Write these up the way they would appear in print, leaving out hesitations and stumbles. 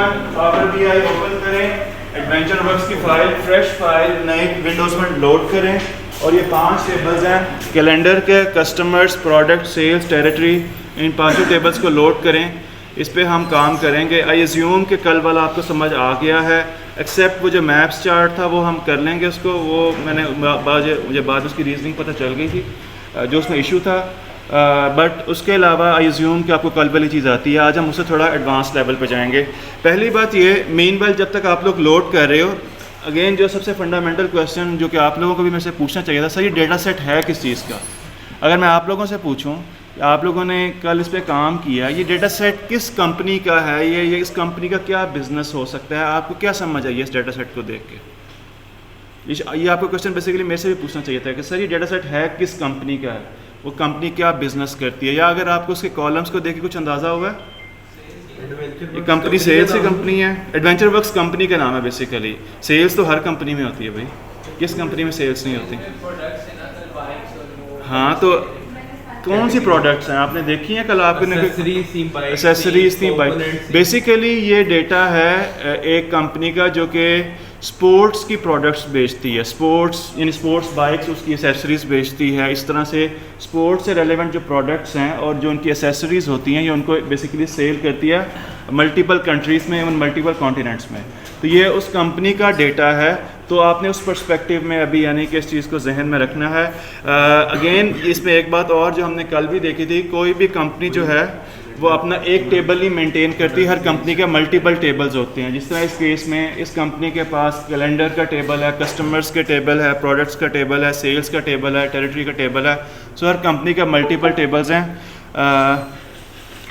Everyone, power BI open करें, adventure works की file, fresh file नए विंडोज़ में लोड करें और ये 5 टेबल्स हैं कैलेंडर के, कस्टमर्स, प्रोडक्ट, सेल्स, टेरिटरी, इन 5 टेबल्स को लोड करें। इस पे हम काम करेंगे। आई एज्यूम कि कल वाला आपको समझ आ गया है, एक्सेप्ट वो जो मैप्स चार्ट था वो हम कर लेंगे उसको, वो मैंने मुझे बाद उसकी रीजनिंग पता चल गई थी जो उसमें इशू था, बट उसके अलावा आई एज्यूम कि आपको कल वाली चीज़ आती है। आज हम उससे थोड़ा एडवांस लेवल पे जाएंगे। पहली बात ये, मीनवाइल जब तक आप लोग लोड कर रहे हो, अगेन जो सबसे फंडामेंटल क्वेश्चन जो कि आप लोगों को भी मेरे से पूछना चाहिए था, सर ये डेटा सेट है किस चीज़ का? अगर मैं आप लोगों से पूछूं, आप लोगों ने कल इस पे काम किया, ये डेटा सेट किस कंपनी का है, ये इस कंपनी का क्या बिजनेस हो सकता है, आपको क्या समझ आई इस डेटा सेट को देख के? ये आपको क्वेश्चन बेसिकली मेरे से भी पूछना चाहिए था कि सर ये डेटा सेट है किस कंपनी का है, वो कंपनी क्या बिजनेस करती है, या अगर आपको उसके कॉलम्स को देख के कुछ अंदाज़ा हुआ है? ये कंपनी सेल्स की कंपनी है, एडवेंचर वर्क्स कंपनी का नाम है बेसिकली। सेल्स तो हर कंपनी में होती है भाई, किस कंपनी में सेल्स नहीं होती? हाँ, तो कौन सी प्रोडक्ट्स हैं आपने देखी हैं कल? आपने एक्सेसरीज थी, बाइक। बेसिकली ये डेटा है एक कंपनी का जो कि स्पोर्ट्स की प्रोडक्ट्स बेचती है, स्पोर्ट्स यानी स्पोर्ट्स बाइक्स, उसकी एसेसरीज़ बेचती है। इस तरह से स्पोर्ट्स से रेलेवेंट जो प्रोडक्ट्स हैं और जो उनकी एसेसरीज़ होती हैं, ये उनको बेसिकली सेल करती है मल्टीपल कंट्रीज़ में, इवन मल्टीपल कॉन्टिनेंट्स में। तो ये उस कंपनी का डेटा है। तो आपने उस पर्सपेक्टिव में अभी यानी कि इस चीज़ को जहन में रखना है। अगेन इसमें एक बात और जो हमने कल भी देखी थी, कोई भी कंपनी जो है वो अपना एक टेबल ही मेंटेन करती है, हर कंपनी के मल्टीपल टेबल्स होते हैं। जिस तरह इस केस में इस कंपनी के पास कैलेंडर का टेबल है, कस्टमर्स के टेबल है, प्रोडक्ट्स का टेबल है, सेल्स का टेबल है, टेरिटरी का टेबल है। सो हर कंपनी का मल्टीपल टेबल्स हैं।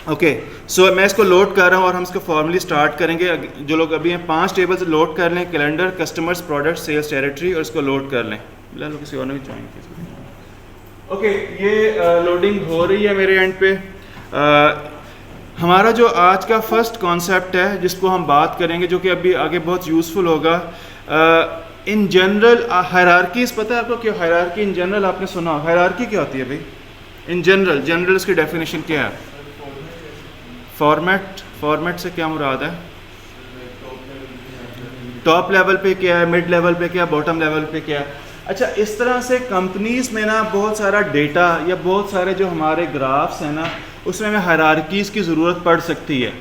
ओके, सो मैं इसको लोड कर रहा हूँ और हम इसको फॉर्मली स्टार्ट करेंगे। जो लोग अभी हैं 5 टेबल्स लोड कर लें, calendar, customers, product, sales, territory, और इसको लोड कर लें। फिलहाल किसी और ने भी ज्वाइन किया। ओके, ये लोडिंग हो रही है मेरे एंड पे। हमारा जो आज का फर्स्ट कॉन्सेप्ट है जिसको हम बात करेंगे, जो कि अभी आगे बहुत यूज़फुल होगा। इन जनरल हायरार्कीज़, पता है आपको क्या हायरार्की इन जनरल आपने सुना? हायरार्की क्या होती है भाई इन जनरल इसकी डेफिनेशन क्या है? फॉर्मेट से क्या मुराद है? टॉप लेवल पे क्या है, मिड लेवल पे क्या, बॉटम लेवल पे क्या? अच्छा, इस तरह से कंपनीज में ना बहुत सारा डेटा या बहुत सारे जो हमारे ग्राफ्स हैं ना, उसमें हमें हायरार्कीज़ की ज़रूरत पड़ सकती है।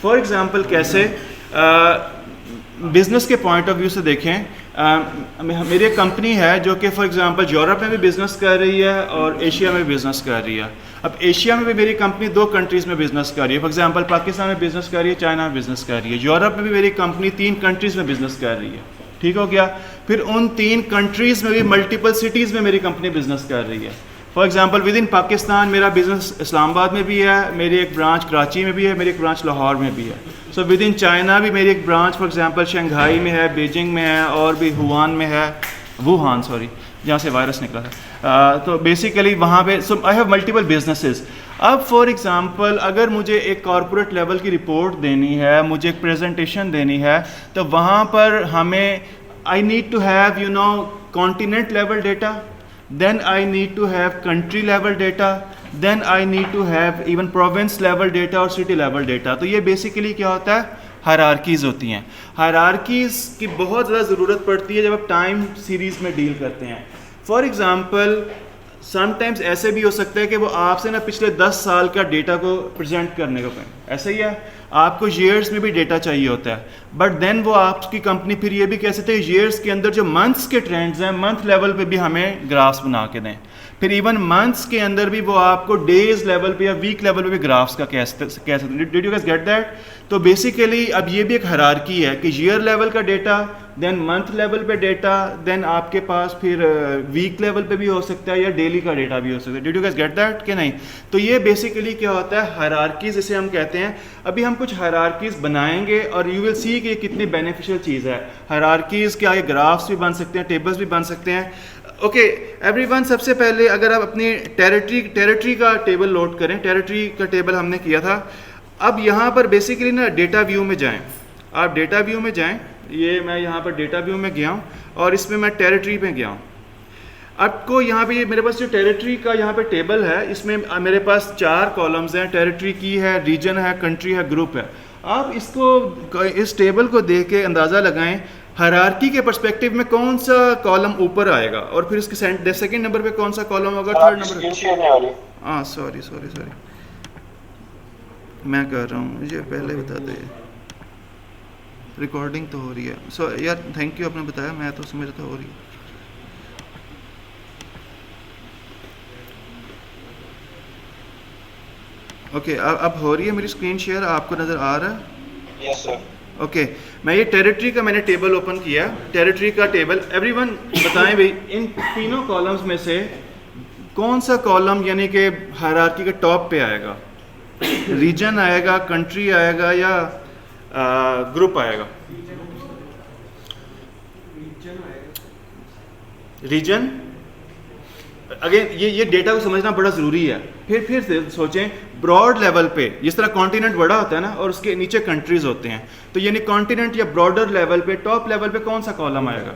फॉर एग्ज़ाम्पल कैसे? बिज़नेस के पॉइंट ऑफ व्यू से देखें, मेरी एक कंपनी है जो कि फॉर एग्ज़ाम्पल यूरोप में भी बिज़नेस कर रही है और एशिया में भी बिज़नेस कर रही है। अब एशिया में भी मेरी कंपनी 2 कंट्रीज़ में बिज़नेस कर रही है। फॉर एग्ज़ाम्पल पाकिस्तान में बिज़नेस कर रही है, चाइना में बिज़नेस कर रही है। यूरोप में भी मेरी कंपनी 3 कंट्रीज़ में बिज़नेस कर रही है। ठीक हो गया? फिर उन 3 कंट्रीज़ में भी मल्टीपल सिटीज़ में मेरी कंपनी बिज़नेस कर रही है। For example with in Pakistan मेरा बिज़नेस इस्लामाबाद में भी है, मेरी एक ब्रांच कराची में भी है, मेरी एक ब्रांच लाहौर में भी है। सो विद इन चाइना भी मेरी एक ब्रांच फॉर एग्ज़ाम्पल शंघाई में है, बीजिंग में है, और भी वुहान सॉरी, जहाँ से वायरस निकला था। तो बेसिकली वहाँ पे सो आई हैव मल्टीपल बिजनेसेस। अब फॉर एग्ज़ाम्पल अगर मुझे एक कॉरपोरेट लेवल की रिपोर्ट देनी है, मुझे एक प्रेजेंटेशन देनी है, तो वहाँ पर हमें I need to have continent level data, then I need to have country level data, then I need to have even province level data और city level data। तो ये बेसिकली क्या होता है? हायरार्कीज़ होती हैं। हायरार्कीज़ की बहुत ज़्यादा ज़रूरत पड़ती है जब आप टाइम सीरीज़ में डील करते हैं। फॉर एग्ज़ाम्पल समटाइम्स ऐसे भी हो सकता है कि वो आपसे ना पिछले 10 साल का डेटा को प्रेजेंट करने को कहें, ऐसा ही है। आपको ईयर्स में भी डेटा चाहिए होता है, बट देन वो आपकी कंपनी फिर ये भी कह सकते हैं ईयर्स के अंदर जो मंथ्स के ट्रेंड्स हैं, मंथ लेवल पे भी हमें ग्राफ्स बना के दें। फिर इवन मंथ्स के अंदर भी वो आपको डेज लेवल पे या वीक लेवल पे भी ग्राफ्स का कह सकते हैं। Did you guys get that? तो बेसिकली अब ये भी एक हायरार्की है कि ईयर लेवल का डेटा, देन मंथ लेवल पे डेटा, देन आपके पास फिर वीक लेवल पे भी हो सकता है या डेली का डेटा भी हो सकता है। Did you guys get that कि नहीं? तो ये बेसिकली क्या होता है? हायरार्कीज़ जिसे हम कहते हैं। अभी हम कुछ हायरार्कीज़ बनाएंगे और यू विल सी कि ये कितनी बेनिफिशियल चीज़ है। हायरार्कीज़ के आगे ग्राफ्स भी बन सकते हैं, टेबल्स भी बन सकते हैं। ओके एवरीवन, सबसे पहले अगर आप अपनी टेरिटरी का टेबल लोड करें, टेरिटरी का टेबल हमने किया था। अब यहाँ पर बेसिकली ना डेटा व्यू में जाएं, आप डेटा व्यू में जाएं। ये मैं यहाँ पर डेटा व्यू में गया हूँ और इसमें मैं टेरिटरी में गया हूँ। आपको यहाँ पे मेरे पास जो टेरिटरी का यहाँ पे टेबल है, इसमें मेरे पास 4 कॉलम्स हैं। टेरिटरी की है, रीजन है, कंट्री है, ग्रुप है। आप इसको इस टेबल को देख के अंदाज़ा लगाएं हायरार्की के पर्सपेक्टिव में कौन सा कॉलम ऊपर आएगा और फिर इसके सेकंड नंबर पे कौन सा कॉलम होगा, थर्ड नंबर। हाँ सॉरी मैं कर रहा हूँ, मुझे पहले बता दे, रिकॉर्डिंग तो हो रही है। सो यार थैंक यू, आपने बताया, मैं तो समझ तो हो रही है। ओके अब हो रही है मेरी स्क्रीन शेयर, आपको नज़र आ रहा है? Yes sir. ओके मैं ये टेरिटरी का मैंने टेबल ओपन किया, टेरिटरी का टेबल। एवरीवन बताएं भाई इन तीनों कॉलम्स में से कौन सा कॉलम यानी कि हायरार्की के टॉप पे आएगा? रीजन आएगा, कंट्री आएगा या ग्रुप आएगा? रीजन। अगेन ये डेटा को समझना बड़ा ज़रूरी है। फिर से सोचें ब्रॉड लेवल पे, जिस तरह कॉन्टिनेंट बड़ा होता है ना और उसके नीचे कंट्रीज होते हैं, तो यानी कॉन्टिनेंट या ब्रॉडर लेवल पे, टॉप लेवल पे कौन सा कॉलम आएगा?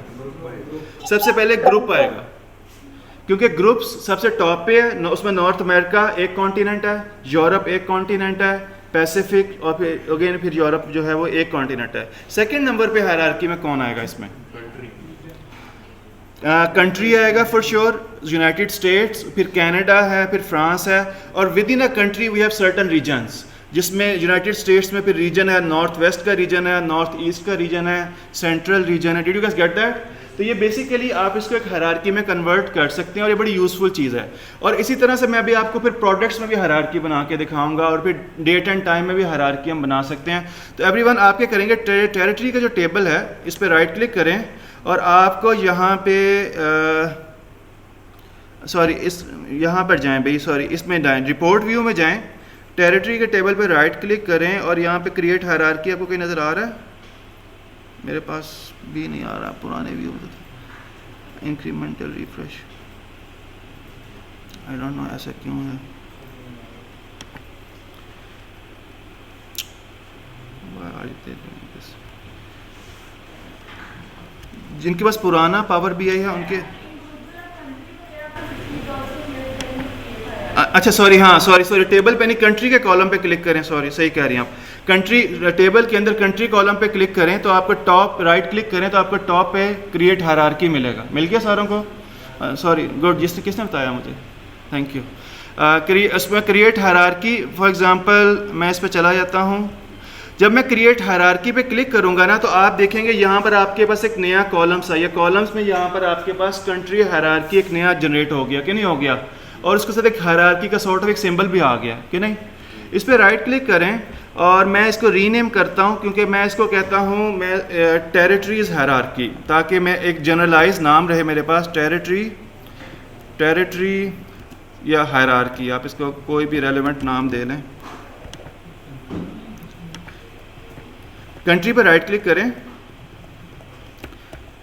सबसे पहले ग्रुप आएगा, क्योंकि ग्रुप्स सबसे टॉप पे है। उसमें नॉर्थ अमेरिका एक कॉन्टिनेंट है, यूरोप एक कॉन्टिनेंट है, पैसिफिक, और फिर अगेन फिर यूरोप जो है वो एक कॉन्टिनेंट है। सेकेंड नंबर पे हायरार्की में कौन आएगा? इसमें कंट्री आएगा फॉर श्योर, यूनाइटेड स्टेट्स, फिर कनाडा है, फिर फ्रांस है, और within a country we have certain regions, जिसमें यूनाइटेड स्टेट्स में फिर रीजन है, नॉर्थ वेस्ट का रीजन है, नॉर्थ ईस्ट का रीजन है, सेंट्रल रीजन है। Did you guys get that? तो ये बेसिकली आप इसको एक हायरार्की में कन्वर्ट कर सकते हैं और ये बड़ी यूज़फुल चीज़ है। और इसी तरह से मैं अभी आपको फिर प्रोडक्ट्स में भी हायरार्की बना के दिखाऊंगा और फिर डेट एंड टाइम में भी हायरार्की हम बना सकते हैं। तो एवरीवन आप क्या करेंगे, टेरिटरी का जो टेबल है इस पर राइट क्लिक करें और आपको यहाँ पे यहाँ पर जाएं भाई, इसमें जाएं, रिपोर्ट व्यू में जाएं, टेरिटरी के टेबल पे राइट क्लिक करें और यहाँ पे क्रिएट हायरार्की आपको कहीं नज़र आ रहा है? मेरे पास भी नहीं आ रहा, पुराने व्यू में था। Incremental refresh, I don't no ऐसा क्यों है। जिनके पास पुराना पावर BI है उनके, अच्छा सॉरी टेबल पे नहीं, कंट्री के कॉलम पे क्लिक करें। सही कह रही हैं आप। कंट्री टेबल के अंदर कंट्री कॉलम पे क्लिक करें तो आपको टॉप, राइट क्लिक करें तो आपको टॉप पे क्रिएट हायरार्की मिलेगा। मिल गया सारों को? सॉरी गुड, किसने बताया मुझे, थैंक यू। इसमें क्रिएट हायरार्की, फॉर एग्जांपल मैं इस पर चला जाता हूँ। जब मैं क्रिएट हायरार्की पे क्लिक करूंगा ना तो आप देखेंगे यहाँ पर आपके पास एक नया कॉलम्स है। कॉलम्स में यहाँ पर आपके पास कंट्री हायरार्की एक नया जनरेट हो गया कि नहीं हो गया, और उसके साथ एक हायरार्की का सॉर्ट ऑफ एक सिंबल भी आ गया कि नहीं। इस पर राइट क्लिक करें और मैं इसको रीनेम करता हूँ, क्योंकि मैं इसको कहता हूँ मैं टेरिटरीज हायरार्की, ताकि मैं एक जनरलाइज नाम रहे मेरे पास, टेरिटरी या हायरार्की, आप इसको कोई भी रेलेवेंट नाम दे लें। कंट्री पर राइट क्लिक करें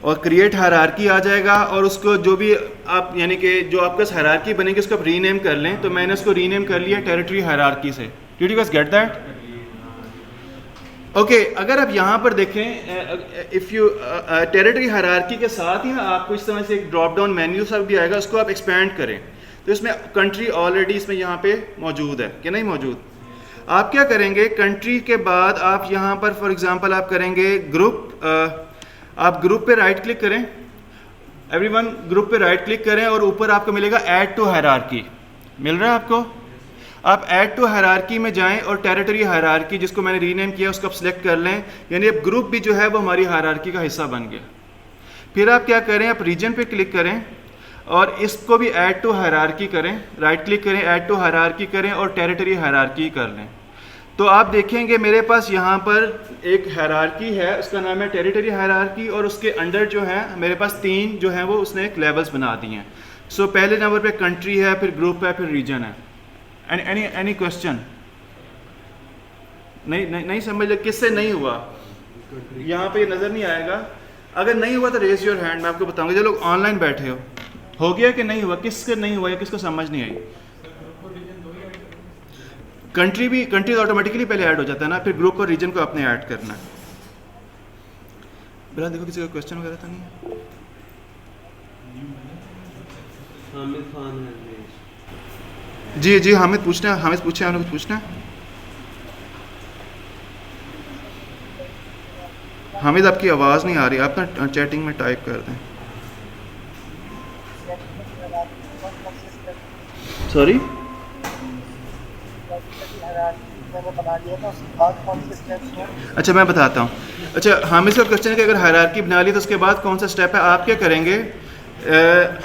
और क्रिएट हायरार्की आ जाएगा, और उसको जो भी आप यानी कि जो आपका हायरार्की बनेगी उसको आप रीनेम कर लें। तो मैंने उसको रीनेम कर लिया टेरिटरी हायरार्की से। Did you guys get that? Okay अगर आप यहाँ पर देखें, इफ़ यू टेरिटरी हायरार्की के साथ ही आपको इस तरह से एक ड्रॉप डाउन मेन्यू सब भी आएगा, उसको आप एक्सपेंड करें तो इसमें कंट्री ऑलरेडी इसमें यहाँ पे मौजूद है कि नहीं मौजूद। आप क्या करेंगे, कंट्री के बाद आप यहाँ पर फॉर एग्जांपल आप करेंगे ग्रुप, आप ग्रुप पे राइट क्लिक करें। एवरीवन ग्रुप पे राइट क्लिक करें और ऊपर आपको मिलेगा ऐड टू हायरार्की, मिल रहा है आपको? आप ऐड टू हायरार्की में जाएं और टेरिटरी हायरार्की जिसको मैंने रीनेम किया उसको आप सिलेक्ट कर लें, यानी अब ग्रुप भी जो है वो हमारी हायरार्की का हिस्सा बन गया। फिर आप क्या करें, आप रीजन पे क्लिक करें और इसको भी ऐड टू हायरार्की करें, राइट क्लिक करें, ऐड टू हायरार्की करें और टेरिटरी हायरार्की कर लें। तो आप देखेंगे मेरे पास यहाँ पर एक हायरार्की है, उसका नाम है टेरिटरी हायरार्की, और उसके अंडर जो है मेरे पास 3 जो हैं वो उसने एक लेवल्स बना दिए हैं। सो पहले नंबर पे कंट्री है, फिर ग्रुप है, फिर रीजन है। Any question? नहीं समझ, किससे नहीं हुआ? यहाँ पे नज़र नहीं आएगा। अगर नहीं हुआ तो रेज योर हैंड, मैं आपको बताऊँगा। जो लोग ऑनलाइन बैठे हो गया कि नहीं हुआ? किससे नहीं हुआ या किसको समझ नहीं आई? कंट्री ऑटोमेटिकली पहले ऐड हो जाता है ना, फिर ग्रुप और रीजन को आपने ऐड करना है। बिला देखो किसी का क्वेश्चन वगैरह तो नहीं है? हामिद खान है जी हामिद पूछना है, हामिद पूछे, आपने कुछ पूछना है? हामिद आपकी आवाज़ नहीं आ रही, आप ना चैटिंग में टाइप कर दें। सॉरी, अच्छा मैं बताता हूँ। अच्छा, हामिद का क्वेश्चन है कि अगर हायरार्की बना ली तो उसके बाद कौन सा स्टेप है। आप क्या करेंगे,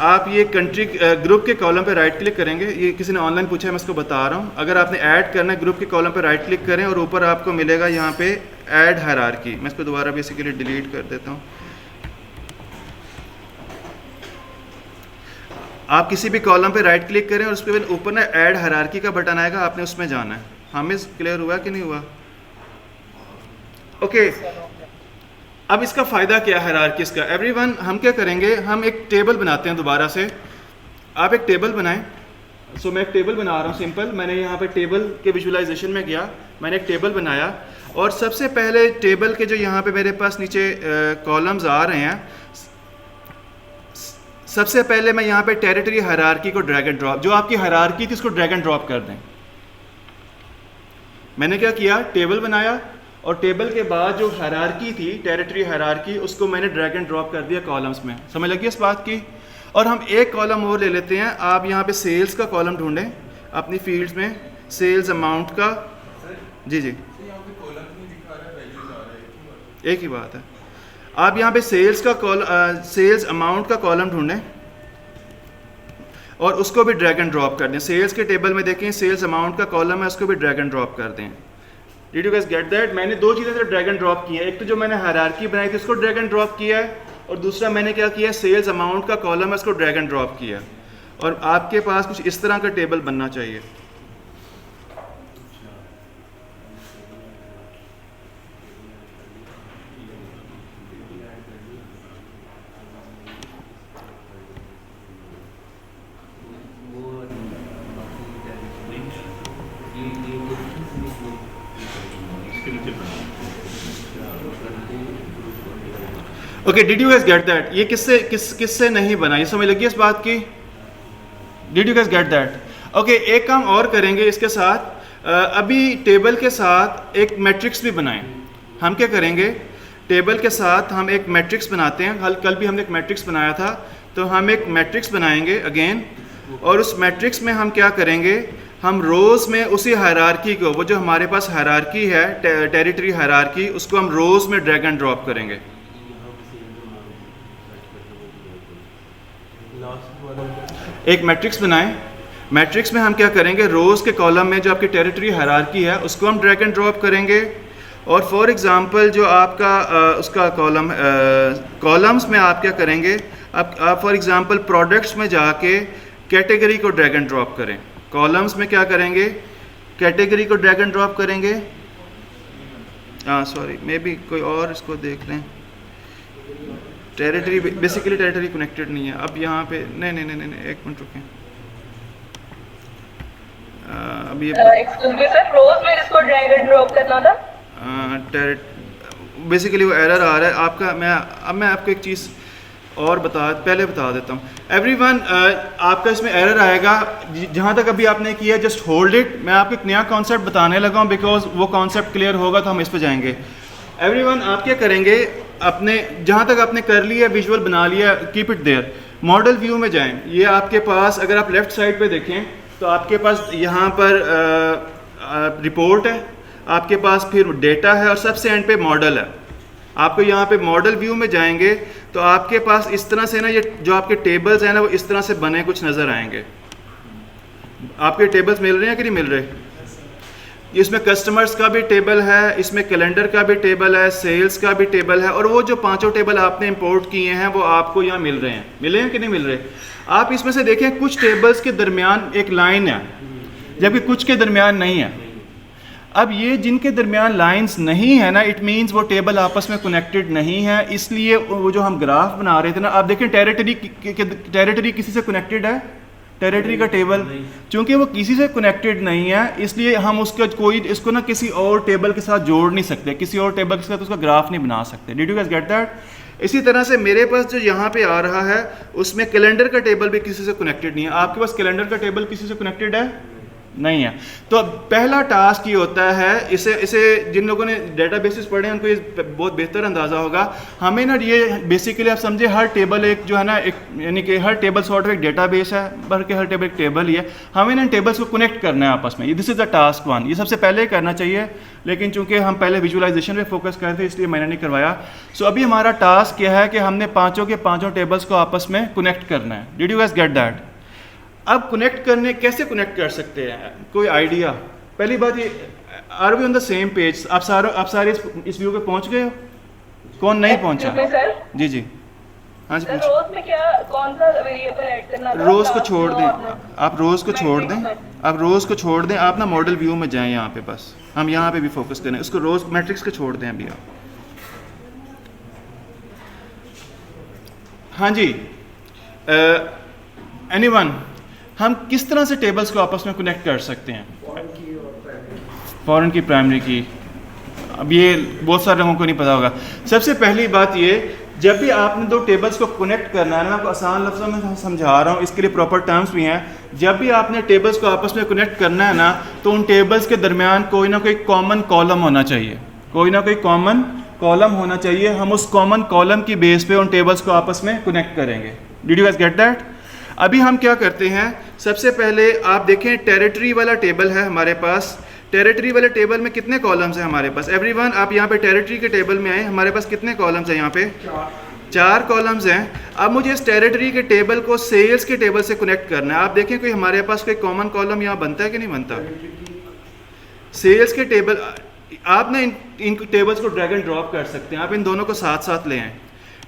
आप ये कंट्री ग्रुप के कॉलम पे राइट क्लिक करेंगे। ये किसी ने ऑनलाइन पूछा है, मैं इसको बता रहा हूँ। अगर आपने ऐड करना है ग्रुप के कॉलम पे राइट क्लिक करें और ऊपर आपको मिलेगा यहाँ पे ऐड हायरार्की। मैं इसको दोबारा बेसिकली डिलीट कर देता हूँ। आप किसी भी कॉलम पे राइट क्लिक करें और उसके बाद ऊपर ना ऐड हायरार्की का बटन आएगा, आपने उसमें जाना है। हमें क्लियर हुआ कि नहीं हुआ? ओके अब इसका फ़ायदा क्या है हायरार्कीज़ का। एवरीवन, हम क्या करेंगे, हम एक टेबल बनाते हैं दोबारा से। आप एक टेबल बनाएं। सो मैं एक टेबल बना रहा हूँ सिंपल। मैंने यहाँ पे टेबल के विजुअलाइजेशन में गया, मैंने एक टेबल बनाया और सबसे पहले टेबल के जो यहाँ पे मेरे पास नीचे कॉलम्स आ रहे हैं, सबसे पहले मैं यहाँ पे टेरिटरी हायरार्की को ड्रैग एंड ड्रॉप, जो आपकी हायरार्की थी उसको ड्रैग एंड ड्रॉप कर दें। मैंने क्या किया, टेबल बनाया और टेबल के बाद जो हायरार्की थी, टेरिटरी हायरार्की, उसको मैंने ड्रैग एंड ड्रॉप कर दिया कॉलम्स में। समझ लगी इस बात की? और हम एक कॉलम और ले लेते हैं। आप यहाँ पे सेल्स का कॉलम ढूंढें अपनी फील्ड्स में, सेल्स अमाउंट का। जी जी, एक ही बात है। आप यहाँ पे सेल्स अमाउंट का कॉलम ढूंढें और उसको भी ड्रैग एंड ड्रॉप कर दें। सेल्स के टेबल में देखें सेल्स अमाउंट का कॉलम है, उसको भी ड्रैग एंड ड्रॉप कर दें। Did you guys get that? मैंने दो चीज़ें से ड्रैग एंड ड्रॉप की है। एक तो जो मैंने हायरार्की बनाई थी उसको ड्रैग एंड ड्रॉप किया है, और दूसरा मैंने क्या किया, सेल्स अमाउंट का कॉलम है उसको ड्रैग एंड ड्रॉप किया। और आपके पास कुछ इस तरह का टेबल बनना चाहिए। Okay, did you guys get that? ये किससे नहीं बना, ये समझ लगी इस बात की? Did you guys get that? Okay, एक काम और करेंगे इसके साथ। अभी टेबल के साथ एक मैट्रिक्स भी बनाएं। हम क्या करेंगे, टेबल के साथ हम एक मैट्रिक्स बनाते हैं। कल भी हमने एक मैट्रिक्स बनाया था, तो हम एक मैट्रिक्स बनाएंगे अगेन। और उस मैट्रिक्स में हम क्या करेंगे, हम रोज़ में उसी हायरार्की को, वो जो हमारे पास हायरार्की है टेरिटरी हायरार्की, उसको हम रोज़ में ड्रैग एंड ड्रॉप करेंगे। एक मैट्रिक्स बनाएं। मैट्रिक्स में हम क्या करेंगे, रोज़ के कॉलम में जो आपकी टेरिटरी हायरार्की है उसको हम ड्रैग एंड ड्रॉप करेंगे। और फॉर एग्जांपल जो आपका उसका कॉलम्स में आप क्या करेंगे, आप फॉर एग्जांपल प्रोडक्ट्स में जाके कैटेगरी को ड्रैग एंड ड्रॉप करें। कॉलम्स में क्या करेंगे, कैटेगरी को ड्रैग एंड ड्रॉप करेंगे। सॉरी, मे बी कोई और इसको देख लें। टेरिटरी, बेसिकली टेरिटरी कनेक्टेड नहीं है। अब यहाँ पे नहीं, एक मिनट रुकें। अभी रोज में इसको ड्रैग एंड ड्रॉप करना था। बेसिकली वो एरर आ रहा है आपका। मैं आपको एक चीज़ और पहले बता देता हूँ। एवरीवन, आपका इसमें एरर आएगा। जहाँ तक अभी आपने किया जस्ट होल्ड इट। मैं आपको एक नया कॉन्सेप्ट बताने लगा हूँ, बिकॉज वो कॉन्सेप्ट क्लियर होगा तो हम इस पे जाएंगे। एवरीवन, आप क्या करेंगे, अपने जहाँ तक आपने कर लिया, विजुअल बना लिया, keep it there. Model view में जाएं। ये आपके पास, अगर आप लेफ़्ट साइड पे देखें तो आपके पास यहाँ पर रिपोर्ट है, आपके पास फिर डेटा है और सबसे एंड पे मॉडल है। आपको यहाँ पे मॉडल व्यू में जाएंगे तो आपके पास इस तरह से ना, ये जो आपके टेबल्स हैं ना, वो इस तरह से बने कुछ नज़र आएंगे। आपके टेबल्स मिल रहे हैं कि नहीं मिल रहे? इसमें कस्टमर्स का भी टेबल है, इसमें कैलेंडर का भी टेबल है, सेल्स का भी टेबल है, और वो जो पांचों टेबल आपने इंपोर्ट किए हैं वो आपको यहाँ मिल रहे हैं। मिले हैं कि नहीं मिल रहे? आप इसमें से देखें, कुछ टेबल्स के दरमियान एक लाइन है जबकि कुछ के दरमियान नहीं है। अब ये जिनके दरमियान लाइंस नहीं है ना, इट मींस वो टेबल आपस में कनेक्टेड नहीं है। इसलिए वो जो हम ग्राफ बना रहे थे ना, आप देखें टेरिटरी किसी से कनेक्टेड है, टेरिटरी का टेबल, चूंकि वो किसी से कनेक्टेड नहीं है इसलिए हम इसको ना किसी और टेबल के साथ जोड़ नहीं सकते, किसी और टेबल के साथ उसका ग्राफ नहीं बना सकते। Did you guys get that? इसी तरह से मेरे पास जो यहाँ पे आ रहा है उसमें कैलेंडर का टेबल भी किसी से कनेक्टेड नहीं है। आपके पास कैलेंडर का टेबल किसी से कनेक्टेड है? नहीं है। तो पहला टास्क ये होता है, इसे जिन लोगों ने डेटाबेसेस पढ़े हैं उनको ये बहुत बेहतर अंदाज़ा होगा। हमें ना ये बेसिकली आप समझे हर टेबल एक जो है ना एक यानी कि हर टेबल सॉर्ट ऑफ एक डेटाबेस है, बल्कि हर टेबल एक टेबल ही है। हमें ना इन टेबल्स को कनेक्ट करना है आपस में। This is the task 1। ये सबसे पहले करना चाहिए, लेकिन चूंकि हम पहले विजुअलाइजेशन पे फोकस कर रहे थे इसलिए मैंने नहीं करवाया। सो अभी हमारा टास्क क्या है कि हमने पाँचों के पाँचों टेबल्स को आपस में कनेक्ट करना है। Did you guys get that? अब कनेक्ट करने कैसे कनेक्ट कर सकते हैं, कोई आइडिया? पहली बात ये, are we on the same page? आप सारे इस व्यू पे पहुंच गए हो? कौन नहीं पहुंचा? सर जी जी, हाँ जी पूछिए। रोज में क्या कौन सा वेरिएबल ऐड करना था? रोज को छोड़ दें, आप रोज को छोड़ दें, आप रोज को छोड़ दें। आप ना मॉडल व्यू में जाएं, यहाँ पे बस हम यहाँ पे भी फोकस करें। उसको रोज मैट्रिक्स को छोड़ दें अभी आप। हाँ जी, एनीवन, हम किस तरह से टेबल्स को आपस में कनेक्ट कर सकते हैं? फॉरेन की, प्राइमरी की। अब ये बहुत सारे लोगों को नहीं पता होगा। सबसे पहली बात ये, जब भी आपने दो टेबल्स को कनेक्ट करना है, मैं आपको आसान लफ्ज़ों में समझा रहा हूँ, इसके लिए प्रॉपर टर्म्स भी हैं। जब भी आपने टेबल्स को आपस में कनेक्ट करना है ना, तो उन टेबल्स के दरमियान कोई ना कोई कॉमन कॉलम होना चाहिए, कोई ना कोई कॉमन कॉलम होना चाहिए। हम उस कॉमन कॉलम की बेस पे उन टेबल्स को आपस में कनेक्ट करेंगे। Did you guys get that? अभी हम क्या करते हैं, सबसे पहले आप देखें टेरिटरी वाला टेबल है हमारे पास। टेरिटरी वाले टेबल में कितने कॉलम्स हैं हमारे पास? एवरीवन, आप यहाँ पे टेरिटरी के टेबल में आए। हमारे पास कितने कॉलम्स हैं यहाँ पे? 4 कॉलम्स हैं। अब मुझे इस टेरिटरी के टेबल को सेल्स के टेबल से कनेक्ट करना है। आप देखें कोई हमारे पास कोई कॉमन कॉलम यहाँ बनता है कि नहीं बनता? सेल्स के टेबल, आप ना इन टेबल्स को ड्रैग एंड ड्रॉप कर सकते हैं। आप इन दोनों को साथ साथ ले आएँ।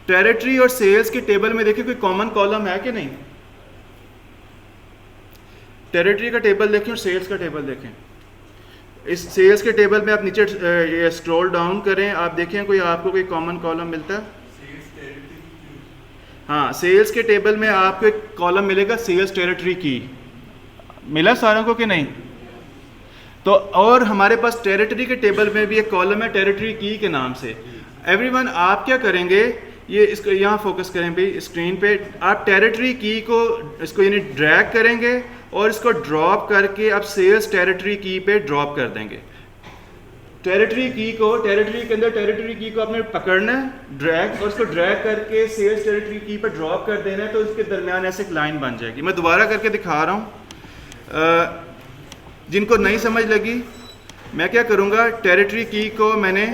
टेरिटरी और सेल्स के टेबल में देखिए कोई कॉमन कॉलम है कि नहीं? टेरिटरी का टेबल देखें और सेल्स का टेबल देखें। इस सेल्स के टेबल में आप नीचे स्क्रॉल डाउन करें, आप देखें कोई आपको कोई कॉमन कॉलम मिलता है? हाँ, सेल्स के टेबल में आपको एक कॉलम मिलेगा सेल्स टेरिटरी की। मिला सारों को कि नहीं? तो और हमारे पास टेरिटरी के टेबल में भी एक कॉलम है टेरिटरी की के नाम से। एवरीवन, आप क्या करेंगे, ये इसको यहाँ फोकस करें भाई स्क्रीन पे। आप टेरिटरी की को इसको यानी ड्रैग करेंगे और इसको ड्रॉप करके आप सेल्स टेरिटरी की पे ड्रॉप कर देंगे। टेरिटरी की को, टेरिटरी के अंदर टेरिटरी की को आपने पकड़ना है ड्रैग, और उसको ड्रैग करके सेल्स टेरिटरी की पे ड्रॉप कर देना है। तो इसके दरमियान ऐसे एक लाइन बन जाएगी। मैं दोबारा करके दिखा रहा हूँ, जिनको नहीं समझ लगी मैं क्या करूँगा, टेरिटरी की को मैंने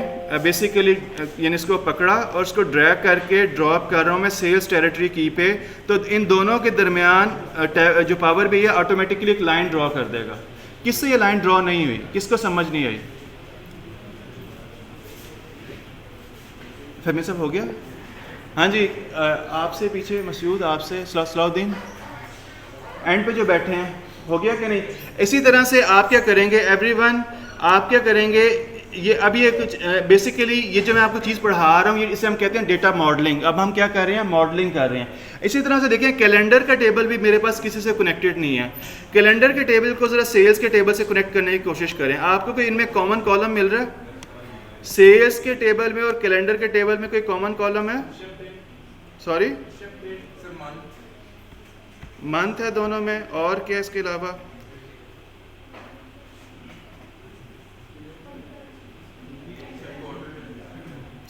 बेसिकली यानी इसको पकड़ा और उसको ड्रैग करके ड्रॉप कर रहा हूँ मैं सेल्स टेरिटरी की पे। तो इन दोनों के दरमियान जो पावर भी है ऑटोमेटिकली एक लाइन ड्रॉ कर देगा। किससे ये लाइन ड्रॉ नहीं हुई? किसको समझ नहीं आई? फहमी सब हो गया? हाँ जी, आपसे पीछे मसूद, आपसे सलाउद्दीन, एंड पे जो बैठे हैं, हो गया कि नहीं? इसी तरह से आप क्या करेंगे एवरीवन, आप क्या करेंगे, ये अभी ये कुछ बेसिकली ये जो मैं आपको चीज़ पढ़ा रहा हूँ, ये इसे हम कहते हैं डेटा मॉडलिंग। अब हम क्या कर रहे हैं, मॉडलिंग कर रहे हैं। इसी तरह से देखें, कैलेंडर का टेबल भी मेरे पास किसी से कनेक्टेड नहीं है। कैलेंडर के टेबल को ज़रा सेल्स के टेबल से कनेक्ट करने की कोशिश करें। आपको कोई इनमें कॉमन कॉलम मिल रहा है? सेल्स के टेबल में और कैलेंडर के टेबल में कोई कॉमन कॉलम है? सॉरी, मंथ है दोनों में, और क्या इसके अलावा?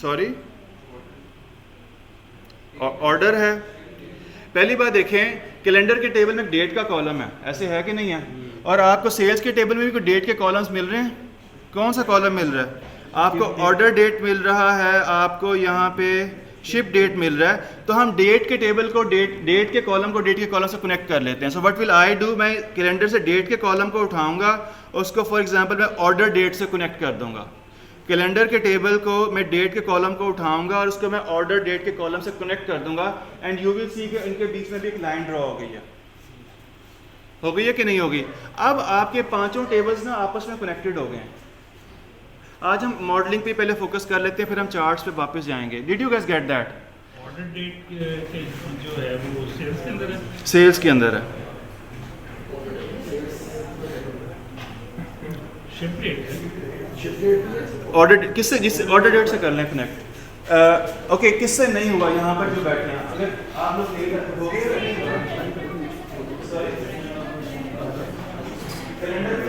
सॉरी, ऑर्डर है। पहली बात देखें, कैलेंडर के टेबल में डेट का कॉलम है, ऐसे है कि नहीं है? और आपको सेल्स के टेबल में भी कोई डेट के कॉलम्स मिल रहे हैं? कौन सा कॉलम मिल रहा है आपको? ऑर्डर डेट मिल रहा है, आपको यहाँ पे शिप डेट मिल रहा है। तो हम डेट के टेबल को डेट के कॉलम को डेट के कॉलम से कनेक्ट कर लेते हैं। So what will I do, मैं कैलेंडर से डेट के कॉलम को उठाऊंगा, उसको फॉर एग्जांपल मैं ऑर्डर डेट से कनेक्ट कर दूंगा। कैलेंडर के टेबल को मैं डेट के कॉलम को उठाऊंगा और उसको मैं ऑर्डर डेट के कॉलम से कनेक्ट कर दूंगा, एंड यू विल सी कि इनके बीच में भी एक लाइन ड्रॉ हो गई है। हो गई है कि नहीं होगी? अब आपके पांचों टेबल्स ना आपस में कनेक्टेड हो गए हैं। आज हम मॉडलिंग पे पहले फोकस कर लेते हैं, फिर हम चार्ट्स पे वापस जाएंगे। Did you guys get that? Order date जो है वो सेल्स के अंदर है। सेल्स के अंदर है। शिप डेट है। ऑर्डर किससे, जिस ऑर्डर डेट से कर लें कनेक्ट। ओके, किससे नहीं हुआ यहाँ पर जो बैठे हैं? अगर आप लोग नहीं हो गए, कैलेंडर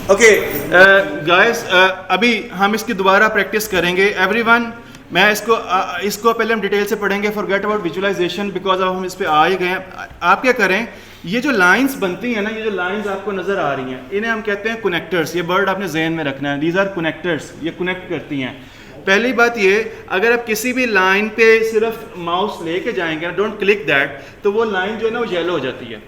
ओके गाइस, अभी हम इसकी दोबारा प्रैक्टिस करेंगे एवरीवन। मैं इसको पहले हम डिटेल से पढ़ेंगे, फॉरगेट अबाउट विजुअलाइजेशन बिकॉज अब हम इस पे आ ही गए हैं। आप क्या करें, ये जो लाइंस बनती हैं ना, ये जो लाइंस आपको नज़र आ रही हैं, इन्हें हम कहते हैं कनेक्टर्स। ये वर्ड आपने जहन में रखना है, दीज आर कनेक्टर्स, ये कनेक्ट करती हैं। पहली बात ये, अगर आप किसी भी लाइन पे सिर्फ माउस लेके जाएंगे, डोंट क्लिक दैट, तो वो लाइन जो है ना वो येलो हो जाती है।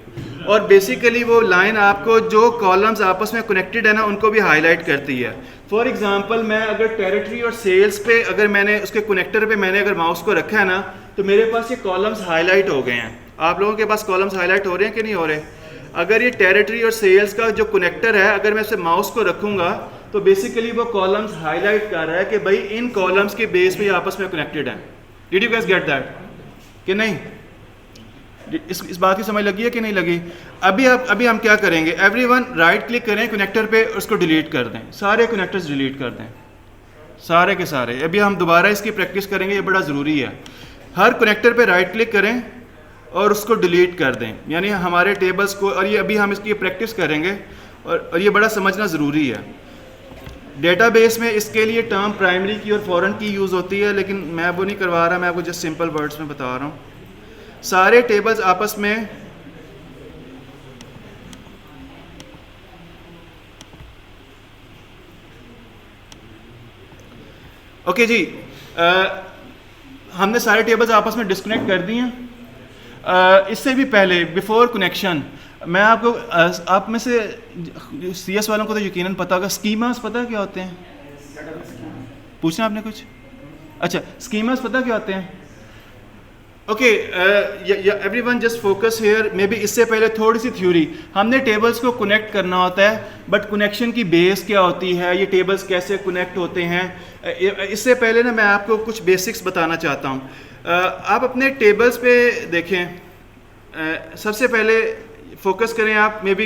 और बेसिकली वो लाइन आपको जो कॉलम्स आपस में कनेक्टेड है ना उनको भी हाईलाइट करती है। फॉर एग्जांपल, मैं अगर टेरिटरी और सेल्स पे अगर मैंने उसके कनेक्टर पे मैंने अगर माउस को रखा है ना, तो मेरे पास ये कॉलम्स हाईलाइट हो गए हैं। आप लोगों के पास कॉलम्स हाईलाइट हो रहे हैं कि नहीं हो रहे? अगर ये टेरिटरी और सेल्स का जो कनेक्टर है, अगर मैं इसे माउस को रखूँगा तो बेसिकली वो कॉलम्स हाईलाइट कर रहा है कि भाई इन कॉलम्स के बेस पे ये आपस में कनेक्टेड हैं। Did you guys get that कि नहीं? इस बात की समझ लगी है कि नहीं लगी? अभी हम क्या करेंगे, एवरीवन राइट क्लिक करें कनेक्टर पे और उसको डिलीट कर दें, सारे कनेक्टर्स डिलीट कर दें, सारे के सारे। अभी हम दोबारा इसकी प्रैक्टिस करेंगे, ये बड़ा ज़रूरी है। हर कनेक्टर पे राइट क्लिक करें और उसको डिलीट कर दें, यानी हमारे टेबल्स को। और ये अभी हम इसकी प्रैक्टिस करेंगे और ये बड़ा समझना ज़रूरी है। डेटाबेस में इसके लिए टर्म प्राइमरी की और फॉरेन की यूज़ होती है, लेकिन मैं वो नहीं करवा रहा, मैं आपको जस्ट सिंपल वर्ड्स में बता रहा हूँ। सारे टेबल्स आपस में ओके जी, हमने सारे टेबल्स आपस में डिस्कनेक्ट कर दिए हैं। इससे भी पहले बिफोर कनेक्शन मैं आपको, आप में से सीएस वालों को तो यकीनन पता होगा, स्कीमास पता क्या होते हैं? पूछना आपने कुछ? अच्छा, स्कीमास पता क्या होते हैं? Okay, everyone just focus here. May be इससे पहले थोड़ी सी थ्योरी, हमने टेबल्स को कनेक्ट करना होता है, बट कनेक्शन की बेस क्या होती है, ये टेबल्स कैसे कनेक्ट होते हैं, इससे पहले ना मैं आपको कुछ बेसिक्स बताना चाहता हूँ। आप अपने टेबल्स पे देखें, सबसे पहले फोकस करें आप मे बी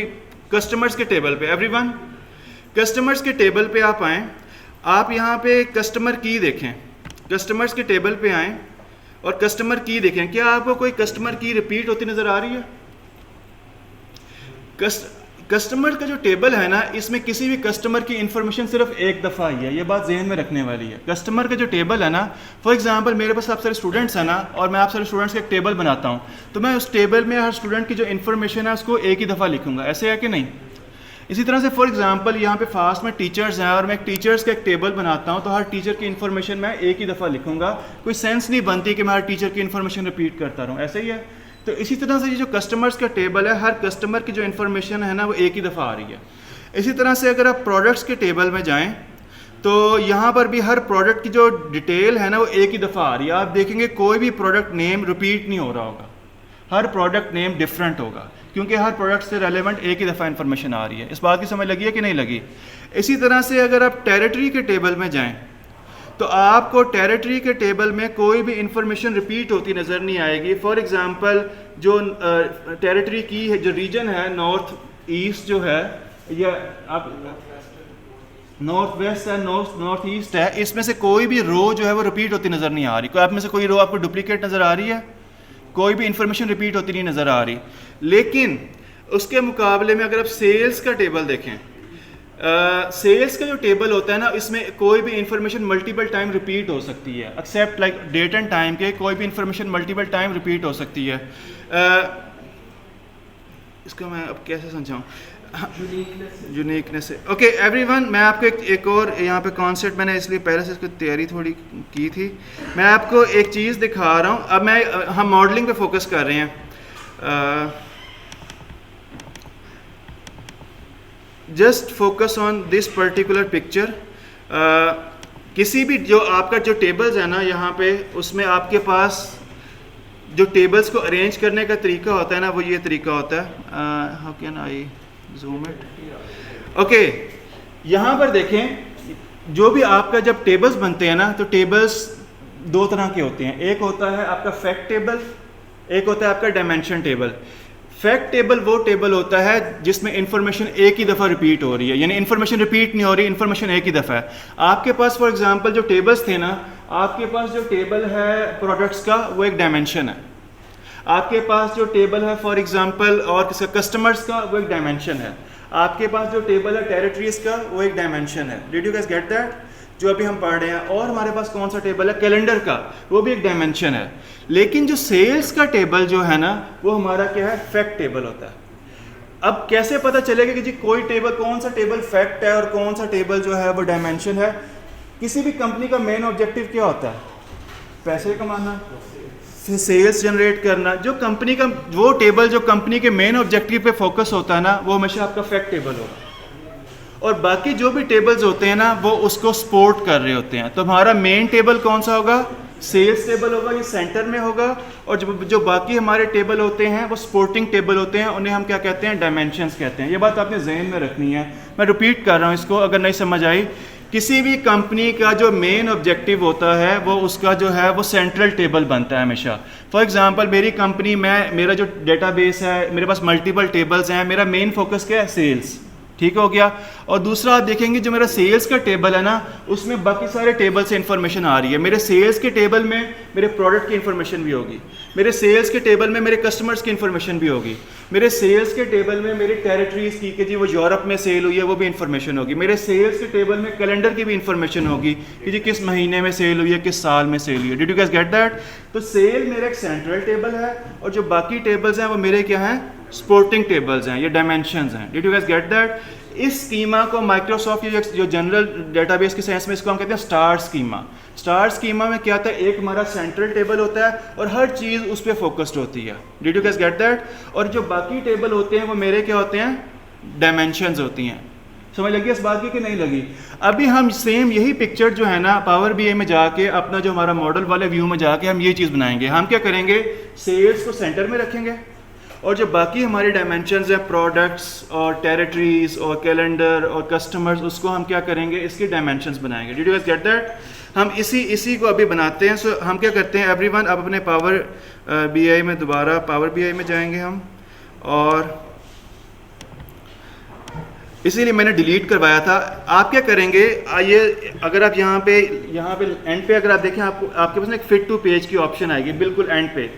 कस्टमर्स के टेबल पे। एवरीवन कस्टमर्स के टेबल पे आप आएँ, आप यहाँ पे कस्टमर की देखें, कस्टमर्स के टेबल पे आएँ और कस्टमर की देखें। क्या आपको कोई कस्टमर की रिपीट होती नज़र आ रही है? कस्टमर का जो टेबल है ना, इसमें किसी भी कस्टमर की इंफॉर्मेशन सिर्फ एक दफ़ा आई है, ये बात जहन में रखने वाली है। कस्टमर का जो टेबल है ना, फॉर एग्जांपल मेरे पास आप सारे स्टूडेंट्स हैं ना, और मैं आप सारे स्टूडेंट्स का एक टेबल बनाता हूँ, तो मैं उस टेबल में हर स्टूडेंट की जो इन्फॉर्मेशन है उसको एक ही दफ़ा लिखूँगा, ऐसे है कि नहीं? इसी तरह से फॉर एग्जांपल यहाँ पे फास्ट में टीचर्स हैं और मैं एक टीचर्स का एक टेबल बनाता हूँ, तो हर टीचर की इन्फॉर्मेशन मैं एक ही दफ़ा लिखूँगा। कोई सेंस नहीं बनती कि मैं हर टीचर की इन्फॉर्मेशन रिपीट करता रहूँ, ऐसे ही है। तो इसी तरह से ये जो कस्टमर्स का टेबल है, हर कस्टमर की जो इन्फॉर्मेशन है ना वो एक ही दफ़ा आ रही है। इसी तरह से अगर आप प्रोडक्ट्स के टेबल में जाएँ तो यहाँ पर भी हर प्रोडक्ट की जो डिटेल है ना वो एक ही दफ़ा आ रही है। आप देखेंगे कोई भी प्रोडक्ट नेम रिपीट नहीं हो रहा होगा, हर प्रोडक्ट नेम डिफरेंट होगा, क्योंकि हर प्रोडक्ट से रेलेवेंट एक ही दफ़ा इन्फॉर्मेशन आ रही है। इस बात की समझ लगी है कि नहीं लगी? इसी तरह से अगर आप टेरिटरी के टेबल में जाएं तो आपको टेरिटरी के टेबल में कोई भी इंफॉर्मेशन रिपीट होती नज़र नहीं आएगी। फॉर एग्जांपल जो टेरिटरी की है, जो रीजन है नॉर्थ ईस्ट जो है, या आप नॉर्थ वेस्ट है, नॉर्थ ईस्ट है, इसमें से कोई भी रो जो है वो रिपीट होती नज़र नहीं आ रही। कोई आप में से कोई रो आपको डुप्लीकेट नज़र आ रही है? कोई भी इंफॉर्मेशन रिपीट होती नहीं नज़र आ रही। लेकिन उसके मुकाबले में अगर आप सेल्स का टेबल देखें, सेल्स का जो टेबल होता है ना, इसमें कोई भी इंफॉर्मेशन मल्टीपल टाइम रिपीट हो सकती है, except like date and time के कोई भी इंफॉर्मेशन मल्टीपल टाइम रिपीट हो सकती है। इसको मैं अब कैसे समझाऊँ? यूनिकनेस है। ओके एवरीवन, मैं आपको एक और यहाँ पे कॉन्सेप्ट, मैंने इसलिए पहले से इसकी तैयारी थोड़ी की थी, मैं आपको एक चीज़ दिखा रहा हूँ। अब हम मॉडलिंग पे फोकस कर रहे हैं। Just focus on this particular picture. किसी भी जो आपका जो टेबल्स है ना यहाँ पे, उसमें आपके पास जो टेबल्स को अरेंज करने का तरीका होता है ना, वो ये तरीका होता है। How can I zoom it? Okay, यहाँ पर देखें, जो भी आपका जब टेबल्स बनते हैं ना, तो टेबल्स दो तरह के होते हैं। एक होता है आपका फैक्ट टेबल, एक होता है आपका डायमेंशन टेबल। फैक्ट टेबल वो टेबल होता है जिसमें इंफॉर्मेशन एक ही दफ़ा रिपीट हो रही है, यानी इंफॉर्मेशन रिपीट नहीं हो रही, इंफॉर्मेशन एक ही दफ़ा है। आपके पास फॉर एग्जांपल जो टेबल्स थे ना, आपके पास जो टेबल है प्रोडक्ट्स का, वो एक डायमेंशन है। आपके पास जो टेबल है फॉर एग्जांपल और किसका कस्टमर्स का, वो एक डायमेंशन है। आपके पास जो टेबल है टेरिटरीज का, वो एक डायमेंशन है। Did you guys get that? जो अभी हम पढ़ रहे हैं। और हमारे पास कौन सा टेबल है? कैलेंडर का, वो भी एक डायमेंशन है। लेकिन जो सेल्स का टेबल जो है ना, वो हमारा क्या है? फैक्ट टेबल होता है। अब कैसे पता चलेगा कि जी कोई टेबल, कौन सा टेबल फैक्ट है और कौन सा टेबल जो है वो डायमेंशन है? किसी भी कंपनी का मेन ऑब्जेक्टिव क्या होता है? पैसे कमाना, सेल्स जनरेट करना। जो कंपनी का वो टेबल जो कंपनी के मेन ऑब्जेक्टिव पे फोकस होता है ना, वो हमेशा आपका फैक्ट टेबल होगा। और बाकी जो भी टेबल्स होते हैं ना, वो उसको सपोर्ट कर रहे होते हैं। तो हमारा मेन टेबल कौन सा होगा? सेल्स टेबल होगा, ये सेंटर में होगा। और जो बाकी हमारे टेबल होते हैं वो सपोर्टिंग टेबल होते हैं, उन्हें हम क्या कहते हैं? डायमेंशंस कहते हैं। ये बात आपने जहन में रखनी है। मैं रिपीट कर रहा हूँ इसको, अगर नहीं समझ आई। किसी भी कंपनी का जो मेन ऑब्जेक्टिव होता है, वो उसका जो है वो सेंट्रल टेबल बनता है हमेशा। फॉर एग्जांपल मेरी कंपनी में, मेरा जो डेटाबेस है, मेरे पास मल्टीपल टेबल्स हैं, मेरा मेन फोकस क्या है? सेल्स। ठीक हो गया। और दूसरा आप देखेंगे जो मेरा सेल्स का टेबल है ना, उसमें बाकी सारे टेबल से इंफॉर्मेशन आ रही है। मेरे सेल्स के टेबल में मेरे प्रोडक्ट की इंफॉर्मेशन भी होगी, मेरे सेल्स के टेबल में मेरे कस्टमर्स की इंफॉर्मेशन भी होगी, मेरे सेल्स के टेबल में मेरे टेरिटरीज की कि जी वो यूरोप में सेल हुई है, वो भी इंफॉर्मेशन होगी। मेरे सेल्स के टेबल में कैलेंडर की भी इंफॉर्मेशन होगी कि जी किस महीने में सेल हुई है, किस साल में सेल हुई है। Did you guys get that? तो सेल मेरा एक सेंट्रल टेबल है, और जो बाकी टेबल्स हैं वो मेरे क्या हैं? सपोर्टिंग टेबल्स हैं, ये डायमेंशंस हैं। Did you guys get that? इस स्कीमा को माइक्रोसॉफ्ट जो जनरल डेटाबेस के सेंस में इसको हम कहते हैं स्टार स्कीमा। स्टार स्कीमा में क्या होता है? एक हमारा सेंट्रल टेबल होता है और हर चीज़ उस पर फोकस्ड होती है। Did you guys get that? और जो बाकी टेबल होते हैं वो मेरे क्या होते हैं? डायमेंशंस होती हैं। समझ लगी इस बात की कि नहीं लगी? अभी हम सेम यही पिक्चर जो है ना, पावर बीआई में जाके अपना जो हमारा मॉडल वाले व्यू में जाके हम ये चीज़ बनाएंगे। हम क्या करेंगे? सेल्स को सेंटर में रखेंगे, और जो बाकी हमारे डायमेंशंस हैं, प्रोडक्ट्स और टेरिटरीज और कैलेंडर और कस्टमर्स, उसको हम क्या करेंगे? इसके डायमेंशंस बनाएंगे। Did you guys get that? हम इसी को अभी बनाते हैं। सो हम क्या करते हैं एवरीवन, अब अपने पावर बीआई में दोबारा पावर बीआई में जाएंगे हम, और इसीलिए मैंने डिलीट करवाया था। आप क्या करेंगे? ये अगर आप यहाँ पे एंड पे अगर आप देखें, आपके पास ना एक फिट टू पेज की ऑप्शन आएगी बिल्कुल एंड पे।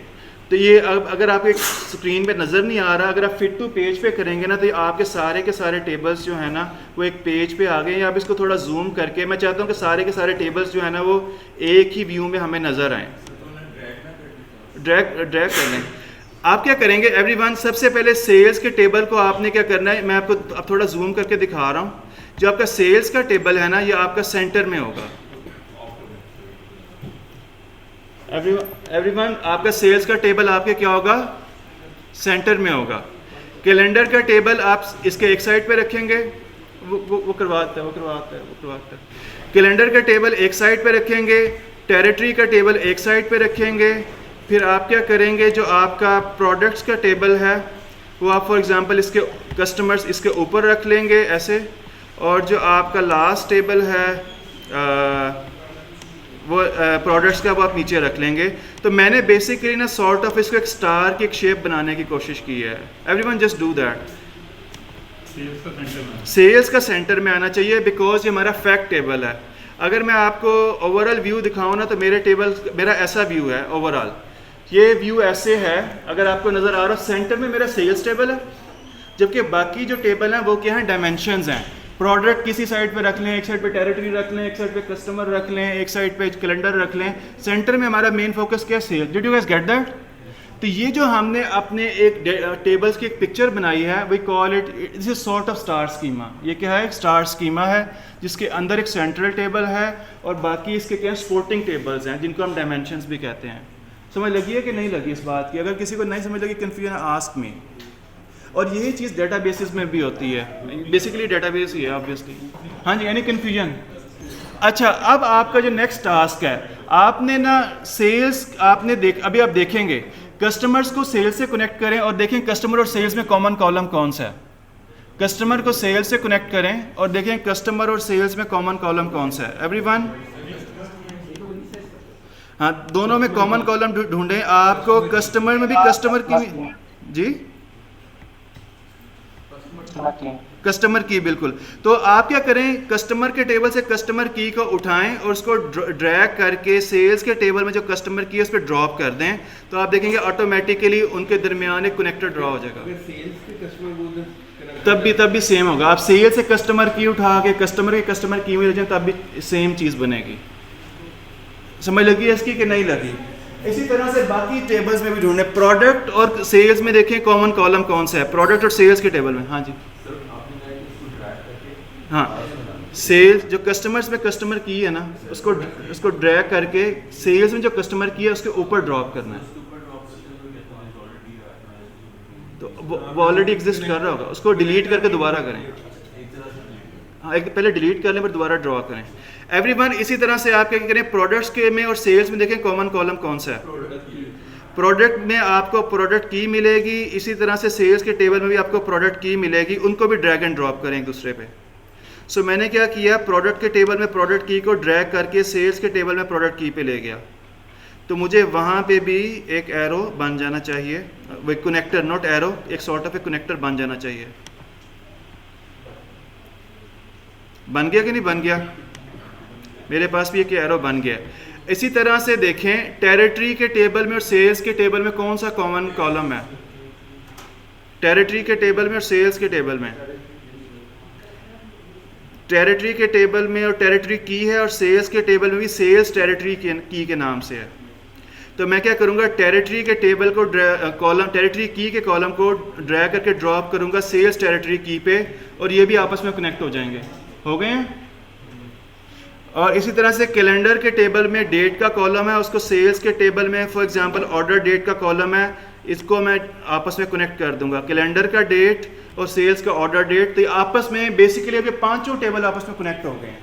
तो ये अब अगर आपको एक स्क्रीन पे नज़र नहीं आ रहा, अगर आप फिट टू पेज पे करेंगे ना, तो ये आपके सारे के सारे टेबल्स जो है ना, वो एक पेज पे आ गए हैं। आप इसको थोड़ा जूम करके, मैं चाहता हूँ कि सारे के सारे टेबल्स जो है ना, वो एक ही व्यू में हमें नज़र आए। ड्रैग कर लें। आप क्या करेंगे एवरीवन? सबसे पहले सेल्स के टेबल को आपने क्या करना है, मैं आपको अब थोड़ा जूम करके दिखा रहा हूँ। जो आपका सेल्स का टेबल है ना, ये आपका सेंटर में होगा। एवरीवन आपका सेल्स का टेबल आपके क्या होगा? सेंटर में होगा। कैलेंडर का टेबल आप इसके एक साइड पे रखेंगे, वो करवाता है। कैलेंडर का टेबल एक साइड पे रखेंगे, टेरिटरी का टेबल एक साइड पे रखेंगे। फिर आप क्या करेंगे? जो आपका प्रोडक्ट्स का टेबल है, वो आप फॉर एग्जांपल इसके कस्टमर्स इसके ऊपर रख लेंगे ऐसे। और जो आपका लास्ट टेबल है वो प्रोडक्ट्स का, वो आप नीचे रख लेंगे। तो मैंने बेसिकली ना सॉर्ट ऑफ इसको एक स्टार की एक शेप बनाने की कोशिश की है। Everyone just do that. Sales का सेंटर में आना चाहिए, बिकॉज ये हमारा फैक्ट टेबल है। अगर मैं आपको ओवरऑल व्यू दिखाऊँ ना, तो मेरा ऐसा व्यू है ओवरऑल। ये व्यू ऐसे है, अगर आपको नज़र आ रहा है, सेंटर में मेरा सेल्स टेबल है, जबकि बाकी जो टेबल हैं वो क्या है? डायमेंशंस हैं। प्रोडक्ट किसी साइड पे रख लें, एक साइड पे टेरिटरी रख लें, एक साइड पे कस्टमर रख लें, एक साइड पे कैलेंडर रख लें। सेंटर में हमारा मेन फोकस क्या है? Sales. Did you guys get that? तो ये जो हमने अपने एक टेबल्स की एक पिक्चर बनाई है, we call it is sort of star schema. ये क्या है? एक स्टार स्कीमा है, जिसके अंदर एक सेंट्रल टेबल है और बाकी इसके क्या सपोर्टिंग टेबल्स हैं, जिनको हम डायमेंशंस भी कहते हैं। समझ लगी है कि नहीं लगी इस बात की? अगर किसी को नहीं समझ लगी, कन्फ्यूजन आस्क मी। और यही चीज़ डेटाबेसेस में भी होती है, बेसिकली डेटाबेस ही है ऑब्वियसली। हाँ जी, एनी कन्फ्यूजन? अच्छा, अब आपका जो नेक्स्ट टास्क है, आपने ना सेल्स अभी आप देखेंगे कस्टमर्स को सेल्स से कनेक्ट करें और देखें कस्टमर और सेल्स में कॉमन कॉलम कौन सा है। कस्टमर को सेल्स से कनेक्ट करें और देखें कस्टमर और सेल्स में कॉमन कॉलम कौन सा है। एवरीवन, हाँ, दोनों में कॉमन कॉलम ढूंढें। आपको कस्टमर में भी कस्टमर की जी कस्टमर की, बिल्कुल। तो आप क्या करें, कस्टमर के टेबल से कस्टमर की को उठाएं और उसको ड्रैग करके सेल्स के टेबल में जो कस्टमर की है उस पर ड्रॉप कर दें, तो आप देखेंगे ऑटोमेटिकली उनके दरमियान एक कनेक्टर ड्रॉ हो जाएगा। अगर सेल्स के कस्टमर को उधर तब भी सेम होगा। आप सेल से कस्टमर की उठा के कस्टमर की में ले जाएं तब भी सेम चीज़ बनेगी। समझ लगी है इसकी कि नहीं लगी? इसी तरह से बाकी टेबल्स में भी ढूंढने, प्रोडक्ट और सेल्स में देखें कॉमन कॉलम कौन सा है, प्रोडक्ट और सेल्स के टेबल में। हाँ जी, हाँ, सेल्स जो कस्टमर्स में कस्टमर की है ना, उसको ड्रैग करके सेल्स में जो कस्टमर की है उसके ऊपर ड्रॉप करना है। तो वो ऑलरेडी एग्जिस्ट कर रहा होगा, उसको डिलीट करके दोबारा करें। हाँ, एक पहले डिलीट कर लें फिर दोबारा ड्रॉ करें। एवरीवन इसी तरह से आप क्या करें, प्रोडक्ट्स के में और सेल्स में देखें कॉमन कॉलम कौन सा है। प्रोडक्ट में आपको प्रोडक्ट की मिलेगी, इसी तरह से सेल्स के टेबल में भी आपको प्रोडक्ट की मिलेगी, उनको भी ड्रैग एंड ड्रॉप करें एक दूसरे पे। सो मैंने क्या किया, प्रोडक्ट के टेबल में प्रोडक्ट की को ड्रैग करके सेल्स के टेबल में प्रोडक्ट की पे ले गया, तो मुझे वहाँ पे भी एक एरो बन जाना चाहिए, वो कनेक्टर, नॉट एरो, एक सॉर्ट ऑफ ए कनेक्टर बन जाना चाहिए। बन गया कि नहीं बन गया? मेरे पास भी एक एरो बन गया। इसी तरह से देखें टेरिटरी के टेबल में और सेल्स के टेबल में कौन सा कॉमन कॉलम है, टेरिटरी के टेबल में और सेल्स के टेबल में। टेरिटरी के टेबल में और टेरिटरी की है, और सेल्स के टेबल में भी सेल्स टेरिटरी की के नाम से है। तो मैं क्या करूँगा, टेरिटरी के टेबल को कॉलम, टेरिटरी की के कॉलम को ड्रैग करके ड्रॉप करूँगा सेल्स टेरिटरी की पे, और ये भी आपस में कनेक्ट हो जाएंगे। हो गए हैं? और इसी तरह से कैलेंडर के टेबल में डेट का कॉलम है, उसको सेल्स के टेबल में फॉर एग्जांपल ऑर्डर डेट का कॉलम है, इसको मैं आपस में कनेक्ट कर दूंगा, कैलेंडर का डेट और सेल्स का ऑर्डर डेट। तो आपस में बेसिकली अब ये पांचों टेबल आपस में कनेक्ट हो गए हैं।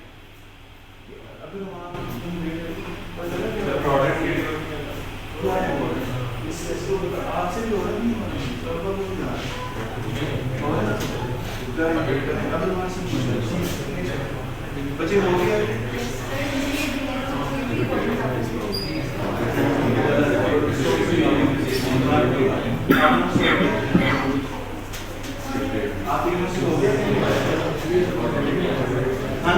बच्चे हो गया आप हो गया? हाँ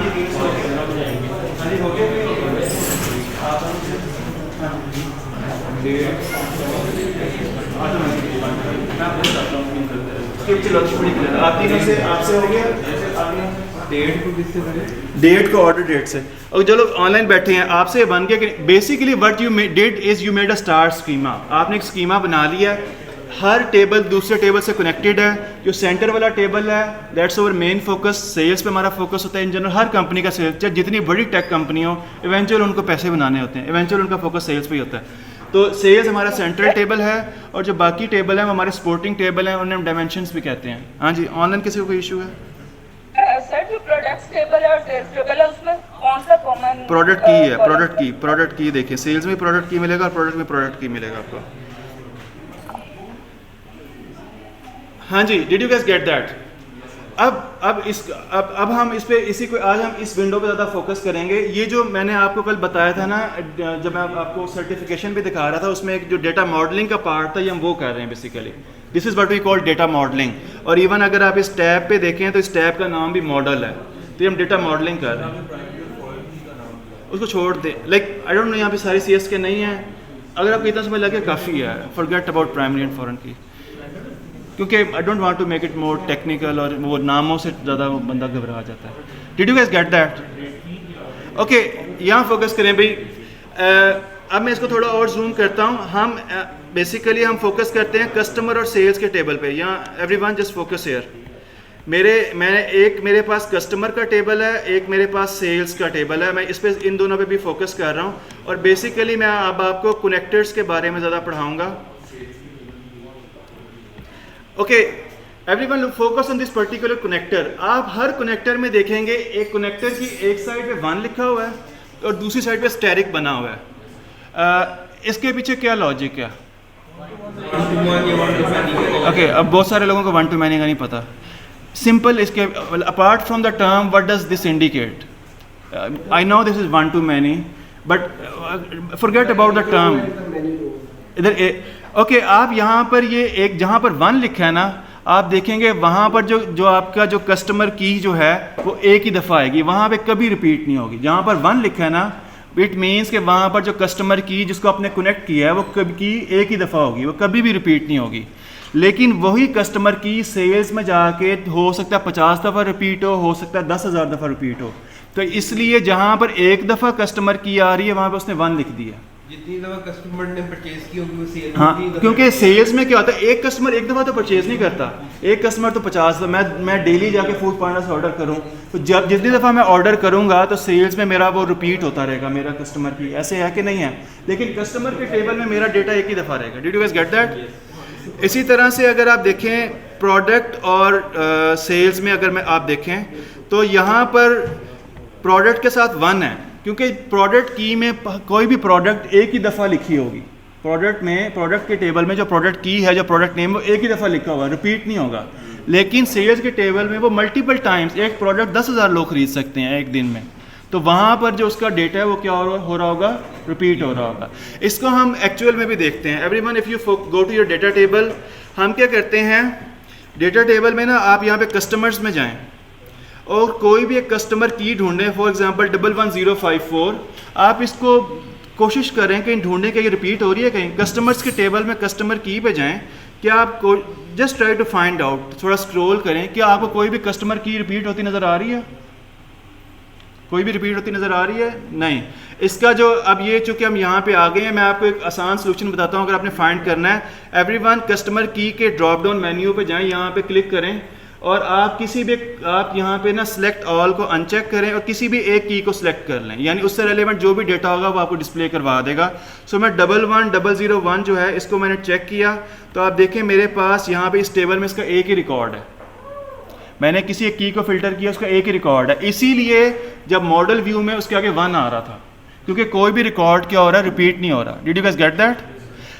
जी, हो गया। आप तीनों से, आपसे हो गया? डेट को किससे करें? डेट को ऑर्डर डेट से। और जो लोग ऑनलाइन बैठे हैं, आपसे बन गया कि basically what you did is you made a star schema. आपने एक स्कीमा बना लिया, हर टेबल दूसरे टेबल से कनेक्टेड है। जो सेंटर वाला टेबल है that's our main focus, sales पे हमारा फोकस होता है। इन जनरल हर कंपनी का सेल्स, चाहे जितनी बड़ी टेक कंपनी हो, इवेंचुअल उनको पैसे बनाने होते हैं, इवेंचुअल उनका फोकस सेल्स पे ही होता है। तो सेल्स हमारा सेंट्रल टेबल है, और जो बाकी टेबल है वो हमारे सपोर्टिंग टेबल हैं, उन्हें हम डायमेंशंस भी कहते हैं। हाँ जी, ऑनलाइन किसी को कोई इशू है? सर जो प्रोडक्ट्स टेबल है और सेल्स टेबल है उसमें कौन सा कॉमन? प्रोडक्ट की है, प्रोडक्ट की देखिए, सेल्स में प्रोडक्ट की मिलेगा और प्रोडक्ट में प्रोडक्ट की मिलेगा आपको। हाँ जी, did you guys get that? अब हम इस पे इसी को आज हम इस विंडो पे ज़्यादा फोकस करेंगे। ये जो मैंने आपको कल बताया था ना, जब मैं आपको सर्टिफिकेशन भी दिखा रहा था, उसमें एक जो डेटा मॉडलिंग का पार्ट था, ये हम वो कर रहे हैं basically. This is what we call data modelling. और इवन अगर आप इस टैब पे देखें तो इस टैब का नाम भी मॉडल है, तो ये हम डेटा मॉडलिंग कर रहे हैं। उसको छोड़ दें, लाइक आई डोंट नो, यहाँ पे सारी CS के नहीं हैं। अगर आपको इतना समझ लगे काफ़ी है, forget about primary and foreign key, क्योंकि I don't want to make it more technical, और वो नामों से ज़्यादा बंदा घबरा जाता है। Did you guys get that? Okay, यहाँ फोकस करें भाई। अब मैं इसको थोड़ा और जूम करता हूँ। हम बेसिकली हम फोकस करते हैं कस्टमर और सेल्स के टेबल पे। यहाँ एवरीवन जस्ट फोकस हियर। मेरे पास कस्टमर का टेबल है, एक मेरे पास सेल्स का टेबल है। मैं इस पे, इन दोनों पे भी फोकस कर रहा हूँ। और बेसिकली मैं अब आपको कनेक्टर्स के बारे में ज़्यादा पढ़ाऊँगा। Okay, everyone focus on this particular connector. आप हर कनेक्टर में देखेंगे एक कनेक्टर की एक साइड पे 1 लिखा हुआ है और दूसरी साइड पे स्टेरिक बना हुआ है। इसके पीछे क्या लॉजिक है? ओके, अब बहुत सारे लोगों को 1 to many का नहीं पता। सिंपल, इसके apart from the term what does this indicate? I know this is 1 to many, but forget about the term. इधर ओके, आप यहाँ पर ये एक जहाँ पर 1 लिखा है ना, आप देखेंगे वहाँ पर जो आपका जो कस्टमर की जो है वो एक ही दफ़ा आएगी, वहाँ पे कभी रिपीट नहीं होगी। जहाँ पर 1 लिखा है ना, इट मीन्स कि वहाँ पर जो कस्टमर की जिसको आपने कनेक्ट किया है वो कभी की एक ही दफ़ा होगी, वो कभी भी रिपीट नहीं होगी। लेकिन वही कस्टमर की सेल्स में जाके हो सकता है 50 दफ़ा रिपीट हो सकता है 10,000 दफ़ा रिपीट हो। तो इसलिए जहाँ पर एक दफ़ा कस्टमर की आ रही है वहाँ पर उसने 1 लिख दिया। जितनी दफा कस्टमर ने परचेज की होगी वो सेल हाँ, क्योंकि सेल्स में क्या होता है, एक कस्टमर एक दफ़ा तो परचेज नहीं करता, एक कस्टमर तो 50 दफ़ा। मैं डेली जाके फूड पांडा से ऑर्डर करूँ तो जब जितनी दफ़ा मैं ऑर्डर करूँगा तो सेल्स में मेरा वो रिपीट होता रहेगा मेरा कस्टमर की, ऐसे है कि नहीं है। लेकिन कस्टमर के टेबल में मेरा डेटा एक ही दफ़ा रहेगा। Did you guys get that? इसी तरह से अगर आप देखें प्रोडक्ट और सेल्स में, अगर आप देखें तो यहाँ पर प्रोडक्ट के साथ 1 है, क्योंकि प्रोडक्ट की में कोई भी प्रोडक्ट एक ही दफ़ा लिखी होगी। प्रोडक्ट में, प्रोडक्ट के टेबल में जो प्रोडक्ट की है, जो प्रोडक्ट नेम, वो एक ही दफ़ा लिखा हुआ है, रिपीट नहीं होगा। लेकिन सेल्स के टेबल में वो मल्टीपल टाइम्स, एक प्रोडक्ट 10,000 लोग खरीद सकते हैं एक दिन में, तो वहाँ पर जो उसका डेटा है वो क्या हो रहा होगा, रिपीट हो रहा होगा। इसको हम एक्चुअल में भी देखते हैं। Everyone if you go to your data table, हम क्या करते हैं डेटा टेबल में ना, आप यहाँ पे कस्टमर्स में जाएं और कोई भी एक कस्टमर की ढूंढें, फॉर एग्जांपल 11054, आप इसको कोशिश करें कि ढूंढने के ये रिपीट हो रही है कहीं। कस्टमर्स के टेबल में कस्टमर की पे जाएं, क्या आपको just try to find out, थोड़ा स्क्रॉल करें, क्या आपको कोई भी कस्टमर की रिपीट होती नज़र आ रही है? कोई भी रिपीट होती नज़र आ रही है? नहीं। इसका जो अब ये चूँकि हम यहाँ पे आ गए हैं, मैं आपको एक आसान सोल्यूशन बताता हूँ। अगर आपने फाइंड करना है, एवरीवन कस्टमर की के ड्रॉप डाउन मेन्यू पे जाएं, यहाँ पे क्लिक करें और आप किसी भी, आप यहाँ पे ना सिलेक्ट ऑल को अनचेक करें और किसी भी एक की को सिलेक्ट कर लें, यानी उससे रेलेवेंट जो भी डेटा होगा वो आपको डिस्प्ले करवा देगा। सो मैं 11001 जो है इसको मैंने चेक किया, तो आप देखें मेरे पास यहाँ पे इस टेबल में इसका एक ही रिकॉर्ड है। मैंने किसी एक की को फिल्टर किया, उसका एक ही रिकॉर्ड है। इसीलिए जब मॉडल व्यू में उसके आगे 1 आ रहा था, क्योंकि कोई भी रिकॉर्ड क्या हो रहा है, रिपीट नहीं हो रहा। Did you guys get that?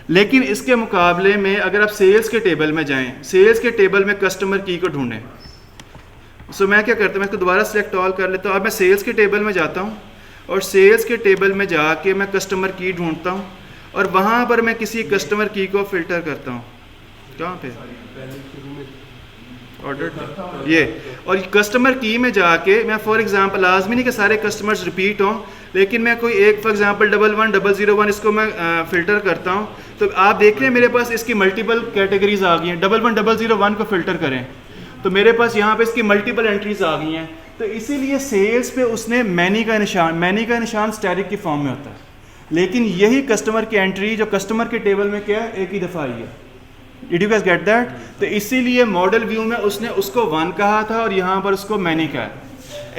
लेकिन इसके मुकाबले में अगर आप सेल्स के टेबल में जाएं, सेल्स के टेबल में कस्टमर की को ढूंढें, सो मैं क्या करता हूँ, मैं इसको दोबारा सेलेक्ट ऑल कर लेता हूँ। अब मैं सेल्स के टेबल में जाता हूँ और सेल्स के टेबल में जाके मैं कस्टमर की ढूंढता हूँ और वहाँ पर मैं किसी कस्टमर की को फिल्टर करता हूँ। कहाँ पे? ऑर्डर ये, और कस्टमर की में जाके मैं फॉर एग्जांपल, लाजमी नहीं कि सारे कस्टमर्स रिपीट हों, लेकिन मैं कोई एक फॉर एग्जांपल 11001 इसको मैं फ़िल्टर करता हूँ, तो आप देख रहे हैं मेरे पास इसकी मल्टीपल कैटेगरीज आ गई हैं। 11001 को फ़िल्टर करें तो मेरे पास यहाँ पे इसकी मल्टीपल एंट्रीज आ गई हैं। तो इसीलिए सेल्स पे उसने मैनी का निशान स्टैटिक की फॉर्म में होता है, लेकिन यही कस्टमर की एंट्री जो कस्टमर के टेबल में क्या है, एक ही दफ़ा आई है। Did you guys get that? तो इसीलिए मॉडल व्यू में उसने उसको 1 कहा था और यहाँ पर उसको मैनी कहा है।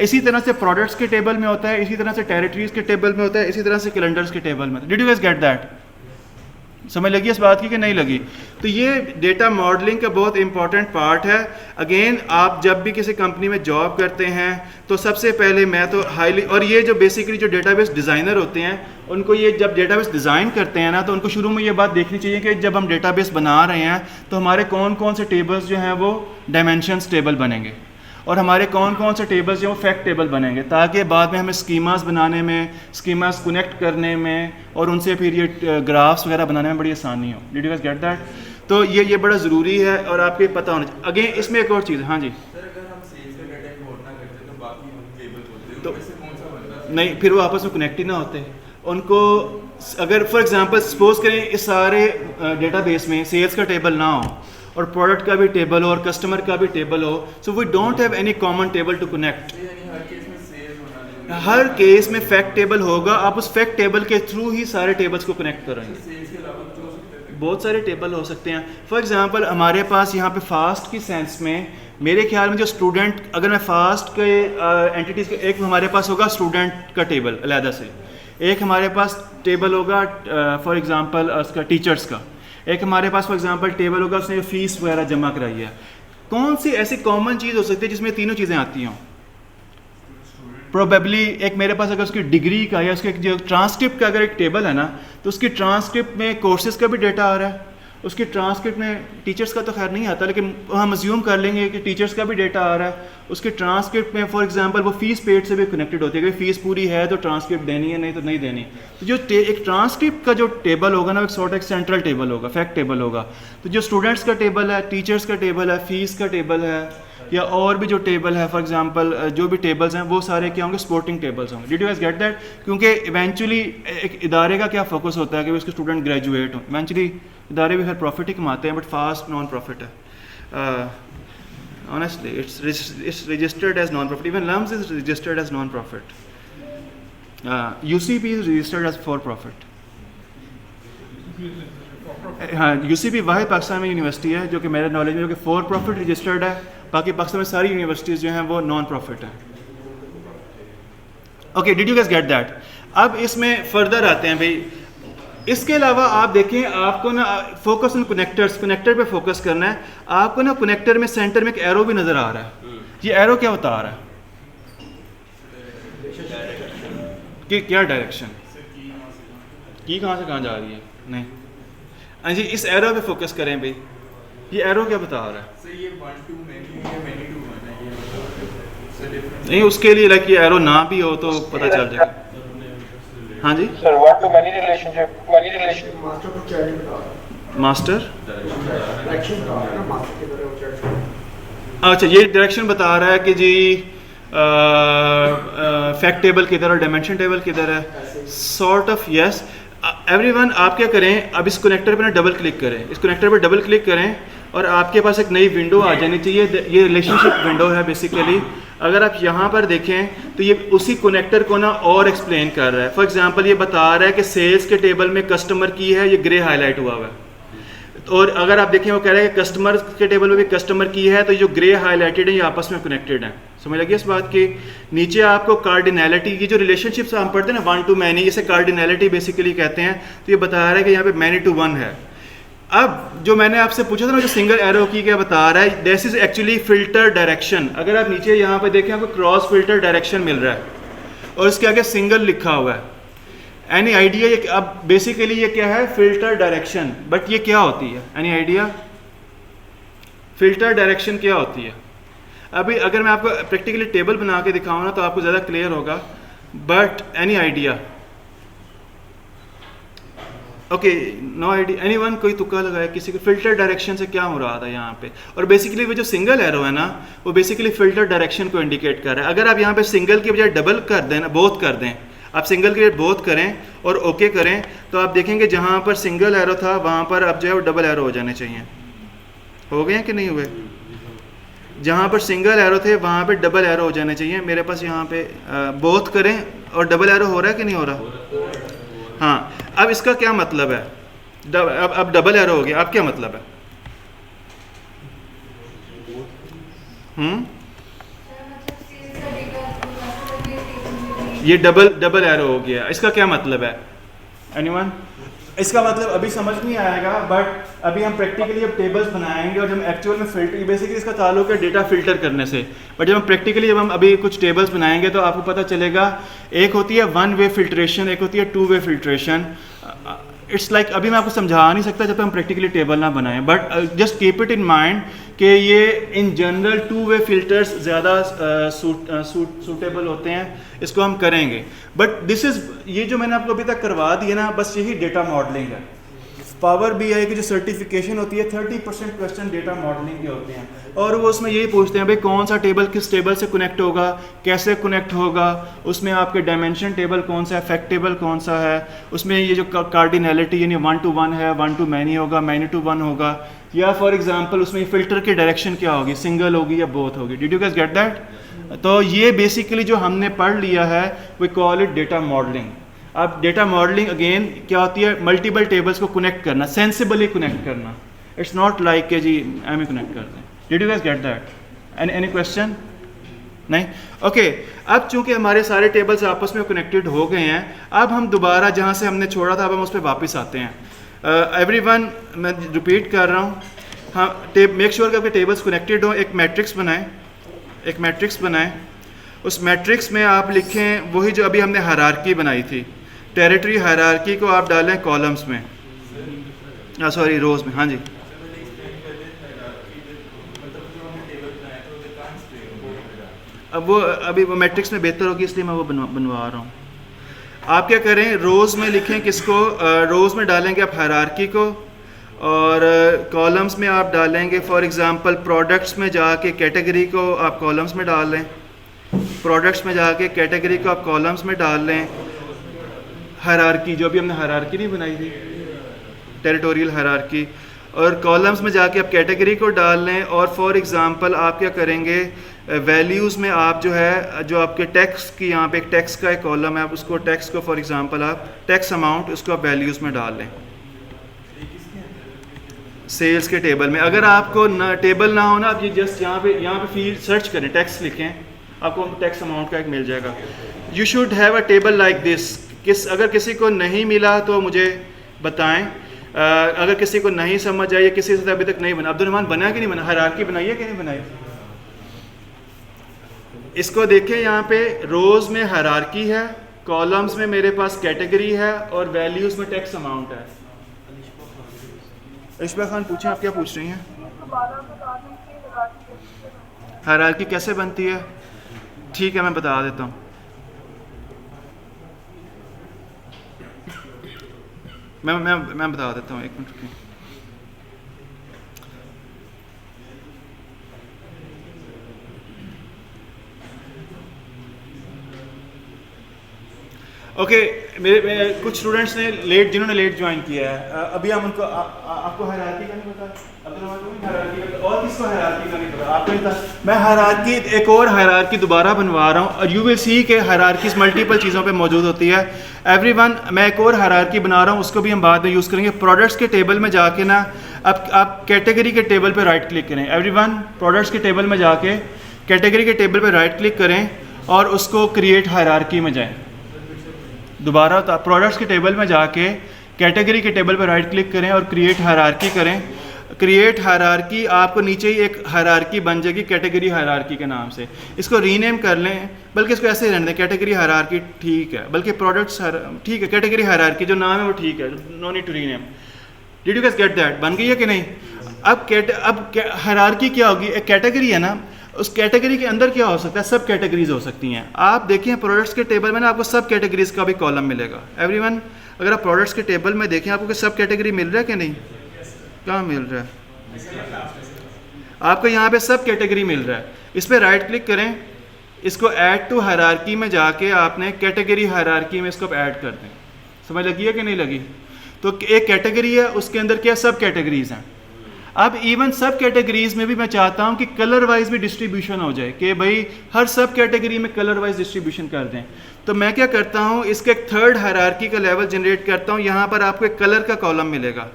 इसी तरह से प्रोडक्ट्स के टेबल में होता है, इसी तरह से टेरिटरीज के टेबल में होता है, इसी तरह से कैलेंडर्स के टेबल में। Did you guys get that? समझ लगी इस बात की कि नहीं लगी? तो ये डेटा मॉडलिंग का बहुत इंपॉर्टेंट पार्ट है। अगेन, आप जब भी किसी कंपनी में जॉब करते हैं तो सबसे पहले मैं तो हाईली, और ये जो बेसिकली जो डेटाबेस डिज़ाइनर होते हैं उनको ये जब डेटाबेस डिज़ाइन करते हैं ना, तो उनको शुरू में ये बात देखनी चाहिए कि जब हम डेटाबेस बना रहे हैं तो हमारे कौन कौन से टेबल्स जो हैं वो डायमेंशंस टेबल बनेंगे और हमारे कौन कौन से टेबल्स जो फैक्ट टेबल बनेंगे, ताकि बाद में हमें स्कीमास बनाने में, स्कीमास कनेक्ट करने में और उनसे फिर ये ग्राफ्स वगैरह बनाने में बड़ी आसानी हो। Did you guys get that? तो ये बड़ा ज़रूरी है और आपको पता होना चाहिए। अगेन इसमें एक और चीज़, हाँ जी, सर अगर हम सेल्स का डाटा इंपोर्ट ना करते तो बाकी हम टेबल बोलते हैं, तो उनमें से कौन सा बनता? नहीं, फिर वो आपस में कनेक्ट ही ना होते। उनको अगर फॉर एग्जांपल सपोज करें इस सारे डेटाबेस में सेल्स का टेबल ना हो और प्रोडक्ट का भी टेबल हो और कस्टमर का भी टेबल हो, so we don't have any common table to connect. यानी हर केस में सेल्स होना, हर केस में फैक्ट टेबल होगा, आप उस फैक्ट टेबल के थ्रू ही सारे टेबल्स को कनेक्ट करेंगे। सेल्स के अलावा कुछ हो सकता है? बहुत सारे टेबल हो सकते हैं। फॉर एग्जांपल हमारे पास यहाँ पे फास्ट की सेंस में मेरे ख्याल में जो स्टूडेंट, अगर मैं फास्ट के एंटिटीज़ के, एक हमारे पास होगा स्टूडेंट का टेबल अलहदा से, एक हमारे पास टेबल होगा फॉर एग्जांपल उसका टीचर्स का, एक हमारे पास फॉर एग्जांपल टेबल होगा उसने फ़ीस वगैरह जमा कराई है। कौन सी ऐसी कॉमन चीज़ हो सकती है जिसमें तीनों चीज़ें आती हों? प्रोबेबली एक मेरे पास अगर उसकी डिग्री का या उसके जो ट्रांसक्रिप्ट का अगर एक टेबल है ना, तो उसकी ट्रांसक्रिप्ट में कोर्सेज का भी डेटा आ रहा है उसकी ट्रांसक्रिप्ट में टीचर्स का तो खैर नहीं आता, लेकिन हम अज्यूम कर लेंगे कि टीचर्स का भी डेटा आ रहा है, उसकी ट्रांसक्रिप्ट में फॉर एग्जांपल वो फीस पेड से भी कनेक्टेड होती है कि फीस पूरी है तो ट्रांसक्रिप्ट देनी है, नहीं तो नहीं देनी। तो जो एक ट्रांसक्रिप्ट का जो टेबल होगा ना, एक सॉर्ट एक सेंट्रल टेबल होगा, फैक्ट टेबल होगा। तो जो स्टूडेंट्स का टेबल है, टीचर्स का टेबल है, फीस का टेबल है, या और भी जो टेबल है फॉर एग्जांपल जो भी टेबल्स हैं वो सारे क्या होंगे, स्पोर्टिंग टेबल्स होंगे। Did you guys get that? क्योंकि इवेंचुअली एक इदारे का क्या फोकस होता है कि उसके स्टूडेंट ग्रेजुएट हों। इवेंचुअली इदारे भी हर प्रॉफिट ही कमाते हैं, बट फास्ट नॉन प्रॉफिट है। Honestly it's registered as non profit, even LUMS is registered as non profit, UCP is registered as for profit. हाँ, UCP वाहिद पाकिस्तान में यूनिवर्सिटी है जो कि मेरे नॉलेज में जो कि फॉर प्रॉफिट रजिस्टर्ड है, बाकी पाकिस्तान में सारी यूनिवर्सिटीज़ जो हैं वो नॉन प्रॉफिट हैं। Okay, did you guys get that? अब इसमें फर्दर आते हैं भाई। इसके अलावा आप देखें, आपको ना फोकस ऑन कनेक्टर्स, कनेक्टर पे फोकस करना है। आपको ना कनेक्टर में सेंटर में एक एरो भी नज़र आ रहा है। ये एरो क्या बता रहा है कि क्या डायरेक्शन की कहाँ से कहाँ जा रही है? नहीं, हाँ जी, इस एरो पे फोकस करें भाई। ये एरो क्या बता रहा है? सर ये 1 to many या many to 1 है, ये बता रहा है। सर difference नहीं, उसके लिए लाइक ये एरो ना भी हो तो पता चल जाएगा। हाँ जी, Sir, one to many relationship, many relation. Master को चाइल्ड बता रहा मास्टर, डायरेक्शन बता रहा है ना, मास्टर की तरह वो चाइल्ड। अच्छा ये डायरेक्शन बता रहा है कि जी फैक्ट टेबल किधर और डायमेंशन टेबल किधर है, सॉर्ट ऑफ। यस एवरीवन, आप क्या करें, अब इस कनेक्टर पे ना डबल क्लिक करें, इस कनेक्टर पे डबल क्लिक करें और आपके पास एक नई विंडो आ जानी चाहिए। ये रिलेशनशिप विंडो है बेसिकली। अगर आप यहाँ पर देखें तो ये उसी कनेक्टर को ना और एक्सप्लेन कर रहा है। फॉर एग्जांपल ये बता रहा है कि सेल्स के टेबल में कस्टमर की है, ये ग्रे हाईलाइट हुआ हुआ है। और अगर आप देखें वो कह रहा है कि कस्टमर के टेबल में भी कस्टमर की है, तो ये जो ग्रे हाईलाइटेड है ये आपस में कनेक्टेड है। समझ लगी इस बात की? नीचे आपको कार्डिनैलिटी की जो रिलेशनशिप्स हम पढ़ते हैं ना, 1 to many, इसे कार्डिनैलिटी बेसिकली कहते हैं। तो ये बता रहा है कि यहाँ पे many to 1 है। अब जो मैंने आपसे पूछा था ना, जो सिंगल एरो की क्या बता रहा है, this is actually filter direction. अगर आप नीचे यहाँ पे देखें आपको क्रॉस फिल्टर डायरेक्शन मिल रहा है और इसके आगे सिंगल लिखा हुआ है। एनी आइडिया ये अब बेसिकली ये क्या है? Filter direction. बट ये क्या होती है? एनी आइडिया फिल्टर डायरेक्शन क्या होती है? अभी अगर मैं आपको प्रैक्टिकली टेबल बना के दिखाऊँ ना तो आपको ज़्यादा क्लियर होगा, but any idea? Okay, no idea. Anyone, कोई तुक्का लगाया किसी को? फिल्टर डायरेक्शन से क्या मुराद है यहाँ पे? और बेसिकली वो जो सिंगल एरो है ना, वो बेसिकली फिल्टर डायरेक्शन को इंडिकेट कर रहा है। अगर आप यहाँ पे सिंगल की बजाय डबल कर दें ना, बोथ कर दें, आप सिंगल के बोथ करें और ओके करें, तो आप देखेंगे जहाँ पर सिंगल एरो था वहाँ पर अब जो है वो डबल एरो हो जाने चाहिए। हो गए हैं कि नहीं हुए? जहाँ पर सिंगल एरो थे वहाँ पे डबल एरो हो जाने चाहिए। मेरे पास यहाँ पे बोथ करें और डबल एरो हो रहा है कि नहीं हो रहा? हाँ, अब इसका क्या मतलब है? अब डबल एरो हो गया, अब क्या मतलब है? ये डबल एरो हो गया, इसका क्या मतलब है? एनीवन? इसका मतलब अभी समझ नहीं आएगा, बट अभी हम प्रैक्टिकली अब टेबल्स बनाएंगे और जब एक्चुअल में फिल्टर, बेसिकली इसका ताल्लुक है डेटा फिल्टर करने से। बट जब हम प्रैक्टिकली जब हम अभी कुछ टेबल्स बनाएंगे तो आपको पता चलेगा, एक होती है 1 वे फिल्ट्रेशन, एक होती है 2 वे फिल्ट्रेशन। इट्स लाइक अभी मैं आपको समझा नहीं सकता जब तक हम प्रैक्टिकली टेबल ना बनाएं, but just keep it in mind कि ये इन जनरल 2 वे फिल्टर्स ज़्यादा सूटेबल होते हैं, इसको हम करेंगे। बट दिस इज़, ये जो मैंने आपको अभी तक करवा दिया ना, बस यही डेटा मॉडलिंग है। पावर BI की जो सर्टिफिकेशन होती है 30% क्वेश्चन डेटा मॉडलिंग के होते हैं, और वो उसमें यही पूछते हैं भाई कौन सा टेबल किस टेबल से कनेक्ट होगा, कैसे कनेक्ट होगा, उसमें आपके डायमेंशन टेबल कौन सा है, फैक्ट टेबल कौन सा है, उसमें ये जो कार्डिनैलिटी यानी 1 to 1 है, 1 to many होगा, many to 1 होगा, या फॉर एग्जांपल उसमें फिल्टर की डायरेक्शन क्या होगी, सिंगल होगी या बोथ होगी। Did you guys get that? तो ये बेसिकली जो हमने पढ़ लिया है we call it data modelling. अब डेटा मॉडलिंग अगेन क्या होती है? मल्टीपल टेबल्स को कनेक्ट करना, सेंसिबली कनेक्ट करना। इट्स नॉट लाइक के जी एम कनेक्ट करते हैं। Did you guys get that? Any question? नहीं? ओके, अब चूंकि हमारे सारे टेबल्स आपस में कनेक्टेड हो गए हैं, अब हम दोबारा जहाँ से हमने छोड़ा था अब हम उस पर वापस आते हैं। एवरीवन, मैं रिपीट कर रहा हूँ, हाँ, मेक श्योर कि आपके टेबल्स कनेक्टेड हो। एक मैट्रिक्स बनाएं, एक मैट्रिक्स बनाएं। उस मैट्रिक्स में आप लिखें वही जो अभी हमने हायरार्की बनाई थी, टेरिटरी हायरार्की को आप डालें कॉलम्स में। सॉरी रोज़ में, हाँ जी। अब वो अभी वो मैट्रिक्स में बेहतर होगी इसलिए मैं वो बनवा रहा हूँ। आप क्या करें, रोज़ में लिखें किसको, रोज़ में डालेंगे आप हायरार्की को, और कॉलम्स में आप डालेंगे फॉर एग्ज़ाम्पल प्रोडक्ट्स में जाके कैटेगरी को आप कॉलम्स में डाल लें, प्रोडक्ट्स में जाके कैटेगरी को आप कॉलम्स में डाल लें। हायरार्की जो भी हमने हायरार्की नहीं बनाई थी, टेरिटोरियल हायरार्की, और कॉलम्स में जाके आप कैटेगरी को डाल लें। और फॉर एग्ज़ाम्पल आप क्या करेंगे, वैल्यूज़ में आप जो है जो आपके टैक्स की यहाँ पे एक टैक्स का एक कॉलम है, आप उसको टैक्स को फॉर एग्ज़ाम्पल आप टैक्स अमाउंट उसको आप वैल्यूज़ में डाल लें सेल्स के टेबल में। अगर आपको टेबल ना हो ना, आप ये जस्ट यहाँ पे फील्ड सर्च करें, टैक्स लिखें, आपको टैक्स अमाउंट का एक मिल जाएगा। You should have a table like this. अगर किसी को नहीं मिला तो मुझे बताएं, अगर किसी को नहीं समझ आई, किसी से अभी तक नहीं बना, अब्दुल रहमान बना कि नहीं बना, हायरार्की बनाई है कि नहीं बनाई, इसको देखें। यहाँ पे रोज़ में हायरार्की है, कॉलम्स में मेरे पास कैटेगरी है, और वैल्यूज़ में टैक्स अमाउंट है। इशबा खान पूछें, आप क्या पूछ रही हैं? हायरार्की कैसे बनती है? ठीक है, मैं बता देता हूँ। मैं बता देता हूँ, एक मिनट रुकिए। ओके, मेरे कुछ स्टूडेंट्स ने जिन्होंने लेट ज्वाइन किया है, अभी हम उनको आपको हायरार्की का नहीं पता, और किसको हायरार्की का नहीं पता, आपको नहीं पता। मैं हायरार्की, एक और हायरार्की दोबारा बनवा रहा हूँ, और यू विल सी के हायरार्कीज मल्टीपल चीज़ों पे मौजूद होती है। एवरीवन, मैं एक और हायरार्की बना रहा हूँ, उसको भी हम बाद में यूज़ करेंगे। प्रोडक्ट्स के टेबल में जाके ना आप कैटेगरी के टेबल पर राइट क्लिक करें। एवरीवन, प्रोडक्ट्स के टेबल में जाके कैटेगरी के टेबल पर राइट क्लिक करें और उसको क्रिएट हायरार्की में जाएँ। दोबारा तो प्रोडक्ट्स के टेबल में जाके कैटेगरी के टेबल पर राइट क्लिक करें और क्रिएट हायरार्की करें। क्रिएट हायरार्की, आपको नीचे ही एक हायरार्की बन जाएगी कैटेगरी हायरार्की के नाम से। इसको रीनेम कर लें, बल्कि इसको ऐसे ही रहने दें, कैटेगरी हायरार्की ठीक है, बल्कि प्रोडक्ट्स ठीक है, कैटेगरी हायरार्की जो नाम है वो ठीक है, no need to rename. Did you guys get that? बन गई है कि नहीं? अब हायरार्की क्या होगी, एक कैटेगरी है ना, उस कैटेगरी के अंदर क्या हो सकता है, सब कैटेगरीज हो सकती हैं। आप देखिए प्रोडक्ट्स के टेबल में ना आपको सब कैटेगरीज का भी कॉलम मिलेगा। एवरीवन, अगर आप प्रोडक्ट्स के टेबल में देखें, आपको सब कैटेगरी मिल रहा है कि नहीं? कहाँ मिल रहा है? आपको यहाँ पे सब कैटेगरी मिल रहा है। इस पर राइट क्लिक करें, इसको ऐड टू हायरार्की में जाके आपने कैटेगरी हायरार्की में इसको ऐड कर दें। समझ लगी है कि नहीं लगी? तो एक कैटेगरी है, उसके अंदर क्या सब कैटेगरीज हैं। अब इवन सब कैटेगरीज में भी मैं चाहता हूं कि कलर वाइज भी डिस्ट्रीब्यूशन हो जाए, कि भाई हर सब कैटेगरी में कलर वाइज डिस्ट्रीब्यूशन कर दें। तो मैं क्या करता हूं, इसका एक थर्ड हायरार्की का लेवल जनरेट करता हूं। यहां पर आपको एक कलर का कॉलम मिलेगा।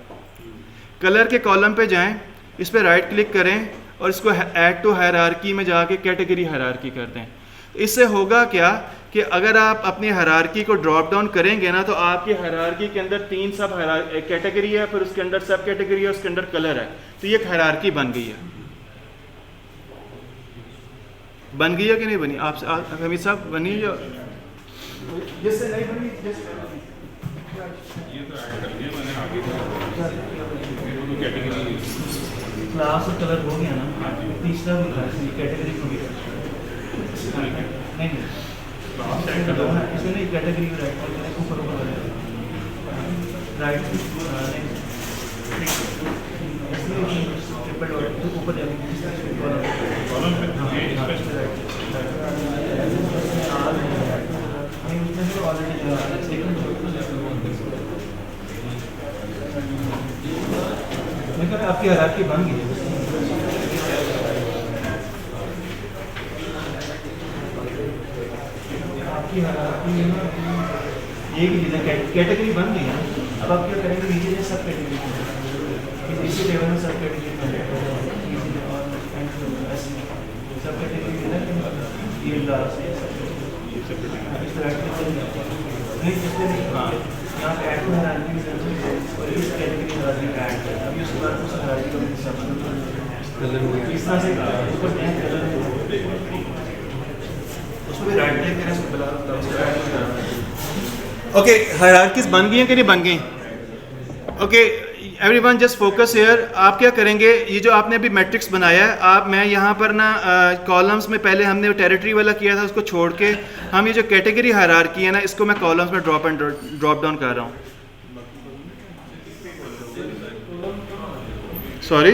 कलर के कॉलम पे जाएं, इस पर राइट क्लिक करें और इसको ऐड टू हायरार्की में जाके कैटेगरी हायरार्की कर दें। इससे होगा क्या कि अगर आप अपनी हायरार्की को ड्रॉप डाउन करेंगे ना, तो आपकी हायरार्की के अंदर 3 सब कैटेगरी है, फिर उसके अंदर सब कैटेगरी है, उसके अंदर कलर है, तो ये एक हायरार्की बन गई है। बन गई है कि नहीं बनी? आप हमीद साहब बनी है? जिससे नहीं बनी, क्लास और कलर हो गया ना, तीसरा भी था कैटेगरी को भी नहीं इसमें कैटेगरी में राइट ऊपर राइट ट्रिपल डॉट ऊपर आपकी हायरार्की बन गई है। एक कैटेगरी बन गई है। अब आप क्या करेंगे, नीचे से सब कैटेगरी इसी लेवल में सब कैटेगरी सब कैटेगरी यहाँ पे ऐड और इस कैटेगरी ऐड करें। अभी उसके बाद उस इस तरह से उसमें राइट क्लिक करें। ओके, हायरार्कीज बन गई हैं कि नहीं बन गई? Okay, everyone just focus here. आप क्या करेंगे, ये जो आपने अभी मैट्रिक्स बनाया है, मैं यहाँ पर ना कॉलम्स में पहले हमने टेरिटरी वाला किया था, उसको छोड़ के हम ये जो कैटेगरी हायरार्की है ना, इसको मैं कॉलम्स में ड्रॉप डाउन कर रहा हूँ। सॉरी,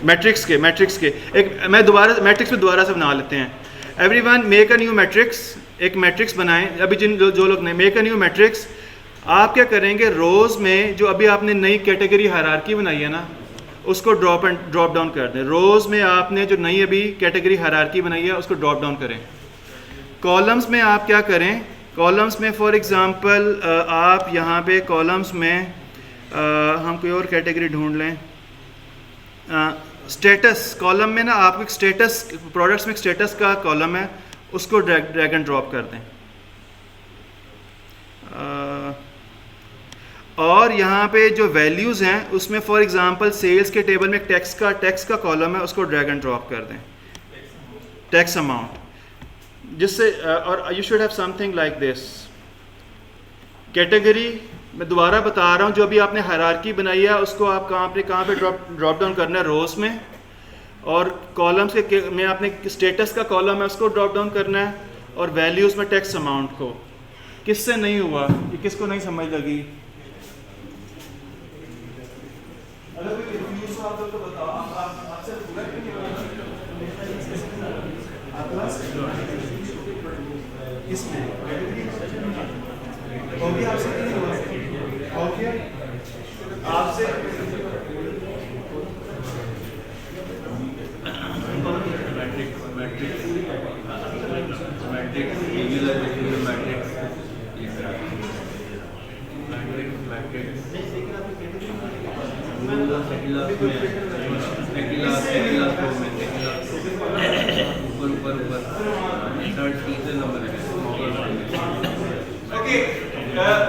मैट्रिक्स के एक मैं दोबारा मैट्रिक्स में दोबारा से बना लेते हैं। Everyone make a new matrix, एक मैट्रिक्स बनाएं। अभी जो लोग नहीं, मेक अ न्यू मैट्रिक्स। आप क्या करेंगे, रोज़ में जो अभी आपने नई कैटेगरी हायरार्की बनाई है ना, उसको ड्रॉप डाउन कर दें। रोज़ में आपने जो नई अभी कैटेगरी हायरार्की बनाई है उसको ड्रॉप डाउन करें। कॉलम्स में आप क्या करें, कॉलम्स में फॉर एग्ज़ाम्पल आप यहाँ पे कॉलम्स में हम कोई और कैटेगरी ढूंढ लें। स्टेटस कॉलम में ना आपको एक स्टेटस, प्रोडक्ट्स में एक स्टेटस का कॉलम है, उसको ड्रैग एंड ड्रॉप कर दें। और यहाँ पे जो वैल्यूज़ हैं उसमें फॉर एग्जांपल सेल्स के टेबल में एक टैक्स का कॉलम है, उसको ड्रैग एंड ड्रॉप कर दें, टैक्स अमाउंट, जिससे और you should have something like this. Category मैं दोबारा बता रहा हूँ, जो अभी आपने हायरार्की बनाई है उसको आप कहाँ पे ड्रॉप डाउन करना है, रोज़ में। और कॉलम्स के में आपने स्टेटस का कॉलम है उसको ड्रॉप डाउन करना है, और वैल्यूज़ में टैक्स अमाउंट को। किससे नहीं हुआ, ये किसको नहीं समझ लगी? अगर कोई कंफ्यूज हो आप तो बताओ, आपसे पूरा इसमें ओके आपसे नहीं हुआ, ओके आपसे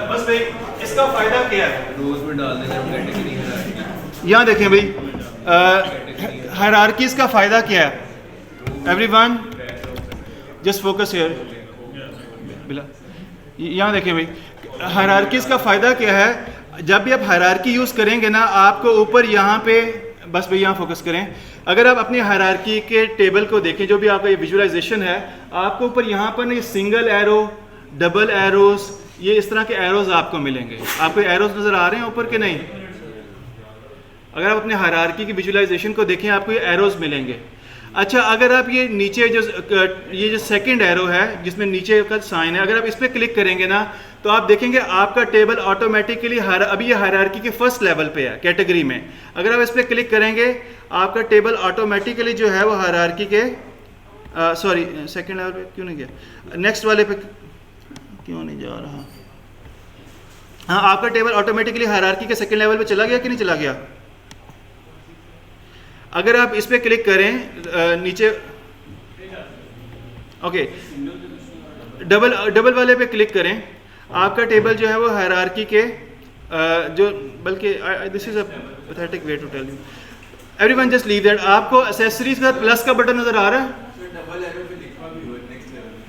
बस भाई इसका फायदा क्या है, रोज में डाल देना कैटेगरी है। यहाँ देखें भाई हायरार्कीज़ का फ़ायदा क्या है। एवरीवन जस्ट फोकस हियर, बिला यहाँ देखें भाई हायरार्कीज़ का फ़ायदा क्या है। जब भी आप हायरार्की यूज़ करेंगे ना, आपको ऊपर यहाँ पे बस भाई यहाँ फोकस करें। अगर आप अपनी हायरार्की के टेबल को देखें, जो भी आपका ये विजुअलाइजेशन है, आपको ऊपर यहाँ पर नहीं सिंगल एरो, डबल एरोज, ये इस तरह के एरोज आपको मिलेंगे। आपको एरोज नज़र आ रहे हैं ऊपर के नहीं? अगर आप अपने हायरार्की की विजुअलाइजेशन को देखें, आपको ये एरोज मिलेंगे। अच्छा, अगर आप ये नीचे ये जो सेकंड एरो है जिसमें नीचे का साइन है, अगर आप इस पर क्लिक करेंगे ना, तो आप देखेंगे आपका टेबल ऑटोमेटिकली अभी ये हायरार्की के फर्स्ट लेवल पे है कैटेगरी में। अगर आप इस पर क्लिक करेंगे, आपका टेबल ऑटोमेटिकली जो है वो हायरार्की के सॉरी सेकंड लेवल पे क्यों नहीं गया, नेक्स्ट वाले पे क्यों नहीं जा रहा। हाँ, आपका टेबल ऑटोमेटिकली हायरार्की के सेकंड लेवल पे चला गया कि नहीं चला गया? अगर आप इस पे क्लिक करें नीचे, ओके, डबल वाले पे क्लिक करें, आपका टेबल जो है वो हायरार्की के जो, बल्कि this is a pathetic way to tell you, everyone just leave that. आपको एक्सेसरीज का प्लस का बटन नजर आ रहा है?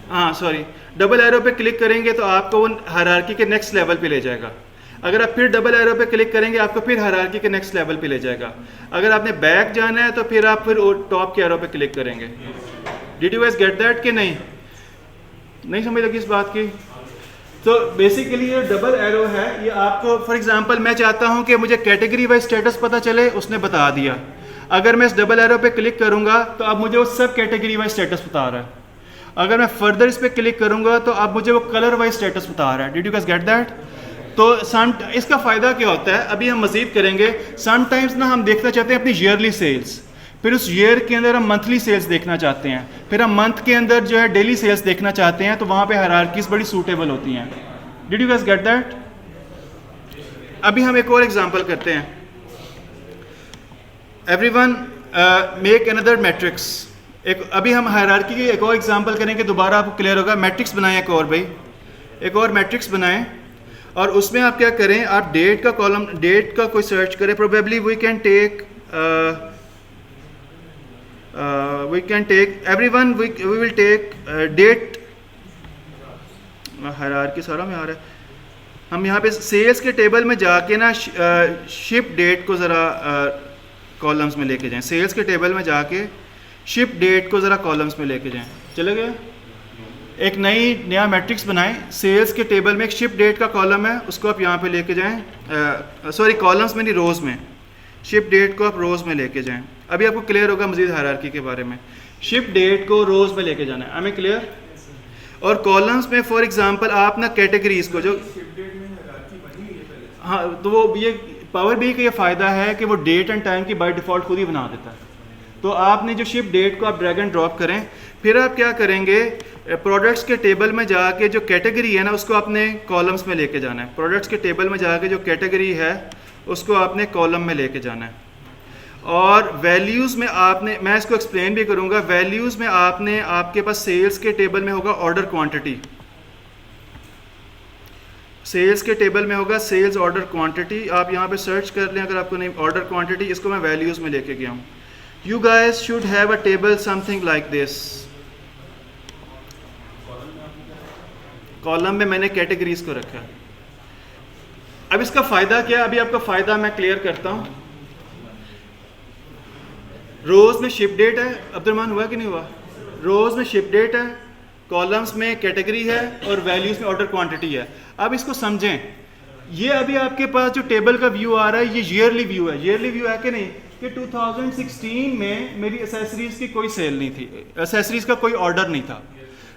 हाँ सॉरी, डबल एरो पे क्लिक करेंगे तो आपको वो हायरार्की के नेक्स्ट लेवल पे ले जाएगा। अगर आप फिर डबल एरो पे क्लिक करेंगे, आपको फिर हायरार्की के नेक्स्ट लेवल पे ले जाएगा। अगर आपने बैक जाना है तो फिर आप फिर टॉप के एरो पे क्लिक करेंगे। Did you guys get that कि नहीं समझ लगी इस बात की? तो बेसिकली ये डबल एरो है, ये आपको फॉर एग्जांपल मैं चाहता हूँ कि मुझे कैटेगरी वाइज स्टेटस पता चले, उसने बता दिया। अगर मैं इस डबल एरो पे क्लिक करूँगा तो अब मुझे वो सब कैटेगरी वाइज स्टेटस बता रहा है। अगर मैं फर्दर इस पर क्लिक करूँगा तो अब मुझे वो कलर वाइज स्टेटस बता रहा है। Did you guys get that? तो इसका फ़ायदा क्या होता है, अभी हम मज़ीद करेंगे। समटाइम्स ना हम देखना चाहते हैं अपनी ईयरली सेल्स, फिर उस ईयर के अंदर हम मंथली सेल्स देखना चाहते हैं, फिर हम मंथ के अंदर जो है डेली सेल्स देखना चाहते हैं, तो वहाँ पे हायरार्कीज़ बड़ी सूटेबल होती हैं। Did you guys get that? अभी हम एक और एग्जांपल करते हैं। Everyone make another matrix. अभी हम हायरार्की की एक और एग्जांपल करेंगे, दोबारा आपको क्लियर होगा। मैट्रिक्स बनाएं एक और भाई, एक और मैट्रिक्स बनाएं, और उसमें आप क्या करें, आप डेट का कॉलम, डेट का कोई सर्च करें। Probably we can take everyone we will take date. Hierarchy सारा में आ रहा है। हम यहाँ पे सेल्स के टेबल में जाके ना शिप डेट को ज़रा कॉलम्स में लेके जाएं। सेल्स के टेबल में जाके शिप डेट को ज़रा कॉलम्स में लेके जाएं। चले गए? एक नया मैट्रिक्स बनाएं। सेल्स के टेबल में एक शिप डेट का कॉलम है, उसको आप यहाँ पे लेके जाएं। सॉरी, कॉलम्स में नहीं, रोज़ में। शिप डेट को आप रोज़ में लेके जाएं। अभी आपको क्लियर होगा मज़ीद हायरार्की के बारे में। शिप डेट को रोज़ में लेके जाना है। हमें क्लियर? और कॉलम्स में फॉर एग्जांपल आप ना कैटेगरीज को जो हाँ, तो वो ये पावर बी का ये फ़ायदा है कि वो डेट एंड टाइम की बाय डिफ़ॉल्ट खुद ही बना देता है। तो आपने जो शिप डेट को आप ड्रैग एंड ड्रॉप करें, फिर आप क्या करेंगे, प्रोडक्ट्स के टेबल में जाके जो कैटेगरी है ना उसको आपने कॉलम्स में लेके जाना है। प्रोडक्ट्स के टेबल में जाके जो कैटेगरी है उसको आपने कॉलम में लेके जाना है। और वैल्यूज़ में आपने, मैं इसको एक्सप्लेन भी करूँगा, वैल्यूज़ में आपने, आपके पास सेल्स के टेबल में होगा ऑर्डर क्वांटिटी, सेल्स के टेबल में होगा सेल्स ऑर्डर क्वांटिटी। आप यहाँ पे सर्च कर लें अगर आपको नहीं, ऑर्डर क्वांटिटी, इसको मैं वैल्यूज़ में लेके गया हूँ। You guys should have a table something like this. Column में मैंने कैटेगरीज को रखा है। अब इसका फ़ायदा क्या है, अभी आपका फ़ायदा मैं क्लियर करता हूँ। रोज़ में शिप डेट है, अब्दुलरहमान हुआ कि नहीं हुआ? रोज़ में शिप डेट है, कॉलम्स में कैटेगरी है और वैल्यूज़ में ऑर्डर क्वांटिटी है। अब इसको समझें, ये अभी आपके पास जो टेबल का व्यू आ रहा है ये ईयरली व्यू है। ईयरली व्यू है कि नहीं? कि 2016 में मेरी एसेसरीज़ की कोई सेल नहीं थी, एसेसरीज़ का कोई ऑर्डर नहीं था।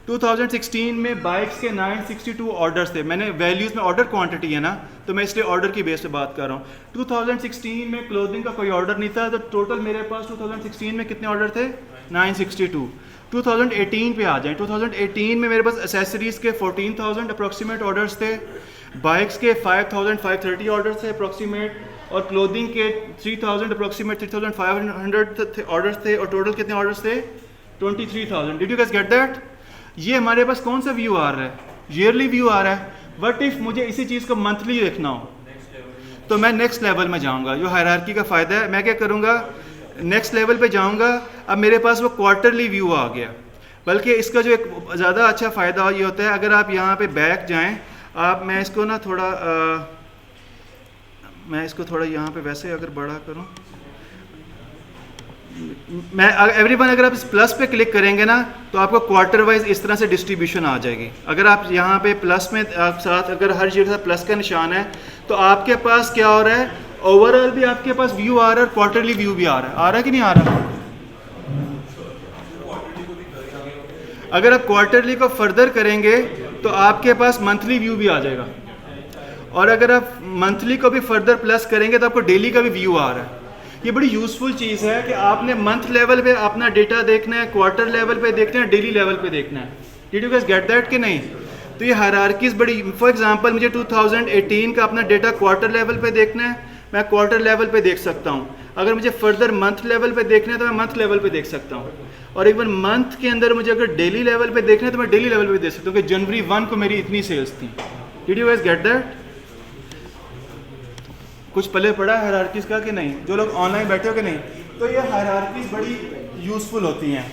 2016 में बाइक्स के 962 ऑर्डर्स थे। मैंने वैल्यूज़ में ऑर्डर क्वांटिटी है ना, तो मैं इसलिए ऑर्डर की बेस पे बात कर रहा हूँ। 2016 में क्लोथिंग का कोई ऑर्डर नहीं था, तो टोटल मेरे पास 2016 में कितने ऑर्डर थे? 962। 2018 पे आ जाएं। 2018 में मेरे पास एसेसरीज़ के 14,000 अप्रॉक्सीमेट ऑर्डर्स थे, बाइक्स के 5,530 ऑर्डर्स थे अप्रॉक्सीमेट, और क्लोथिंग के 3,000 अप्रॉक्सीमेट 3,500 ऑर्डर्स थे, और टोटल कितने ऑर्डर्स थे? 23,000। Did you guys get that? ये हमारे पास कौन सा व्यू आ रहा है? ईयरली व्यू आ रहा है। व्हाट इफ मुझे इसी चीज़ को मंथली देखना हो, तो मैं नेक्स्ट लेवल में जाऊंगा। जो हायरार्की का फ़ायदा है, मैं क्या करूंगा, नेक्स्ट लेवल पे जाऊंगा। अब मेरे पास वो क्वार्टरली व्यू आ गया। बल्कि इसका जो एक ज़्यादा अच्छा फ़ायदा ये होता है, अगर आप यहाँ पे बैक जाएं, आप, मैं इसको ना थोड़ा मैं इसको थोड़ा यहाँ पे वैसे अगर बड़ा करूँ, मैं एवरीवन, अगर आप इस प्लस पे क्लिक करेंगे ना तो आपको क्वार्टर वाइज इस तरह से डिस्ट्रीब्यूशन आ जाएगी। अगर आप यहाँ पे प्लस में आप साथ, अगर हर चीज़ का प्लस का निशान है, तो आपके पास क्या हो रहा है, ओवरऑल भी आपके पास व्यू आ रहा है, क्वार्टरली व्यू भी आ रहा है कि नहीं आ रहा? अगर आप क्वार्टरली को फर्दर करेंगे तो आपके पास मंथली व्यू भी आ जाएगा, और अगर आप मंथली को भी फर्दर प्लस करेंगे तो आपको डेली का भी व्यू आ रहा है। ये बड़ी यूज़फुल चीज़ है कि आपने मंथ लेवल पे अपना डेटा देखना है, क्वार्टर लेवल पे देखना है, डेली लेवल पे देखना है। Did you guys get that कि नहीं? तो ये हायरार्कीज़ बड़ी, फॉर एग्जांपल मुझे 2018 का अपना डेटा क्वार्टर लेवल पे देखना है, मैं क्वार्टर लेवल पे देख सकता हूँ। अगर मुझे फर्दर मंथ लेवल पे देखना है तो मैं मंथ लेवल पे देख सकता हूँ, और इवन मंथ के अंदर मुझे अगर डेली लेवल पे देखना है तो मैं डेली लेवल पे देख सकता हूँ कि जनवरी 1 को मेरी इतनी सेल्स थी। Did you guys get that? कुछ पले पड़ा है हायरार्कीज़ का कि नहीं? जो लोग ऑनलाइन बैठे हो कि नहीं? तो ये हायरार्कीज़ बड़ी यूज़फुल होती हैं।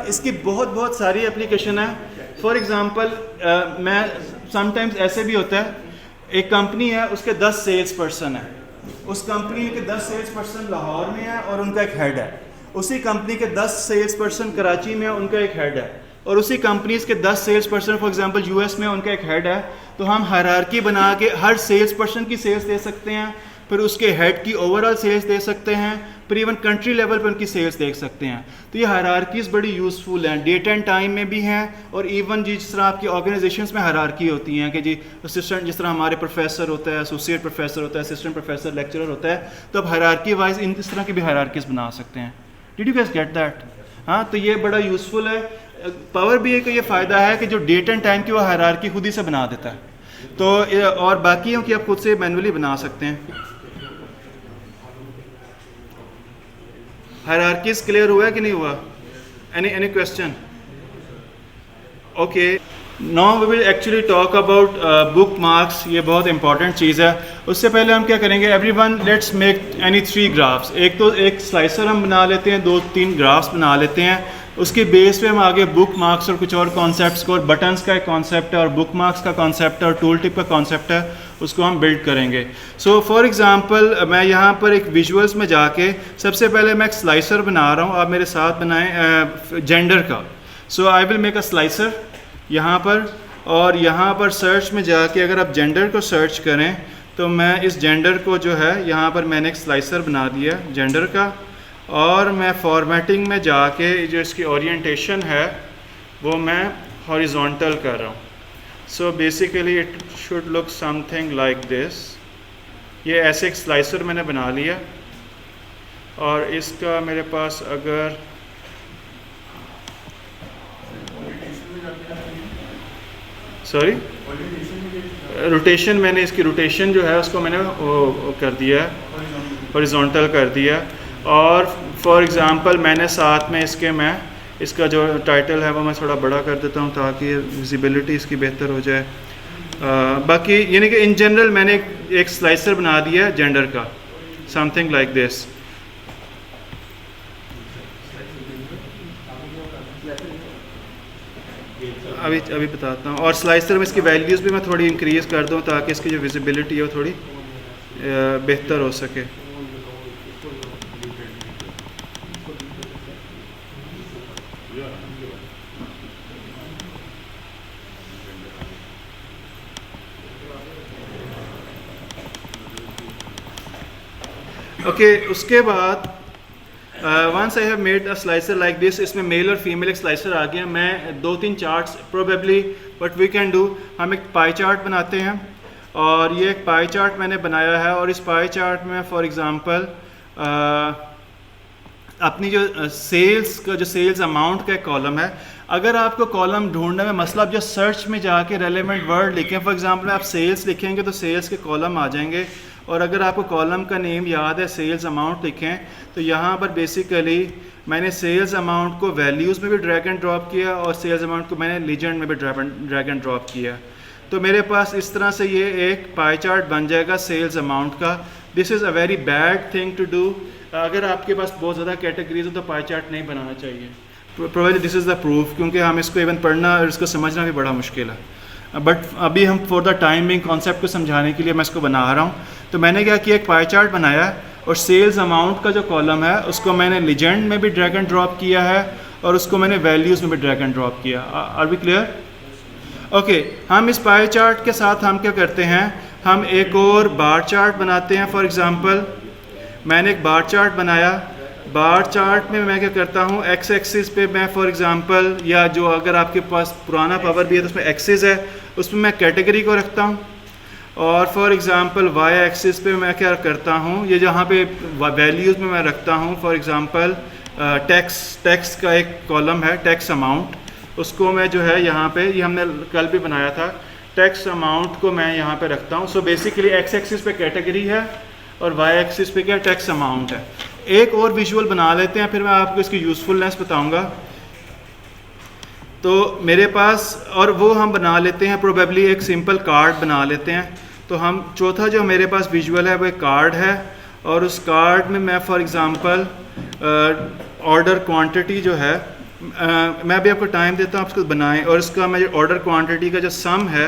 इसकी बहुत सारी एप्लीकेशन है। फॉर एग्ज़ाम्पल, मैं समटाइम्स ऐसे भी होता है, एक कंपनी है, उसके 10 सेल्स पर्सन है, उस कंपनी के 10 सेल्स पर्सन लाहौर में है और उनका एक हेड है। उसी कंपनी के 10 सेल्स पर्सन कराची में है, उनका एक हेड है, और उसी कंपनीज़ के 10 sales person for example US में, उनका एक हेड है। तो हम हायरार्की बना के हर सेल्स पर्सन की सेल्स दे सकते हैं, फिर उसके हेड की ओवरऑल सेल्स दे सकते हैं, फिर इवन कंट्री लेवल पर उनकी सेल्स देख सकते हैं। तो ये हायरार्कीज़ बड़ी यूज़फुल हैं, डेट एंड टाइम में भी हैं, और इवन जिस तरह आपकी ऑर्गेनाइजेशंस में हायरार्की होती हैं कि जी असिस्टेंट, जिस तरह हमारे प्रोफेसर होता है, एसोसिएट प्रोफेसर होता है, असिस्टेंट प्रोफेसर, लेक्चरर होता है, तो अब हायरार्की वाइज इस तरह की भी हायरार्कीज़ बना सकते हैं। Did you guys get that? हाँ, तो ये बड़ा यूज़फुल है। पावर भी का ये फ़ायदा है कि जो डेट एंड टाइम की वो हायरार्की खुद ही से बना देता है, तो और बाकियों की आप खुद से मैनुअली बना सकते हैं। हायरार्कीज़ क्लियर हुआ है कि नहीं हुआ? Any question? Okay, now we will actually talk about bookmarks. ये बहुत इंपॉर्टेंट चीज़ है। उससे पहले हम क्या करेंगे, everyone let's make any 3 graphs. एक तो एक स्लाइसर हम बना लेते हैं, 2-3 ग्राफ्स बना लेते हैं, उसके बेस पे हम आगे बुक मार्क्स और कुछ और कॉन्सेप्ट्स को, और बटन्स का एक कॉन्सेप्ट है और बुक मार्क्स का कॉन्सेप्ट है और टूल टिप का कॉन्सेप्ट है, उसको हम बिल्ड करेंगे। सो फॉर एग्जांपल मैं यहाँ पर एक विजुअल्स में जाके सबसे पहले मैं एक स्लाइसर बना रहा हूँ, आप मेरे साथ बनाएं जेंडर का। So I will make a slicer यहाँ पर, और यहाँ पर सर्च में जाके अगर आप जेंडर को सर्च करें तो मैं इस जेंडर को जो है यहाँ पर मैंने एक स्लाइसर बना दिया जेंडर का, और मैं फॉर्मेटिंग में जाके जो इसकी ओरिएंटेशन है वो मैं हॉरिजॉन्टल कर रहा हूँ। So basically it should look something like this. ये ऐसे एक स्लाइसर मैंने बना लिया, और इसका मेरे पास अगर सॉरी रोटेशन, मैंने इसकी रोटेशन जो है उसको मैंने वो कर दिया है, हॉरिजॉन्टल कर दिया। और फॉर एग्ज़ाम्पल मैंने साथ में इसके मैं इसका जो टाइटल है वो मैं थोड़ा बड़ा कर देता हूँ ताकि विजिबिलिटी इसकी बेहतर हो जाए। बाकी यानी कि इन जनरल मैंने एक स्लाइसर बना दिया है जेंडर का, समथिंग लाइक दिस। अभी बताता हूँ। और स्लाइसर में इसकी वैल्यूज़ भी मैं थोड़ी इंक्रीज़ कर दूँ ताकि इसकी जो विजिबिलिटी है वो थोड़ी बेहतर हो सके। ओके, उसके बाद once I have made a slicer like this, इसमें मेल और फीमेल एक स्लाइसर आ गया। मैं 2-3 charts probably what we can do, हम एक पाई चार्ट बनाते हैं, और ये एक पाई चार्ट मैंने बनाया है। और इस पाई चार्ट में फॉर एग्जांपल अपनी जो सेल्स का जो सेल्स अमाउंट का एक कॉलम है, अगर आपको कॉलम ढूंढने में मसला, आप जो सर्च में जाके रेलेवेंट वर्ड लिखें, फॉर एग्जांपल आप सेल्स लिखेंगे तो सेल्स के कॉलम आ जाएंगे, और अगर आपको कॉलम का नेम याद है सेल्स अमाउंट लिखें तो यहाँ पर बेसिकली मैंने सेल्स अमाउंट को वैल्यूज़ में भी ड्रैग एंड ड्रॉप किया और सेल्स अमाउंट को मैंने लीजेंड में भी ड्रैग एंड ड्रॉप किया। तो मेरे पास इस तरह से ये एक पाई चार्ट बन जाएगा सेल्स अमाउंट का। This is a very bad thing to do. अगर आपके पास बहुत ज़्यादा कैटेगरीज हो तो पाई चार्ट नहीं बनाना चाहिए। Provide this is the proof, क्योंकि हम इसको इवन पढ़ना और इसको समझना भी बड़ा मुश्किल है। बट अभी हम for the time being concept को समझाने के लिए मैं इसको बना रहा हूँ। तो मैंने क्या किया, एक पाई चार्ट बनाया और सेल्स अमाउंट का जो कॉलम है उसको मैंने लीजेंड में भी ड्रैग एंड ड्रॉप किया है और उसको मैंने वैल्यूज़ में भी ड्रैग एंड ड्रॉप किया। Are we clear? ओके, हम इस पाई चार्ट के साथ हम क्या करते हैं, हम एक और बार चार्ट बनाते हैं। फॉर एग्जांपल मैंने एक बार चार्ट बनाया। बार चार्ट में मैं क्या करता हूँ, एक्स एक्सिस पे मैं फॉर एग्जांपल, या जो अगर आपके पास पुराना पावर भी है तो उसमें एक्सिस है, उसमें मैं कैटेगरी को रखता हूँ। और फॉर एग्जांपल वाई एक्सिस पे मैं क्या करता हूँ, ये जहाँ पे वैल्यूज़ में मैं रखता हूँ, फॉर एग्जांपल टैक्स का एक कॉलम है टैक्स अमाउंट, उसको मैं जो है यहाँ पे, ये हमने कल भी बनाया था, टैक्स अमाउंट को मैं यहाँ पे रखता हूँ। सो बेसिकली एक्स एक्सिस पे कैटेगरी है और वाई एक्सिस पे क्या टैक्स अमाउंट है। एक और विजुअल बना लेते हैं, फिर मैं आपको इसकी यूज़फुलनेस बताऊँगा। तो मेरे पास, और वो हम बना लेते हैं प्रोबेबली एक सिंपल कार्ड बना लेते हैं। तो हम चौथा जो मेरे पास विजुअल है वो एक कार्ड है, और उस कार्ड में मैं फॉर एग्जांपल ऑर्डर क्वांटिटी जो है, मैं भी आपको टाइम देता हूँ आप उसको बनाएं, और इसका मैं जो ऑर्डर क्वांटिटी का जो सम है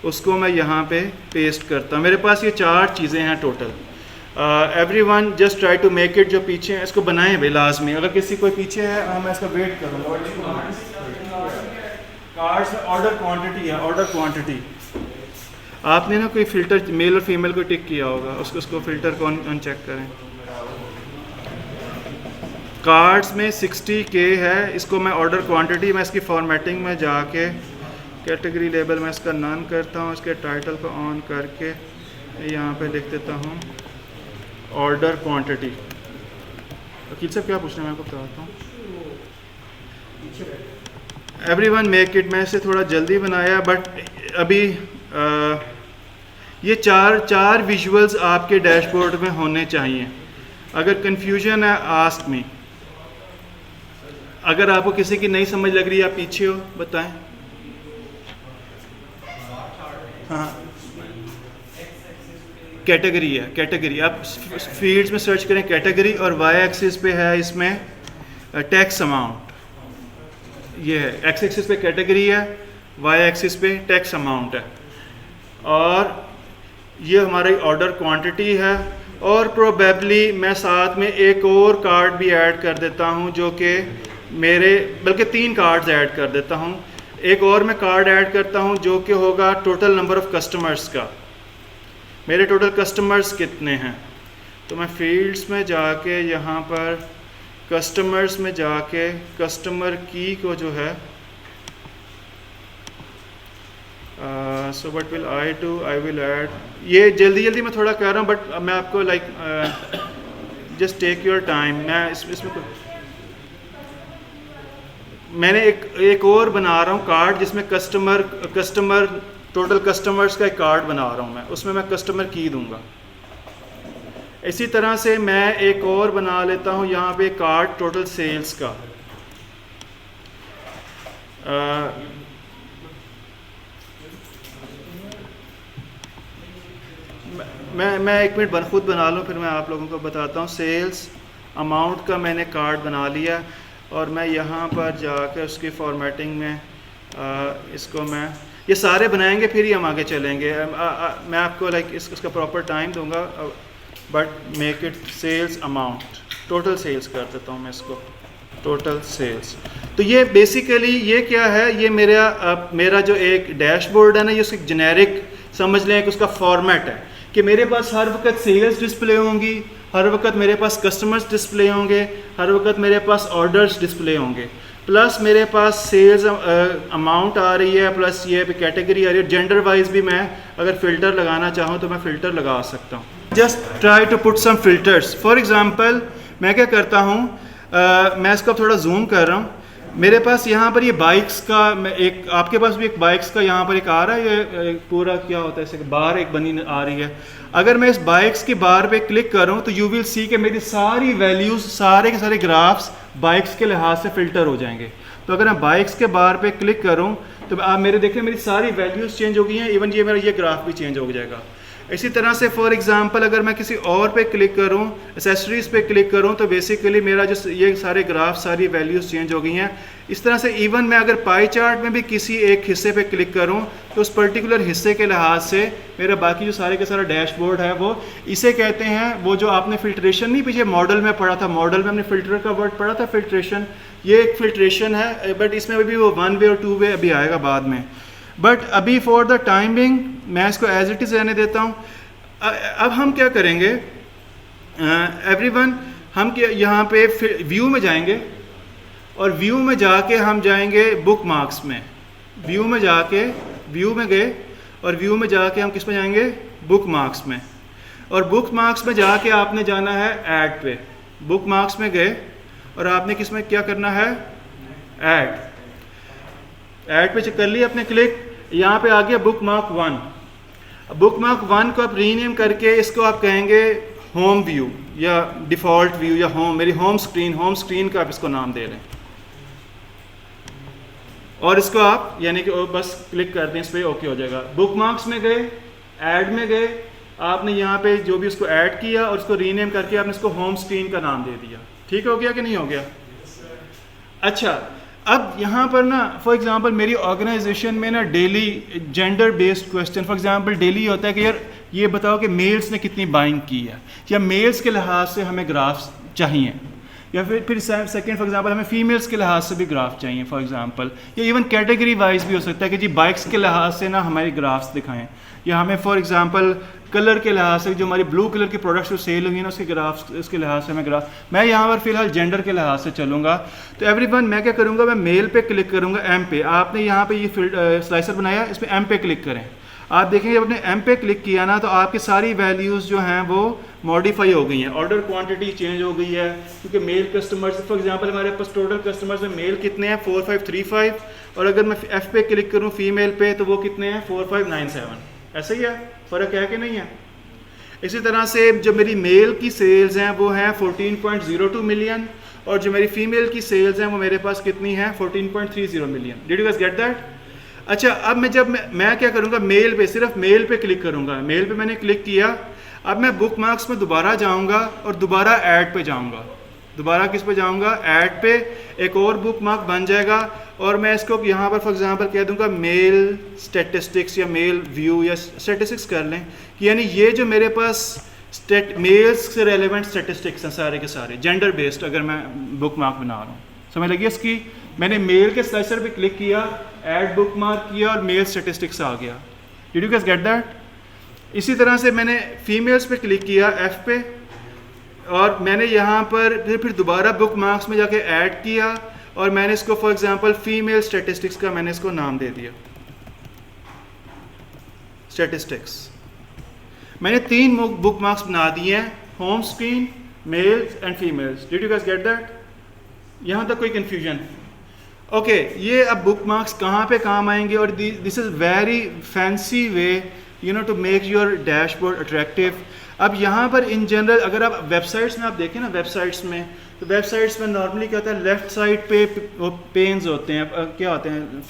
उसको मैं यहाँ पे पेस्ट करता हूँ। मेरे पास ये 4 चीज़ें हैं total. Everyone just try to make it, जो पीछे है इसको बनाएं भाई लाजमी। अगर किसी कोई पीछे है मैं इसका वेट करूँगा। कार्ड्स ऑर्डर क्वांटिटी है, ऑर्डर क्वांटिटी। आपने ना कोई फ़िल्टर मेल और फीमेल को टिक किया होगा, उसको फ़िल्टर को अनचेक करें। कार्ड्स में 60K है, इसको मैं ऑर्डर क्वांटिटी, मैं इसकी फॉर्मेटिंग में जाके कैटेगरी लेबल में इसका नन करता हूँ, इसके टाइटल को ऑन करके यहाँ पे लिख देता हूँ ऑर्डर क्वांटिटी। वकील साहब क्या पूछना है मैं आपको बताता हूँ। एवरीवन मेक इट, मैं इसे थोड़ा जल्दी बनाया, बट अभी ये चार विजुअल्स आपके डैशबोर्ड में होने चाहिए। अगर कंफ्यूजन है आस्क मी। अगर आपको किसी की नहीं समझ लग रही है, आप पीछे हो, बताएं। हाँ, कैटेगरी है, कैटेगरी। आप फील्ड्स में सर्च करें कैटेगरी, और वाई एक्सिस पे है इसमें टैक्स अमाउंट। ये है, एक्स एक्सिस पे कैटेगरी है, वाई एक्सिस पे टैक्स अमाउंट है, और ये हमारी ऑर्डर क्वांटिटी है। और प्रोबेबली मैं साथ में एक और कार्ड भी ऐड कर देता हूँ, जो कि मेरे, बल्कि 3 कार्ड्स ऐड कर देता हूँ। एक और मैं कार्ड ऐड करता हूँ जो कि होगा टोटल नंबर ऑफ़ कस्टमर्स का, मेरे टोटल कस्टमर्स कितने हैं। तो मैं फील्ड्स में जाके यहाँ पर कस्टमर्स में जाके कस्टमर की को जो है so what will I do, I will add, ये जल्दी मैं थोड़ा कह रहा हूँ बट मैं आपको like just take your time. मैं इसमें मैंने एक और बना रहा हूँ कार्ड जिसमें कस्टमर टोटल कस्टमर्स का एक कार्ड बना रहा हूँ मैं, उसमें मैं कस्टमर की दूंगा। इसी तरह से मैं एक और बना लेता हूँ यहाँ पे कार्ड टोटल सेल्स का। मैं 1 मिनट खुद बना लूँ, फिर मैं आप लोगों को बताता हूँ। सेल्स अमाउंट का मैंने कार्ड बना लिया और मैं यहाँ पर जाकर उसकी फॉर्मेटिंग में इसको मैं ये सारे बनाएंगे, फिर ही हम आगे चलेंगे। मैं आपको लाइक इसका प्रॉपर टाइम दूंगा, but make it sales amount, total sales कर देता हूँ मैं इसको, टोटल सेल्स। तो ये बेसिकली ये क्या है, ये मेरा जो एक डैशबोर्ड है ना, ये उसकी जेनेरिक समझ लें कि उसका फॉर्मेट है कि मेरे पास हर वक्त सेल्स डिस्प्ले होंगी, हर वक्त मेरे पास कस्टमर्स डिस्प्ले होंगे, हर वक्त मेरे पास ऑर्डर्स डिस्प्ले होंगे, प्लस मेरे पास सेल्स अमाउंट आ रही है, प्लस ये कैटेगरी आ रही है। जेंडर वाइज भी मैं अगर फ़िल्टर लगाना चाहूँ तो मैं फ़िल्टर लगा सकता हूँ। Just try to put some filters. For example मैं क्या करता हूँ, मैं इसको थोड़ा जूम कर रहा हूँ। मेरे पास यहाँ पर ये बाइक्स का एक, आपके पास भी एक बाइक्स का यहाँ पर एक आ रहा है, ये पूरा क्या होता है, ऐसे बार एक बनी आ रही है। अगर मैं इस बाइक्स की बार पे क्लिक करूँ तो यू विल सी कि मेरी सारी वैल्यूज़, सारे के सारे ग्राफ्स बाइक्स के लिहाज से फ़िल्टर हो जाएंगे। तो अगर मैं बाइक्स के बार पे क्लिक करूँ तो आप मेरे देखें मेरी सारी वैल्यूज़ चेंज हो गई हैं, इवन ये मेरा ये ग्राफ भी चेंज हो जाएगा। इसी तरह से फॉर एग्जांपल अगर मैं किसी और पे क्लिक करूं, एक्सेसरीज़ पे क्लिक करूं, तो बेसिकली मेरा जो ये सारे ग्राफ, सारी वैल्यूज़ चेंज हो गई हैं। इस तरह से इवन मैं अगर पाई चार्ट में भी किसी एक हिस्से पे क्लिक करूं तो उस पर्टिकुलर हिस्से के लिहाज से मेरा बाकी जो सारे के सारा डैशबोर्ड है वो, इसे कहते हैं, वो जो आपने फ़िल्ट्रेशन नहीं पीछे मॉडल में पढ़ा था, मॉडल में हमने फ़िल्टर का वर्ड पढ़ा था, फ़िल्ट्रेशन, ये एक फ़िल्ट्रेशन है, बट इसमें अभी वो 1 वे और 2 वे अभी आएगा बाद में। बट अभी फॉर द टाइमिंग मैं इसको एज इट इज़ रहने देता हूँ। अब हम क्या करेंगे एवरीवन, हम क्या यहाँ पे व्यू में जाएंगे और व्यू में जाके हम जाएंगे बुक मार्क्स में। व्यू में जाके, व्यू में गए और व्यू में जाके हम किस में जाएंगे, बुक मार्क्स में। और बुक मार्क्स में जाके आपने जाना है ऐड पे। बुक मार्क्स में गए और आपने किस में क्या करना है, ऐड पे कर लिया आपने क्लिक। यहाँ पे आ गया बुक मार्क 1। बुक मार्क 1 को आप रीनेम करके इसको आप कहेंगे होम व्यू या डिफ़ॉल्ट व्यू या होम, मेरी होम स्क्रीन का आप इसको नाम दे लें। और इसको आप यानी कि बस क्लिक कर दें इस पर, ओके हो जाएगा। बुक मार्क्स में गए, ऐड में गए, आपने यहाँ पे जो भी उसको ऐड किया और उसको रीनेम करके आपने इसको होम स्क्रीन का नाम दे दिया। ठीक हो गया कि नहीं हो गया? अच्छा, अब यहाँ पर ना फॉर एग्जांपल मेरी ऑर्गेनाइजेशन में ना daily gender based question, for example daily होता है कि यार ये बताओ कि मेल्स ने कितनी बाइंग की है, या मेल्स के लिहाज से हमें ग्राफ्स चाहिए, या फिर सेकंड फॉर एग्जांपल हमें फीमेल्स के लिहाज से भी ग्राफ चाहिए फॉर एग्जांपल, या इवन कैटेगरी वाइज भी हो सकता है कि जी बाइक्स के लिहाज से ना हमारी ग्राफ्स दिखाएं, या हमें फॉर एग्जांपल कलर के लिहाज से जो हमारी ब्लू कलर की प्रोडक्ट्स जो सेल हुई है ना उसके ग्राफ्स, इसके लिहाज से हमें ग्राफ। मैं यहाँ पर फिलहाल जेंडर के लिहाज से चलूँगा। तो एवरीवन मैं क्या करूँगा, मैं मेल पे क्लिक करूँगा, एम पे। आपने यहाँ पे ये स्लाइसर बनाया, इस पर एम पे क्लिक करें। आप देखेंगे जब आपने एम पे क्लिक किया ना तो आपकी सारी वैल्यूज़ जो हैं वो मॉडिफाई हो गई हैं, ऑर्डर क्वांटिटी चेंज हो गई है, क्योंकि मेल कस्टमर्स फॉर एग्जांपल हमारे पास टोटल कस्टमर्स में मेल कितने हैं 4535, और अगर मैं एफ पे क्लिक करूँ फीमेल पे तो वो कितने हैं 4597। ऐसा ही है, फ़र्क है कि नहीं है? इसी तरह से जो मेरी मेल की सेल्स हैं वो हैं 14.02 मिलियन, और जो मेरी फीमेल की सेल्स हैं वो मेरे पास कितनी हैं 14.30 million. Did you guys get that? अच्छा, अब मैं क्या करूँगा, मेल पे, सिर्फ मेल पे क्लिक करूँगा। मेल पे मैंने क्लिक किया। अब मैं बुक मार्क्स में दोबारा जाऊँगा और दोबारा ऐड पे जाऊँगा। दोबारा किस पे जाऊंगा, ऐड पे, एक और बुक मार्क बन जाएगा और मैं इसको यहाँ पर फॉर एग्जांपल कह दूंगा मेल स्टैटिस्टिक्स या मेल व्यू या स्टैटिस्टिक्स कर लें कि यानी ये जो मेरे पास मेल्स से रेलेवेंट स्टैटिस्टिक्स हैं सारे के सारे जेंडर बेस्ड, अगर मैं बुक मार्क बना रहा हूँ। समझ लगी इसकी? मैंने मेल के स्लाइसर पे क्लिक किया, ऐड बुक मार्क किया और मेल स्टैटिस्टिक्स आ गया। Did you guys get that? इसी तरह से मैंने फीमेल्स पे क्लिक किया एफ पे और मैंने यहाँ पर फिर दोबारा बुक मार्क्स में जाके ऐड किया और मैंने इसको फॉर एग्जांपल फीमेल स्टैटिस्टिक्स का मैंने इसको नाम दे दिया, स्टैटिस्टिक्स। मैंने 3 बुक मार्क्स बना दिए हैं, home screen, mails and females. Did you guys get that? यहाँ तक कोई कन्फ्यूजन? ओके, ये अब बुक मार्क्स कहाँ पे काम आएंगे और this is very fancy way you know to make your dashboard attractive. अब यहाँ पर इन जनरल अगर आप वेबसाइट्स में आप देखें ना, वेबसाइट्स में तो वेबसाइट्स में नॉर्मली क्या होता है, लेफ़्ट साइड पे वो पेन्स होते हैं, क्या होते हैं,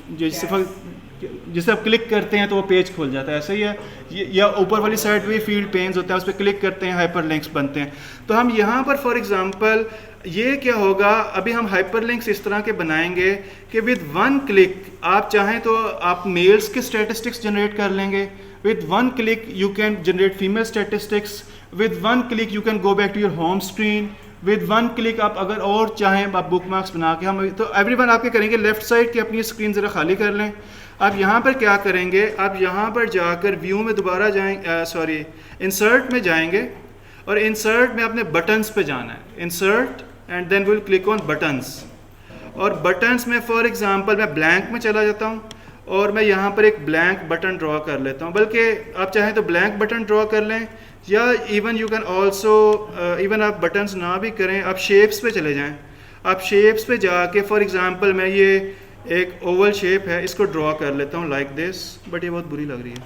जिसे आप क्लिक करते हैं तो वो पेज खुल जाता है, ऐसा ही है। या ऊपर वाली साइड भी फील्ड पेन्स होते हैं, उस पर क्लिक करते हैं हाइपर लिंक्स बनते हैं। तो हम यहाँ पर फॉर एग्जांपल ये क्या होगा, अभी हम हाइपर लिंक्स इस तरह के बनाएंगे कि विद 1 क्लिक आप चाहें तो आप मेल्स के स्टैटिस्टिक्स जनरेट कर लेंगे, with 1 click you can generate female statistics, with 1 click you can go back to your home screen, with 1 click आप अगर और चाहें आप बुक मार्क्स बना के, हम तो एवरीवन आपके करेंगे लेफ़्ट साइड की अपनी स्क्रीन ज़रा खाली कर लें। आप यहाँ पर क्या करेंगे, आप यहाँ पर जाकर व्यू में दोबारा जाएंगे, इंसर्ट में जाएंगे और इंसर्ट में आपने बटन्स पे जाना है, insert and then will click on buttons. और बटन्स में फॉर एग्जांपल मैं ब्लैंक में चला जाता हूँ और मैं यहाँ पर एक ब्लैंक बटन ड्रॉ कर लेता हूँ, बल्कि आप चाहें तो ब्लैंक बटन ड्रॉ कर लें या even you can also even आप बटन्स ना भी करें, आप शेप्स पे चले जाएं। आप शेप्स पे जाके फॉर एग्जांपल मैं ये एक ओवल शेप है, इसको ड्रॉ कर लेता हूँ लाइक दिस, बट ये बहुत बुरी लग रही है,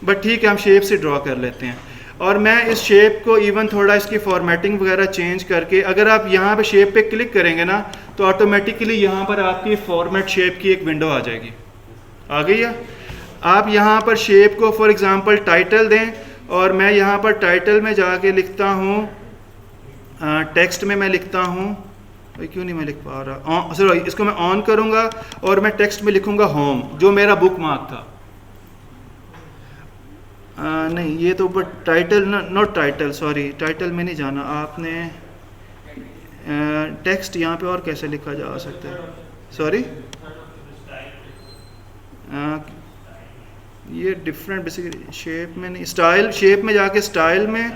बट ठीक है हम शेप से ड्रॉ कर लेते हैं। और मैं इस शेप को इवन थोड़ा इसकी फॉर्मेटिंग वगैरह चेंज करके, अगर आप यहाँ पे शेप पे क्लिक करेंगे ना तो ऑटोमेटिकली यहाँ पर आपकी फॉर्मेट शेप की एक विंडो आ जाएगी। आ गई है? आप यहाँ पर शेप को फॉर एग्जांपल टाइटल दें और मैं यहाँ पर टाइटल में जाके लिखता हूँ, टेक्स्ट में मैं लिखता हूँ, क्यों नहीं मैं लिख पा रहा, सॉरी इसको मैं ऑन करूँगा और मैं टेक्स्ट में लिखूँगा होम, जो मेरा बुक मार्क था। नहीं ये तो but title not title, sorry title में नहीं जाना आपने, टेक्स्ट यहाँ पे और कैसे लिखा जा सकता है, सॉरी ये डिफरेंट बेसिकली शेप में नहीं, स्टाइल, शेप में जाके स्टाइल में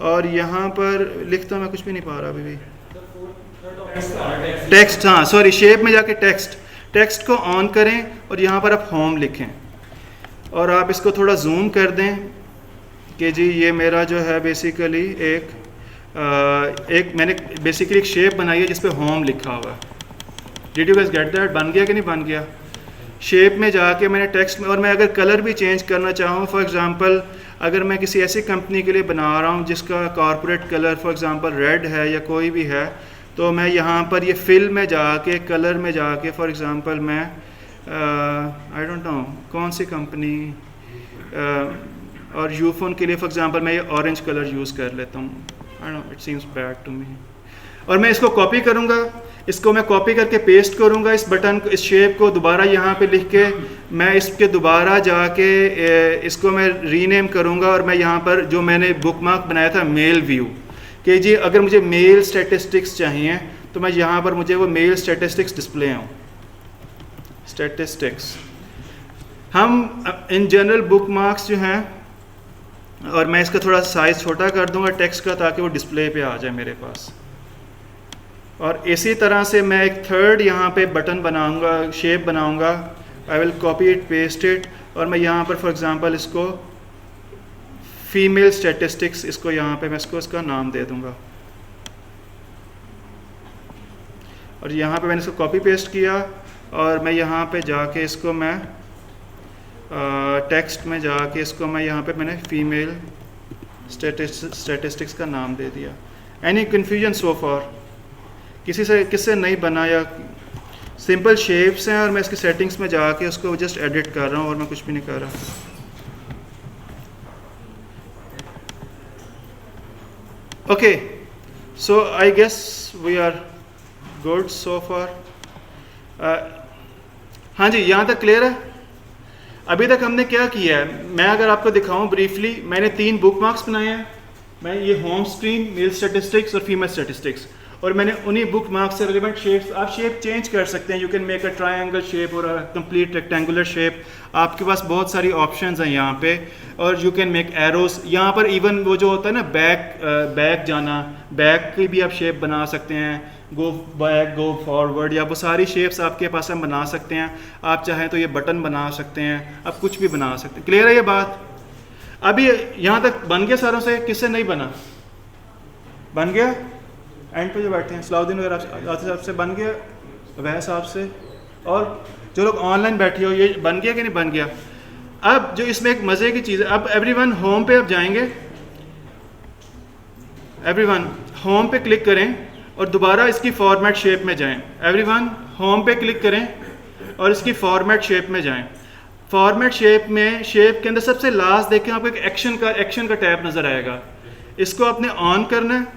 और यहाँ पर लिखता मैं कुछ भी नहीं पा रहा अभी भी, टेक्स्ट, हाँ सॉरी शेप में जाके टेक्स्ट को ऑन करें और यहाँ पर आप होम लिखें और आप इसको थोड़ा जूम कर दें कि जी ये मेरा जो है बेसिकली एक मैंने बेसिकली एक शेप बनाई है जिस पे होम लिखा हुआ है। Did you guys get that? बन गया कि नहीं बन गया? शेप में जाके मैंने टेक्स्ट में, और मैं अगर कलर भी चेंज करना चाहूँ, फॉर एग्जांपल अगर मैं किसी ऐसी कंपनी के लिए बना रहा हूँ जिसका corporate colour for example red है या कोई भी है, तो मैं यहाँ पर ये फिल में जाके कलर में जाके फॉर एग्जांपल मैं आई डोंट नो कौन सी कंपनी और यूफोन के लिए फॉर एग्जांपल मैं ये ऑरेंज कलर यूज़ कर लेता हूँ, I know it seems bad to me, और मैं इसको कॉपी करूँगा, इसको मैं कॉपी करके पेस्ट करूँगा, इस बटन को, इस शेप को दोबारा यहाँ पे लिख के मैं इसके दोबारा जाके इसको मैं रीनेम करूँगा और मैं यहाँ पर जो मैंने बुकमार्क बनाया था मेल व्यू, कि जी अगर मुझे मेल स्टैटिस्टिक्स चाहिए तो मैं यहाँ पर मुझे वो मेल स्टैटिस्टिक्स डिस्प्ले हों, स्टैटिस्टिक्स। हम इन जनरल बुकमार्क्स जो हैं, और मैं इसका थोड़ा साइज़ छोटा कर दूँगा टेक्स्ट का ताकि वो डिस्प्ले पे आ जाए मेरे पास। और इसी तरह से मैं एक थर्ड यहाँ पे बटन बनाऊँगा, शेप बनाऊँगा, I will copy it paste it, और मैं यहाँ पर फॉर एग्जांपल इसको फीमेल स्टैटिस्टिक्स, इसको यहाँ पे मैं इसका नाम दे दूँगा, और यहाँ पे मैंने इसको कॉपी पेस्ट किया और मैं यहाँ पे जाके इसको मैं टेक्स्ट में जाके इसको मैं यहाँ पे मैंने फीमेल स्टैटिस्टिक्स का नाम दे दिया। Any confusion so for? किससे नहीं बना या सिंपल शेप्स हैं और मैं इसकी सेटिंग्स में जाके उसको जस्ट एडिट कर रहा हूँ और मैं कुछ भी नहीं कर रहा। Okay, so I guess we are good so far. हाँ जी, यहाँ तक क्लियर है? अभी तक हमने क्या किया है, मैं अगर आपको दिखाऊं ब्रीफली, मैंने 3 बुक मार्क्स बनाए हैं। मैं ये होम स्क्रीन, मेल स्टैटिस्टिक्स और फीमेल स्टैटिस्टिक्स, और मैंने उन्हीं बुक मार्क्स से रिलेवेंट शेप्स, आप शेप चेंज कर सकते हैं। You can make a triangle shape और अ कंप्लीट रेक्टेंगुलर शेप। आपके पास बहुत सारी ऑप्शंस हैं यहाँ पे, और यू कैन मेक एरोस। यहाँ पर इवन वो जो होता है ना बैक जाना, बैक की भी आप शेप बना सकते हैं, गो बैक, गो फॉरवर्ड, या वो सारी शेप्स आपके पास हम बना सकते हैं। आप चाहें तो ये बटन बना सकते हैं, आप कुछ भी बना सकते हैं। क्लियर है ये बात? अभी यहाँ तक बन गया सारों से? किससे नहीं बना? बन गया? एंड पे जो बैठे हैं सलाउद्दीन वगैरह साहब से बन गया, वह साहब से, और जो लोग ऑनलाइन बैठे हो, ये बन गया कि नहीं बन गया? अब जो इसमें एक मज़े की चीज़ है, अब एवरीवन होम पे अब जाएंगे, एवरीवन होम पे क्लिक करें और दोबारा इसकी फॉर्मेट शेप में जाएं। एवरीवन होम पे क्लिक करें और इसकी फॉर्मेट शेप में जाएं। फॉर्मेट शेप में, शेप के अंदर सबसे लास्ट देखें आपको एक एक्शन का टैब नज़र आएगा। इसको आपने ऑन करना है।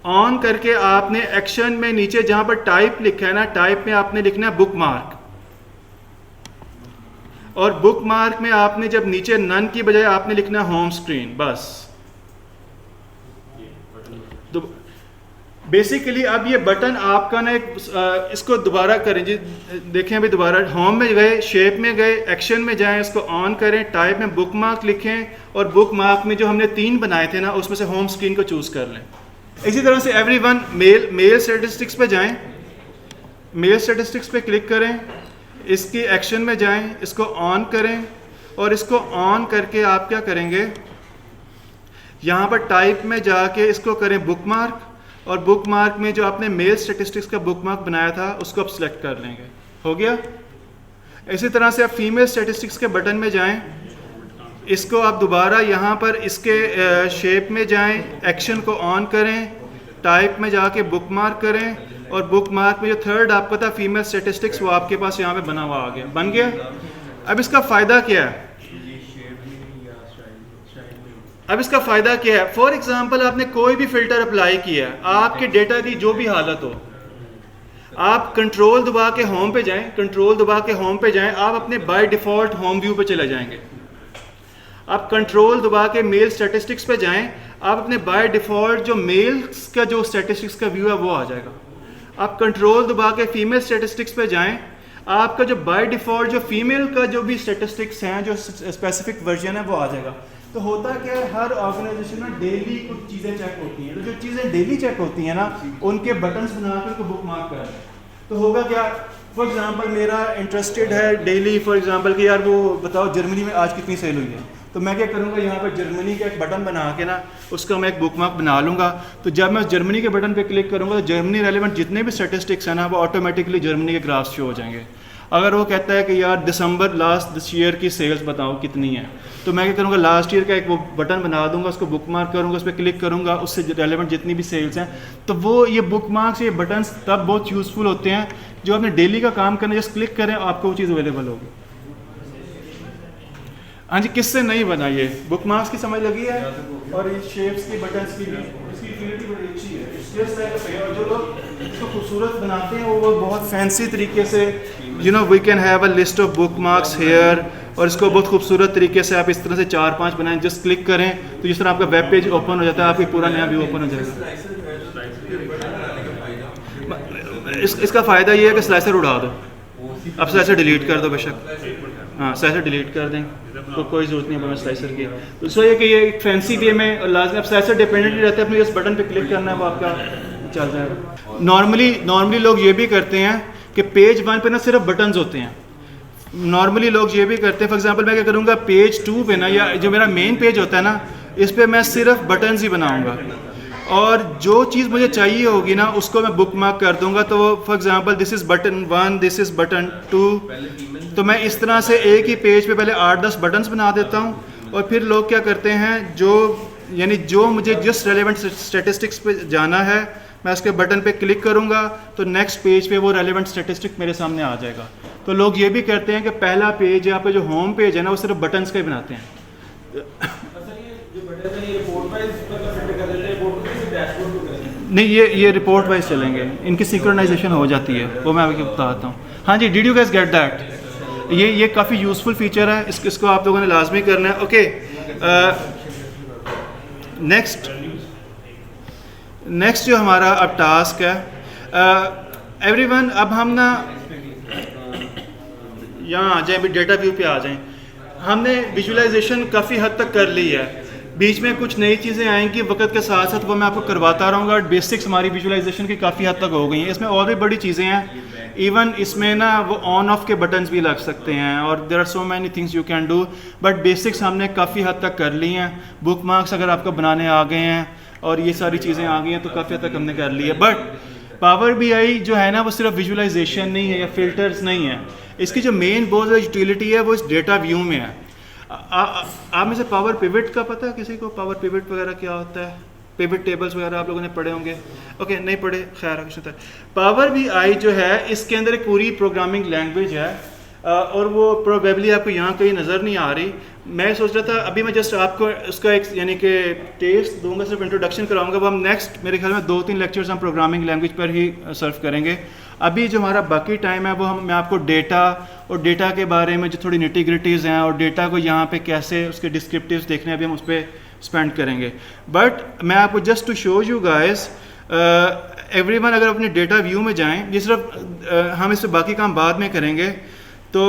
ऑन करके आपने एक्शन में नीचे जहाँ पर टाइप लिखा है ना, टाइप में आपने लिखना है बुक मार्क, और बुक मार्क में आपने जब नीचे नन की बजाय आपने लिखना है होम स्क्रीन, बस। तो बेसिकली अब ये बटन आपका ना इसको दोबारा करें जी, देखें अभी दोबारा होम में गए, शेप में गए, एक्शन में जाएं, इसको ऑन करें, टाइप में बुक मार्क लिखें, और बुक मार्क में जो हमने 3 बनाए थे ना, उसमें से होम स्क्रीन को चूज़ कर लें। इसी तरह से एवरीवन मेल स्टैटिस्टिक्स पे जाएं, मेल स्टैटिस्टिक्स पे क्लिक करें, इसकी एक्शन में जाएं, इसको ऑन करें, और इसको ऑन करके आप क्या करेंगे, यहाँ पर टाइप में जाके इसको करें बुक मार्क, और बुक मार्क में जो आपने मेल स्टैटिस्टिक्स का बुक मार्क बनाया था उसको आप सिलेक्ट कर लेंगे। हो गया? इसी तरह से आप फीमेल स्टैटिस्टिक्स के बटन में जाएं, इसको आप दोबारा यहाँ पर इसके शेप में जाएं, एक्शन को ऑन करें, टाइप में जाके बुक मार्क करें, और बुक मार्क में जो थर्ड आपका था फीमेल स्टैटिस्टिक्स, वो आपके पास यहाँ पे बना हुआ आ गया, बन गया। अब इसका फ़ायदा क्या है? अब इसका फ़ायदा क्या है? फॉर एग्जांपल आपने कोई भी फ़िल्टर अप्लाई किया है, आपके डेटा की जो भी हालत हो, आप कंट्रोल दबा के होम पे जाएं, कंट्रोल दबा के होम पे जाएं, आप अपने बाय डिफ़ॉल्ट होम व्यू पे चले जाएंगे। आप कंट्रोल दबा के मेल स्टैटिस्टिक्स पे जाएं, आप अपने बाय डिफ़ॉल्ट जो मेल्स का जो स्टैटिस्टिक्स का व्यू है वो आ जाएगा। आप कंट्रोल दबा के फीमेल स्टैटिस्टिक्स पे जाएं, आपका जो बाय डिफ़ॉल्ट जो फीमेल का जो भी स्टैटिस्टिक्स हैं, जो स्पेसिफिक वर्जन है, वो आ जाएगा। तो होता क्या है, हर ऑर्गेनाइजेशन में डेली कुछ चीज़ें चेक होती हैं, तो जो चीज़ें डेली चेक होती हैं ना, उनके बटन्स बनाकर उनको बुक मार्क कर रहे हैं। तो होगा क्या, फॉर एग्जांपल मेरा इंटरेस्टेड है डेली, फॉर एग्जांपल कि यार वो बताओ जर्मनी में आज कितनी सेल हुई है, तो मैं क्या करूँगा, यहाँ पर जर्मनी का एक बटन बना के ना उसका मैं एक बुक मार्क बना लूँगा। तो जब मैं जर्मनी के बटन पे क्लिक करूँगा तो जर्मनी रेलिवेंट जितने भी स्टैटिस्टिक्स हैं ना, वो ऑटोमेटिकली जर्मनी के ग्राफ्स शो हो जाएंगे। अगर वो कहता है कि यार दिसंबर लास्ट दिस ईयर की सेल्स बताओ कितनी है, तो मैं क्या करूँगा, लास्ट ईयर का एक वो बटन बना दूंगा, उसको बुक मार्क करूँगा, उस पर क्लिक करूँगा, उससे रेलेवेंट जितनी भी सेल्स हैं। तो वो ये बुक मार्क्स, ये बटन्स तब बहुत यूज़फुल होते हैं जो आपने डेली का काम करना, जस्ट क्लिक करें आपको वो चीज़ अवेलेबल होगी। हाँ जी, किससे नहीं बना ये बुक मार्क्स की समझ लगी है, और ये शेप्स की बटन्स की इसकी क्लियरिटी बड़ी अच्छी है। और जो लोग इसको खूबसूरत बनाते हैं वो बहुत फैंसी तरीके से, you know, we can have a list of bookmarks here, और इसको बहुत खूबसूरत तरीके से आप इस तरह से 4-5 बनाएं, जस्ट क्लिक करें तो जिस तरह आपका वेब पेज ओपन हो जाता है, आपकी पूरा नया व्यू ओपन हो जाएगा। इसका फ़ायदा ये है कि स्लाइसर उड़ा दो, अब स्लाइसर डिलीट कर दो बेशक, हाँ स्लाइसर डिलीट कर दें तो कोई ज़रूरत नहीं है स्लाइसर की। तो इसलिए ये कि ये एक फैंसी वे में लाजमी, अब स्लाइसर डिपेंडेंट रहता है, अपने इस बटन पे क्लिक करना है वो आपका चल जाएगा। नॉर्मली लोग ये भी करते हैं कि पेज 1 पे ना सिर्फ बटन्स होते हैं। नॉर्मली लोग ये भी करते हैं, फॉर एग्जांपल मैं क्या करूँगा, पेज 2 पे ना, या जो मेरा मेन पेज होता है ना, इस पर मैं सिर्फ बटन्स ही बनाऊँगा, और जो चीज़ मुझे चाहिए होगी ना उसको मैं बुक मार्क कर दूंगा। तो for example this is button 1, this is button 2, तो मैं इस तरह से एक ही पेज पे पहले 8-10 बटन्स बना देता हूँ। और फिर लोग क्या करते हैं, जो मुझे जिस रेलेवेंट स्टैटिस्टिक्स पे जाना है, मैं उसके बटन पे क्लिक करूँगा तो नेक्स्ट पेज पे वो रेलेवेंट स्टैटिस्टिक मेरे सामने आ जाएगा। तो लोग ये भी करते हैं कि पहला पेज या पे जो होम पेज है ना, वो सिर्फ बटन्स का ही बनाते हैं। नहीं, ये रिपोर्ट वाइज चलेंगे, इनकी सिंक्रोनाइजेशन हो जाती है, वो मैं आपको बताता हूँ। हाँ जी, did you guys get that? ये काफ़ी यूज़फुल फीचर है, इसको आप लोगों ने लाजमी करना है। ओके, नेक्स्ट जो हमारा अब टास्क है, एवरीवन, अब हम ना यहाँ आ जाएं, अभी डेटा व्यू पे आ जाएं। हमने विजुअलाइजेशन काफ़ी हद तक कर ली है, बीच में कुछ नई चीज़ें आएंगी वक्त के साथ साथ, वो मैं आपको करवाता रहूँगा। बेसिक्स हमारी विजुअलाइजेशन की काफ़ी हद तक हो गई हैं। इसमें और भी बड़ी चीज़ें हैं, इवन इसमें ना वो ऑन ऑफ के बटन्स भी लग सकते हैं, और there are so many things you can do, but basics हमने काफ़ी हद तक कर ली हैं। बुक मार्क्स अगर आपको बनाने आ गए हैं और ये सारी चीज़ें आ गई हैं तो काफ़ी हद तक हमने कर ली है। बट पावर BI जो है ना, वो सिर्फ विजुअलाइजेशन नहीं है या फिल्टर्स नहीं है, इसकी जो मेन बहुत ज़्यादा यूटिलिटी है वो इस डेटा व्यू में है। आप में से पावर पिवट का पता है किसी को? पावर पिवट वगैरह क्या होता है? पिवट टेबल्स वगैरह आप लोगों ने पढ़े होंगे। ओके, नहीं पढ़े, खैर कुछ नहीं। पावर BI जो है, इसके अंदर एक पूरी प्रोग्रामिंग लैंग्वेज है, और वो प्रोबेबली आपको यहाँ कहीं नज़र नहीं आ रही। मैं सोच रहा था अभी मैं जस्ट आपको उसका एक यानी कि टेस्ट दूंगा, सिर्फ इंट्रोडक्शन कराऊंगा। अब हम नेक्स्ट मेरे ख्याल में 2-3 लेक्चर्स हम प्रोग्रामिंग लैंग्वेज पर ही सर्व करेंगे। अभी जो हमारा बाकी टाइम है वो मैं आपको डेटा और डेटा के बारे में जो थोड़ी निटी-ग्रिटीज़ हैं और डेटा को यहाँ पे कैसे उसके डिस्क्रिप्टिव्स देखने, अभी हम उस पर स्पेंड करेंगे। बट मैं आपको just to show you guys, everyone, अगर अपने डेटा व्यू में जाएँ, ये सिर्फ हम इस पर बाकी काम बाद में करेंगे, तो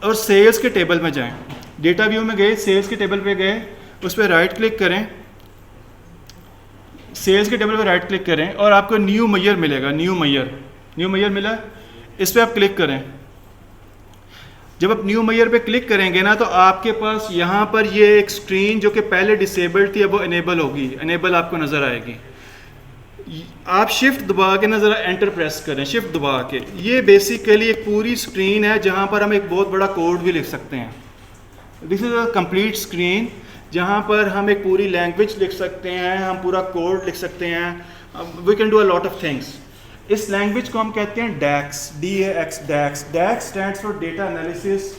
और सेल्स के टेबल में जाएँ। डेटा व्यू में गए, सेल्स के टेबल पे गए, उस पर राइट क्लिक करें, सेल्स के टेबल पे राइट क्लिक करें और आपको न्यू मैयर मिलेगा। न्यू मैयर मिला, इस पर आप क्लिक करें। जब आप न्यू मैयर पे क्लिक करेंगे ना, तो आपके पास यहाँ पर ये एक स्क्रीन जो कि पहले डिसेबल्ड थी, अब वो इनेबल होगी, इनेबल आपको नज़र आएगी। आप शिफ्ट दबा के नज़र एंटर प्रेस करें, शिफ्ट दबा के। ये बेसिकली एक पूरी स्क्रीन है जहाँ पर हम एक बहुत बड़ा कोड भी लिख सकते हैं। This is a complete screen जहाँ पर हम एक पूरी लैंग्वेज लिख सकते हैं, हम पूरा कोड लिख सकते हैं। We can do a lot of things. इस लैंग्वेज को हम कहते हैं DAX, DAX, DAX। DAX stands for data analysis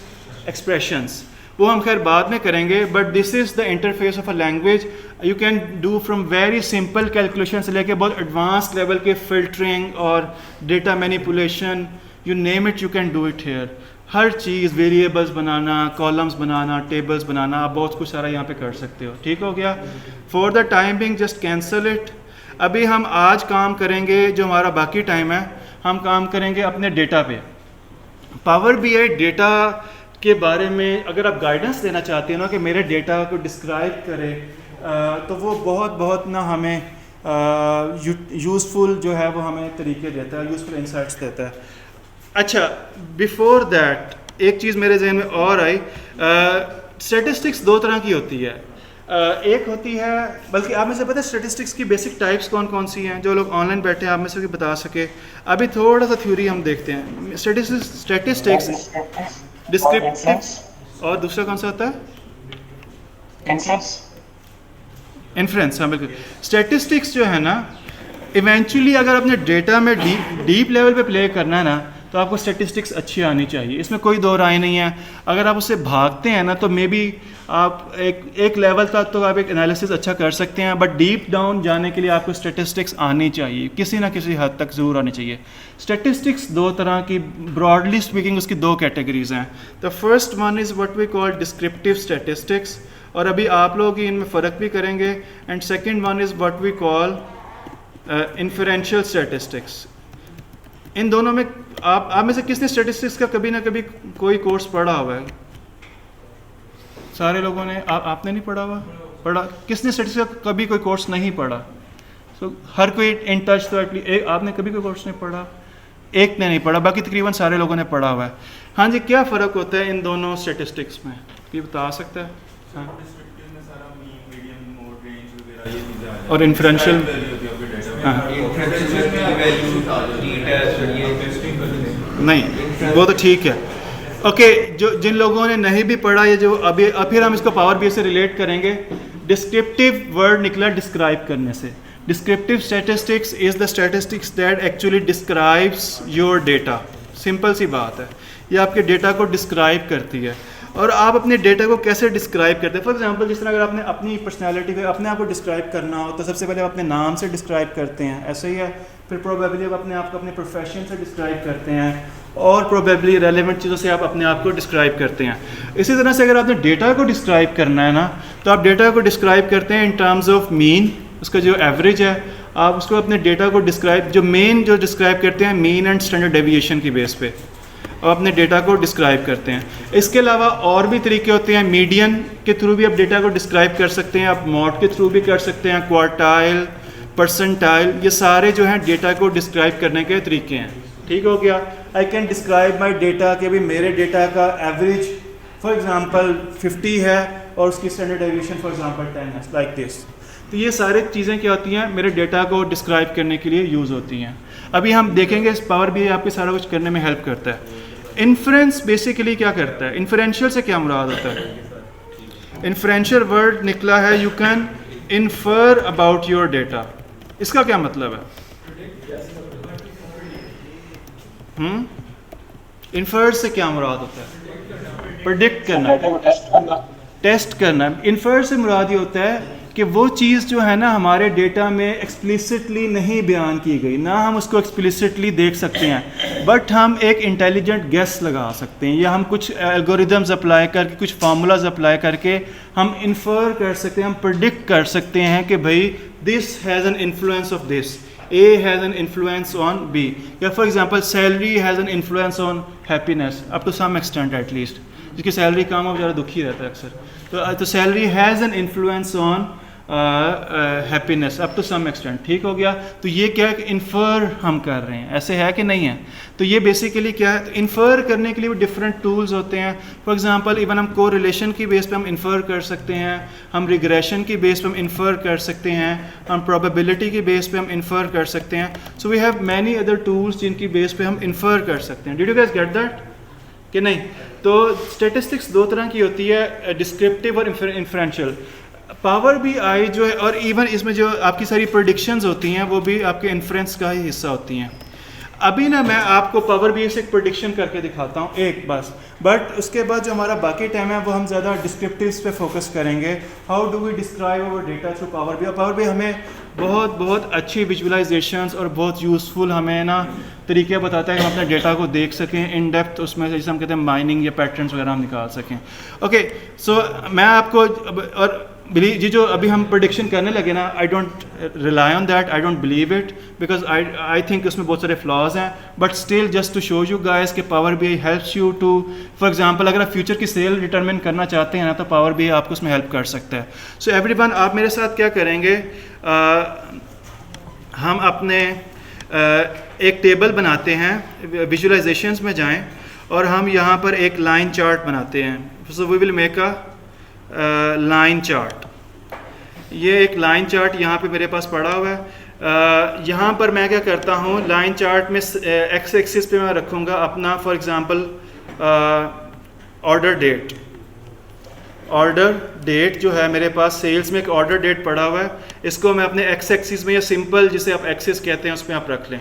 expressions. वो हम खैर बाद में करेंगे, but this is the interface of a language. You can do from very simple calculation से लेके बहुत एडवांस लेवल के फिल्टरिंग और data manipulation, you name it, you can do it here. हर चीज़, वेरिएबल्स बनाना, कॉलम्स बनाना, टेबल्स बनाना, आप बहुत कुछ सारा यहाँ पे कर सकते हो। ठीक हो गया? For the time being just cancel it. अभी हम आज काम करेंगे, जो हमारा बाकी टाइम है, हम काम करेंगे अपने डेटा पे। पावर BI डेटा के बारे में अगर आप गाइडेंस देना चाहते हो ना कि मेरे डेटा को डिस्क्राइब करे, तो वो बहुत ना हमें यूज़फुल जो है वो हमें तरीके देता है, यूज़फुल इंसाइट्स देता है। अच्छा, बिफोर दैट एक चीज़ मेरे जहन में और आई। स्टैटिस्टिक्स 2 तरह की होती है। एक होती है, बल्कि आप में से पता है स्टैटिस्टिक्स की बेसिक टाइप्स कौन कौन सी हैं? जो लोग ऑनलाइन बैठे हैं आप में से बता सके। अभी थोड़ा सा थ्योरी हम देखते हैं। स्टैटिस्टिक्स, डिस्क्रिप्टिव, और दूसरा कौन सा होता है? इन्फ्रेंस। हाँ बिल्कुल। स्टैटिस्टिक्स जो है ना, इवेंचुअली अगर अपने डेटा में डीप लेवल पे प्ले करना है ना, तो आपको स्टैटिस्टिक्स अच्छी आनी चाहिए, इसमें कोई दो राय नहीं है। अगर आप उससे भागते हैं ना, तो मे बी आप एक लेवल तक तो आप एक एनालिसिस अच्छा कर सकते हैं, बट डीप डाउन जाने के लिए आपको स्टैटिस्टिक्स आनी चाहिए, किसी ना किसी हद तक ज़रूर आनी चाहिए। स्टैटिस्टिक्स 2 तरह की, ब्रॉडली स्पीकिंग उसकी 2 कैटेगरीज हैं। The first one is what we call descriptive statistics, और अभी आप लोग इनमें फ़र्क भी करेंगे। And second one is what we call inferential statistics. इन दोनों में आप में से किसने स्टैटिस्टिक्स का कभी ना कभी कोई कोर्स पढ़ा हुआ है? सारे लोगों ने। आपने नहीं पढ़ा हुआ? पढ़ा। किसने स्टैटिस्टिक्स का कभी कोई कोर्स नहीं पढ़ा? हर कोई इन टच तो एटलीस्ट आपने कभी कोई कोर्स नहीं पढ़ा, एक ने नहीं पढ़ा, बाकी तकरीबन सारे लोगों ने पढ़ा हुआ है। हाँ जी, क्या फ़र्क होता है इन दोनों स्टैटिस्टिक्स में, ये बता सकता है? हाँ। और इन्फ्रेंशियल, नहीं वो तो ठीक है। ओके, जो जिन लोगों ने नहीं भी पढ़ा, ये जो अभी फिर हम इसको पावर BI से रिलेट करेंगे। डिस्क्रिप्टिव वर्ड निकला डिस्क्राइब करने से। Descriptive statistics is the statistics that actually describes your data. Simple सी बात है, ये आपके डेटा को डिस्क्राइब करती है। और आप अपने डेटा को कैसे डिस्क्राइब करते हैं। फॉर एग्जांपल जिस तरह अगर आपने अपनी पर्सनालिटी पे अपने आप को डिस्क्राइब करना हो तो सबसे पहले आप अपने नाम से डिस्क्राइब करते हैं, ऐसे ही है। फिर प्रोबेबली आप अपने आप को अपने प्रोफेशन से डिस्क्राइब करते हैं और प्रोबेबली रेलेवेंट चीज़ों से आप अपने आप को डिस्क्राइब करते हैं। इसी तरह से अगर आपने डेटा को डिस्क्राइब करना है ना तो आप डेटा को डिस्क्राइब करते हैं इन टर्म्स ऑफ मीन, उसका जो एवरेज है आप उसको अपने डेटा को डिस्क्राइब जो मेन जो डिस्क्राइब करते हैं मीन एंड स्टैंडर्ड डेविएशन की बेस पे और अपने डेटा को डिस्क्राइब करते हैं। इसके अलावा और भी तरीके होते हैं, मीडियन के थ्रू भी आप डेटा को डिस्क्राइब कर सकते हैं, आप मॉड के थ्रू भी कर सकते हैं, क्वार्टाइल, परसेंटाइल, ये सारे जो हैं डेटा को डिस्क्राइब करने के तरीके हैं। ठीक हो गया। I can describe my data कि भी मेरे डेटा का एवरेज फॉर एग्जांपल 50 है और उसकी स्टैंडर्ड डेविएशन फॉर एग्जांपल 10 है, लाइक दिस। तो ये सारी चीज़ें क्या होती हैं मेरे डेटा को डिस्क्राइब करने के लिए यूज़ होती हैं। अभी हम देखेंगे इस पावर भी आपके सारा कुछ करने में हेल्प करता है। इन्फ्रेंस बेसिकली क्या करता है, इन्फ्रेंशियल से क्या मुराद होता है? इन्फ्रेंशियल वर्ड निकला है you can infer about your data. इसका क्या मतलब है? इन्फर से क्या मुराद होता है? प्रेडिक्ट करना, टेस्ट करना। इन्फर से मुराद ये होता है कि वो चीज़ जो है ना हमारे डेटा में एक्सप्लिसिटली नहीं बयान की गई, ना हम उसको एक्सप्लिसिटली देख सकते हैं, बट हम एक इंटेलिजेंट गेस लगा सकते हैं या हम कुछ एल्गोरिदम्स अप्लाई करके कुछ फार्मूलाज अप्लाई करके हम इन्फर कर सकते हैं, हम प्रेडिक्ट कर सकते हैं कि भाई this has an influence of this, A has an influence on B, या for example salary has an influence on happiness up to some extent at least, जिसकी सैलरी कम हो ज़्यादा दुखी रहता है अक्सर, तो salary has an influence on happiness up to some extent. ठीक हो गया। तो ये क्या है कि इन्फर हम कर रहे हैं, ऐसे है कि नहीं है? तो ये बेसिकली क्या है, इन्फर करने के लिए भी डिफरेंट टूल्स होते हैं। फॉर एग्जांपल इवन हम को रिलेशन की बेस पे हम इन्फर कर सकते हैं, हम रिग्रेशन की बेस पे हम इन्फर कर सकते हैं, हम प्रोबेबिलिटी की बेस पे हम इन्फर कर सकते हैं। So we have many other tools जिनकी बेस पे हम इन्फर कर सकते हैं। Did you guys get that कि नहीं? तो स्टेटिस्टिक्स दो तरह की होती है, डिस्क्रिप्टिव और इन्फ्रेंशियल। पावर भी आई जो है और इवन इसमें जो आपकी सारी प्रेडिक्शंस होती हैं वो भी आपके इन्फ्रेंस का ही हिस्सा होती हैं। अभी ना मैं आपको पावर बी से एक प्रेडिक्शन करके दिखाता हूँ एक बस, बट उसके बाद जो हमारा बाकी टाइम है वो हम ज़्यादा डिस्क्रिप्टिव्स पे फोकस करेंगे। How do we describe our data through power B. और पावर बी हमें बहुत अच्छी विजुअलाइजेशंस और बहुत यूज़फुल हमें ना तरीके बताता है कि हम अपने डेटा को देख सकें इन डेप्थ, उसमें जैसे हम कहते हैं माइनिंग या पैटर्न्स वगैरह हम निकाल सकें। ओके, सो मैं आपको और जी जो अभी हम प्रेडिक्शन करने लगे ना, I don't rely on that, I don't believe it because I think उसमें बहुत सारे फ्लॉज हैं, but still just to show you guys कि power B helps you to, for example अगर आप फ्यूचर की सेल डिटरमिन करना चाहते हैं ना तो पावर बी आपको उसमें हेल्प कर सकता है। सो एवरीवन आप मेरे साथ क्या करेंगे, हम अपने एक टेबल बनाते हैं, विजुअलाइजेशंस में जाएं और हम यहाँ पर एक लाइन चार्ट बनाते हैं। So we will make a line chart. ये एक लाइन चार्ट यहाँ पे मेरे पास पड़ा हुआ है। यहाँ पर मैं क्या करता हूँ, लाइन चार्ट में एक्स एक्सिस पे मैं रखूँगा अपना for example order date. Order date जो है मेरे पास सेल्स में एक ऑर्डर डेट पड़ा हुआ है, इसको मैं अपने एक्स एक्सिस में या सिंपल जिसे आप एक्सिस कहते हैं उस पर आप रख लें।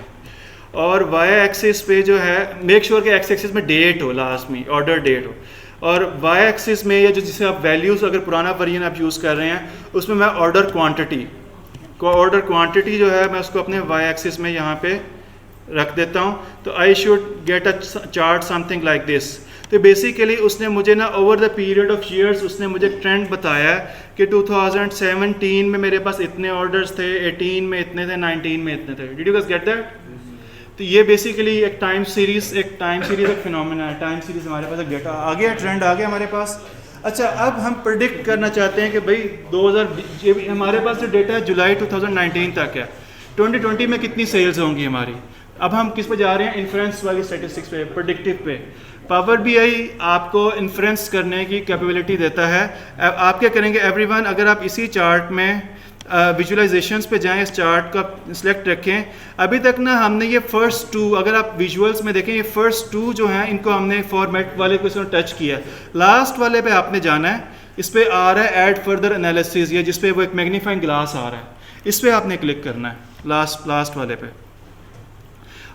और वाई एक्सिस पे जो है मेक श्योर कि एक्स एक्सिस में डेट हो, लास्ट में ऑर्डर डेट हो, और वाई एक्सिस में या जो जिसे आप वैल्यूज़ अगर पुराना वर्जन आप यूज़ कर रहे हैं उसमें मैं ऑर्डर क्वांटिटी जो है मैं उसको अपने वाई एक्सिस में यहाँ पे रख देता हूँ। तो I should get a chart something like this. तो बेसिकली उसने मुझे ना over the period of years उसने मुझे ट्रेंड बताया कि 2017 में मेरे पास इतने ऑर्डर्स थे, 18 में इतने थे, 19 में इतने थे। Did you guys get that? तो ये बेसिकली एक टाइम सीरीज एक फिनोमेना है। टाइम सीरीज हमारे पास एक डेटा आ गया, ट्रेंड आ गया हमारे पास। अच्छा, अब हम प्रेडिक्ट करना चाहते हैं कि भाई 2020 हमारे पास जो डेटा है जुलाई 2019 तक है, 2020 में कितनी सेल्स होंगी हमारी। अब हम किस पे जा रहे हैं, इन्फ्रेंस वाली स्टैटिस्टिक्स पे, प्रेडिक्टिव पे। पावर बीआई आपको इन्फ्रेंस करने की कैपेबिलिटी देता है। आप क्या करेंगे एवरीवन, अगर आप इसी चार्ट में विजुअलाइजेशंस पे जाएं, इस चार्ट का सिलेक्ट रखें। अभी तक ना हमने ये फर्स्ट टू, अगर आप विजुअल्स में देखें, ये फर्स्ट टू जो हैं इनको हमने फॉर्मेट वाले को इसमें टच किया। लास्ट वाले पे आपने जाना है, इस पे आ रहा है ऐड फर्दर एनालिसिस, या जिस पे वो एक मैग्नीफाइंग ग्लास आ रहा है, इस पे आपने क्लिक करना है लास्ट वाले पे।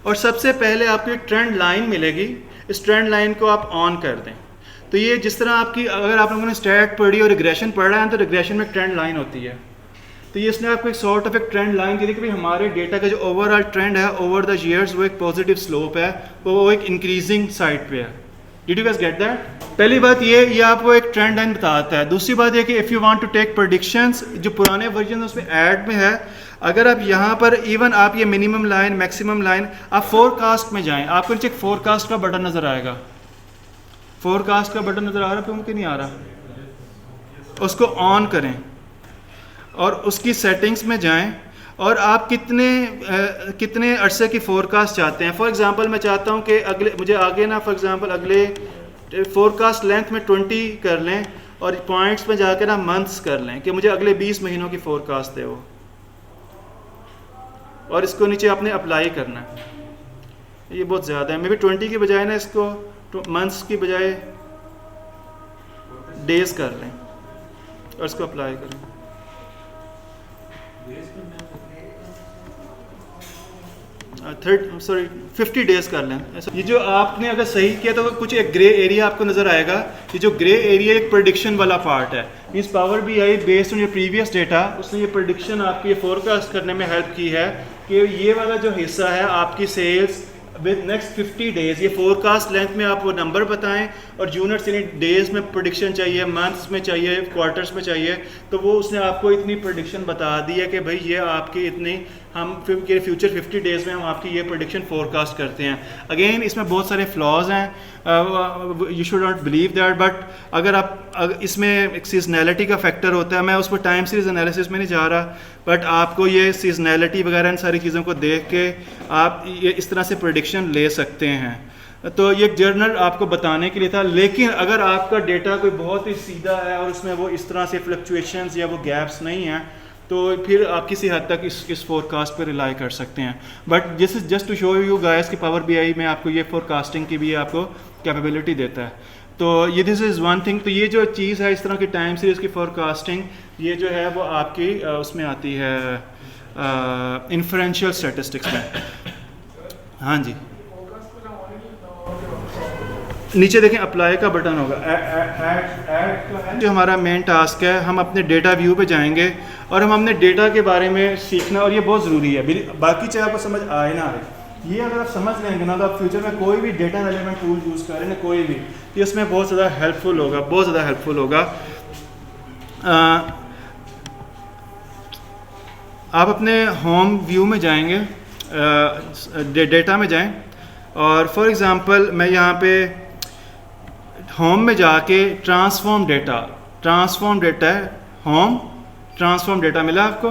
और सबसे पहले आपको एक ट्रेंड लाइन मिलेगी, इस ट्रेंड लाइन को आप ऑन कर दें। तो ये जिस तरह आपकी अगर आप लोगों ने स्टैट पढ़ी और रिग्रेशन पढ़ा है तो रिग्रेशन में ट्रेंड लाइन होती है, तो ये इसने आपको एक सॉर्ट ऑफ एक ट्रेंड लाइन दी कि भाई हमारे डेटा का जो ओवरऑल ट्रेंड है ओवर द ईयर्स वो एक पॉजिटिव स्लोप है, वो एक इंक्रीजिंग साइड पे है। Did you guys get that? पहली बात ये आपको एक ट्रेंड लाइन बताता है। दूसरी बात ये कि if you want to take predictions, जो पुराने वर्जन उसमें ऐड में है, अगर आप यहाँ पर इवन आप ये मिनिमम लाइन मैक्सिमम लाइन आप फोरकास्ट में जाएं, आपको नीचे एक फोरकास्ट का बटन नज़र आएगा। फोरकास्ट का बटन नज़र आ रहा है आपको कि नहीं आ रहा? उसको ऑन करें और उसकी सेटिंग्स में जाएं और आप कितने अरसे की फोरकास्ट चाहते हैं। फॉर एग्जांपल मैं चाहता हूं कि अगले मुझे आगे ना फॉर एग्जांपल अगले फोरकास्ट लेंथ में 20 कर लें और पॉइंट्स में जाकर ना मंथ्स कर लें कि मुझे अगले 20 महीनों की फोरकास्ट दे वो, और इसको नीचे आपने अप्लाई करना है। ये बहुत ज़्यादा है, मे बी 20 की बजाय ना इसको मंथ्स की बजाय डेज कर लें और इसको अप्लाई करें। 50 डेज कर लें। ये जो आपने अगर सही किया तो कुछ एक ग्रे एरिया आपको नज़र आएगा। ये जो ग्रे एरिया एक प्रेडिक्शन वाला पार्ट है। Means power BI based on your previous data उसने ये प्रेडिक्शन आपकी ये फोरकास्ट करने में हेल्प की है कि ये वाला जो हिस्सा है आपकी सेल्स विद नेक्स्ट 50 डेज, ये फोरकास्ट लेंथ में आप वो नंबर बताएं और यूनिट्स यानी डेज में प्रेडिक्शन चाहिए, मंथ्स में चाहिए, क्वार्टर्स में चाहिए, तो वो उसने आपको इतनी प्रेडिक्शन बता दी है कि भाई ये आपकी इतनी हम फ्यूचर 50 डेज़ में हम आपकी ये प्रेडिक्शन फोरकास्ट करते हैं। अगेन इसमें बहुत सारे फ्लॉज हैं, you should not believe that, but अगर इसमें एक सीजनैलिटी का फैक्टर होता है। मैं उस पर टाइम सीरीज एनालिसिस में नहीं जा रहा, बट आपको ये सीजनैलिटी वगैरह इन सारी चीज़ों को देख के आप ये इस तरह से प्रेडिक्शन ले सकते हैं। तो ये जर्नल आपको बताने के लिए था, लेकिन अगर आपका डेटा कोई बहुत ही सीधा है और उसमें वो इस तरह से फ्लक्चुएशंस या वो गैप्स नहीं हैं, तो फिर आप किसी हद तक इस फोरकास्ट पर रिलाई कर सकते हैं। But this is just to show you guys कि पावर BI में आपको ये फोरकास्टिंग की भी आपको कैपेबिलिटी देता है। तो ये दिस इज़ वन थिंग। तो ये जो चीज़ है इस तरह की टाइम सीरीज़ की फोरकास्टिंग, ये जो है वो आपकी उसमें आती है इन्फ्रेंशियल स्टैटिस्टिक्स में। हाँ जी, नीचे देखें अप्लाई का बटन होगा, ऐड जो हमारा मेन टास्क है, हम अपने डेटा व्यू पे जाएंगे और हम अपने डेटा के बारे में सीखना, और ये बहुत ज़रूरी है। बाकी चाहे आपको समझ आए ना आए, ये अगर आप समझ लेंगे ना तो आप फ्यूचर में कोई भी डेटा एलिमेंट टूल यूज़ करें ना कोई भी, तो इसमें बहुत ज़्यादा हेल्पफुल होगा, बहुत ज़्यादा हेल्पफुल होगा। आप अपने होम व्यू में जाएंगे, डेटा में जाएं, और फॉर एग्ज़ाम्पल मैं यहाँ पे होम में जाके ट्रांसफॉर्म डेटा है, होम ट्रांसफॉर्म डेटा मिला आपको,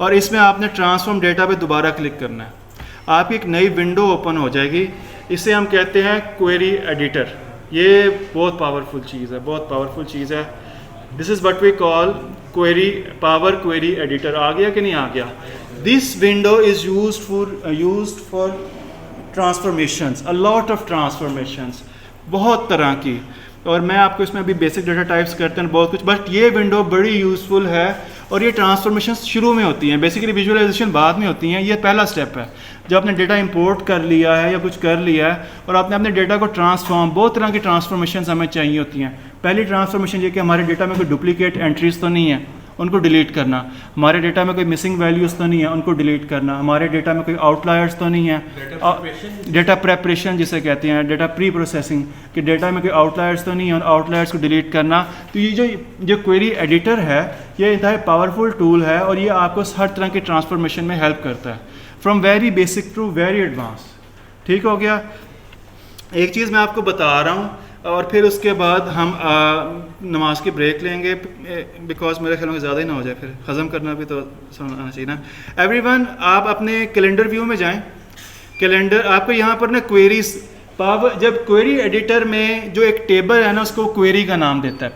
और इसमें आपने ट्रांसफॉर्म डेटा पे दोबारा क्लिक करना है। आपकी एक नई विंडो ओपन हो जाएगी, इसे हम कहते हैं क्वेरी एडिटर। ये बहुत पावरफुल चीज़ है, बहुत पावरफुल चीज़ है। This is what we call power query editor. आ गया कि नहीं आ गया? This window is used for transformations, a lot of transformations, बहुत तरह की, और मैं आपको इसमें अभी बेसिक डेटा टाइप्स करते हैं बहुत कुछ, बट ये विंडो बड़ी यूज़फुल है। और ये ट्रांसफॉर्मेशन शुरू में होती हैं, बेसिकली विजुअलाइजेशन बाद में होती हैं। ये पहला स्टेप है, जब आपने डेटा इंपोर्ट कर लिया है या कुछ कर लिया है और आपने अपने डेटा को ट्रांसफॉर्म, बहुत तरह की ट्रांसफॉर्मेशन हमें चाहिए होती हैं। पहली ट्रांसफॉर्मेशन ये कि हमारे डेटा में कोई डुप्लीकेट एंट्रीज तो नहीं है, उनको डिलीट करना। हमारे डेटा में कोई मिसिंग वैल्यूज़ तो नहीं है, उनको डिलीट करना। हमारे डेटा में कोई आउटलायर्स तो नहीं है, डेटा प्रेपरेशन जिसे कहते हैं, डेटा प्री प्रोसेसिंग, कि डेटा में कोई आउटलायर्स तो नहीं है और आउटलायर्स को डिलीट करना। तो ये जो क्वेरी एडिटर है, ये इंतहाई पावरफुल टूल है और ये आपको हर तरह के ट्रांसफॉर्मेशन में हेल्प करता है, from very basic to very advance. ठीक हो गया? एक चीज़ मैं आपको बता रहा हूँ और फिर उसके बाद हम नमाज की ब्रेक लेंगे, बिकॉज मेरे ख्याल में ज़्यादा ही ना हो जाए, फिर हज़म करना भी तो आना चाहिए ना। एवरीवन, आप अपने कैलेंडर व्यू में जाएं। कैलेंडर आपको यहाँ पर ना क्वेरीज, पावर, जब क्वेरी एडिटर में जो एक टेबल है ना उसको क्वेरी का नाम देता है।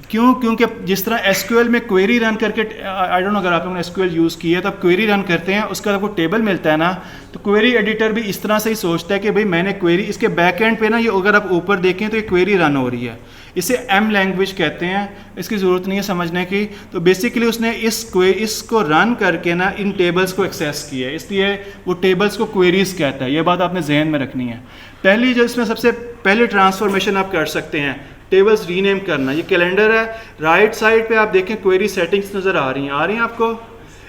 क्यों? क्योंकि जिस तरह एसक्यूएल में क्वेरी रन करके, आई डोंट नो अगर आप लोगों ने एसक्यूएल यूज़ की है तो आप क्वेरी रन करते हैं, उसका आपको टेबल मिलता है ना, तो क्वेरी एडिटर भी इस तरह से ही सोचता है कि भाई मैंने क्वेरी, इसके बैक एंड पे ना ये अगर आप ऊपर देखें तो ये क्वेरी रन हो रही है। इसे एम लैंग्वेज कहते हैं, इसकी ज़रूरत नहीं है समझने की। तो बेसिकली उसने इसको रन करके ना इन टेबल्स को एक्सेस किया है, इसलिए वो टेबल्स को क्वेरीज कहता है। ये बात आपने जहन में रखनी है। पहली जो इसमें सबसे पहले ट्रांसफॉर्मेशन आप कर सकते हैं, टेबल्स रीनेम करना। ये कैलेंडर है, राइट साइड पे आप देखें क्वेरी सेटिंग्स नज़र आ रही हैं आपको।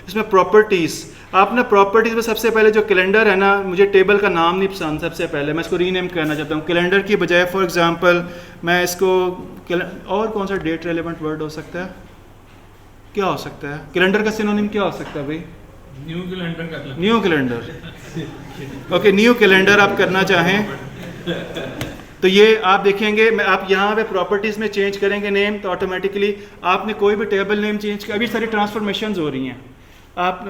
इसमें प्रॉपर्टीज़, आप ना प्रॉपर्टीज़ में सबसे पहले जो कैलेंडर है ना, मुझे टेबल का नाम नहीं पसंद, सबसे पहले मैं इसको रीनेम करना चाहता हूँ कैलेंडर की बजाय। फॉर एग्जांपल मैं इसको, और कौन सा डेट रेलेवेंट वर्ड हो सकता है, क्या हो सकता है? कैलेंडर का सिनोनिम क्या हो सकता है भाई? न्यू कैलेंडर का, new calendar. Okay, new calendar आप करना चाहें तो ये आप देखेंगे, मैं आप यहाँ पे प्रॉपर्टीज़ में चेंज करेंगे नेम, तो ऑटोमेटिकली आपने कोई भी टेबल नेम चेंज कर, अभी सारी ट्रांसफॉर्मेशंस हो रही हैं, आप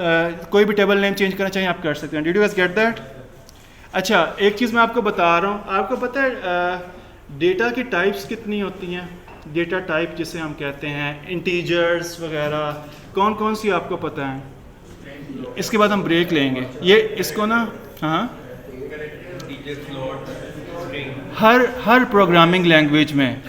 कोई भी टेबल नेम चेंज करना चाहिए आप कर सकते हैं। Did you guys get that? अच्छा, एक चीज़ मैं आपको बता रहा हूँ, आपको पता है डेटा की टाइप्स कितनी होती हैं? डेटा टाइप जिसे हम कहते हैं, इंटीजर्स वगैरह, कौन कौन सी आपको पता है? इसके बाद हम ब्रेक लेंगे। ये इसको ना, हाँ, हर प्रोग्रामिंग लैंग्वेज में,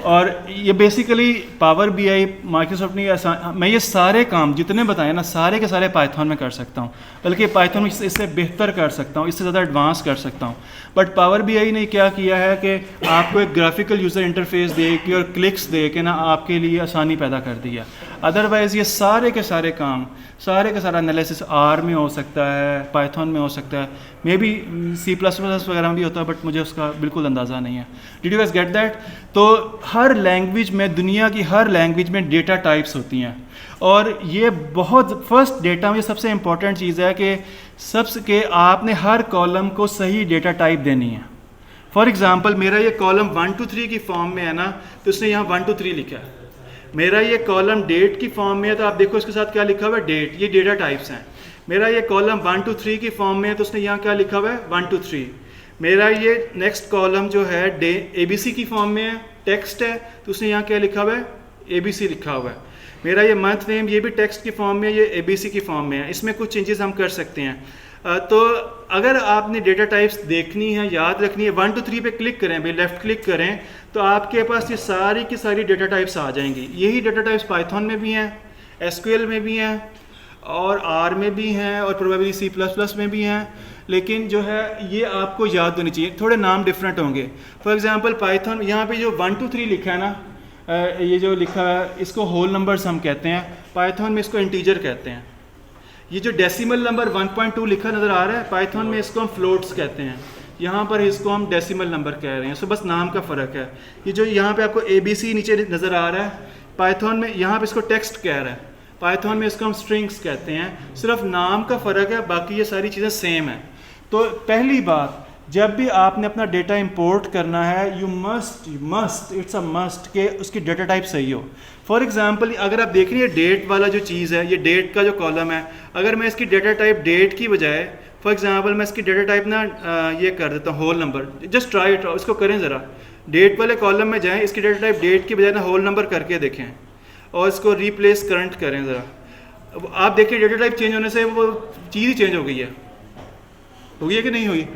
और ये बेसिकली पावर बीआई माइक्रोसॉफ्ट ने मैं ये सारे काम जितने बताए ना, सारे के सारे पाइथन में कर सकता हूँ, बल्कि पाइथन में इससे बेहतर कर सकता हूँ, इससे ज़्यादा एडवांस कर सकता हूँ। बट पावर बीआई ने क्या किया है कि आपको एक ग्राफिकल यूज़र इंटरफेस दे के और क्लिक्स दे के ना आपके लिए आसानी पैदा कर दिया। अदरवाइज़ ये सारे के सारे काम, सारे का सारा एनालिसिस आर में हो सकता है, पाइथन में हो सकता है, मे बी C++ वगैरह में भी होता है, बट मुझे उसका बिल्कुल अंदाज़ा नहीं है। Did you guys get that? तो हर लैंग्वेज में, दुनिया की हर लैंग्वेज में डेटा टाइप्स होती हैं, और ये बहुत फर्स्ट डेटा में सबसे इंपॉर्टेंट चीज़ है कि सबसे आपने हर कॉलम को सही डेटा टाइप देनी है। फॉर एग्ज़ाम्पल मेरा ये कॉलम 1 to 3 की फॉर्म में है ना, तो उसने यहाँ 1 to 3 लिखा है। मेरा ये कॉलम डेट की फॉर्म में है, तो आप देखो इसके साथ क्या लिखा हुआ है, डेट। ये डेटा टाइप्स हैं। मेरा ये कॉलम 1 to 3 की फॉर्म में है, तो उसने यहाँ क्या लिखा हुआ है, 1 to 3। मेरा ये नेक्स्ट कॉलम जो है ABC की फॉर्म में है, टेक्स्ट है, तो उसने यहाँ क्या लिखा हुआ है, ABC लिखा हुआ है। मेरा ये मंथ नेम, ये भी टेक्स्ट की फॉर्म में है, ये ABC की फॉर्म में है। इसमें कुछ चेंजेस हम कर सकते हैं। तो अगर आपने डेटा टाइप्स देखनी है, याद रखनी है, 1 to 3 पे क्लिक करें भाई, लेफ़्ट क्लिक करें, तो आपके पास ये सारी की सारी डेटा टाइप्स आ जाएंगी। यही डेटा टाइप्स पाइथन में भी हैं, SQL में भी हैं, और R में भी हैं, और प्रोबेबली C++ में भी हैं। लेकिन जो है ये आपको याद होनी चाहिए, थोड़े नाम डिफरेंट होंगे। फॉर एग्जांपल पाइथन, यहाँ पे जो 1 to 3 लिखा है ना, ये जो लिखा है इसको होल नंबर्स हम कहते हैं, पाइथन में इसको इंटीजर कहते हैं। ये जो डेसिमल नंबर 1.2 लिखा नज़र आ रहा है, पाइथन में इसको हम फ्लोट्स कहते हैं, यहाँ पर इसको हम डेसिमल नंबर कह रहे हैं। सो बस नाम का फ़र्क है। ये जो यहाँ पे आपको ABC नीचे नज़र आ रहा है, पाइथन में यहाँ पे इसको टेक्स्ट कह रहा है, पाइथन में इसको हम स्ट्रिंग्स कहते हैं। सिर्फ नाम का फ़र्क है, बाकी ये सारी चीज़ें सेम हैं। तो पहली बात, जब भी आपने अपना डेटा इंपोर्ट करना है, you must it's a must कि उसकी डेटा टाइप सही हो। फॉर एग्जांपल अगर आप देख रही है डेट वाला जो चीज़ है, ये डेट का जो कॉलम है, अगर मैं इसकी डेटा टाइप डेट की बजाय, फॉर एग्जांपल मैं इसकी डेटा टाइप ना ये कर देता हूँ whole number, just try it, इसको करें ज़रा, डेट वाले कॉलम में जाएँ, इसकी डेटा टाइप डेट की बजाय ना होल नंबर करके देखें, और इसको रिप्लेस करंट करें ज़रा। आप देखिए डेटा टाइप चेंज होने से वो चीज़ ही चेंज हो गई है कि नहीं हुई?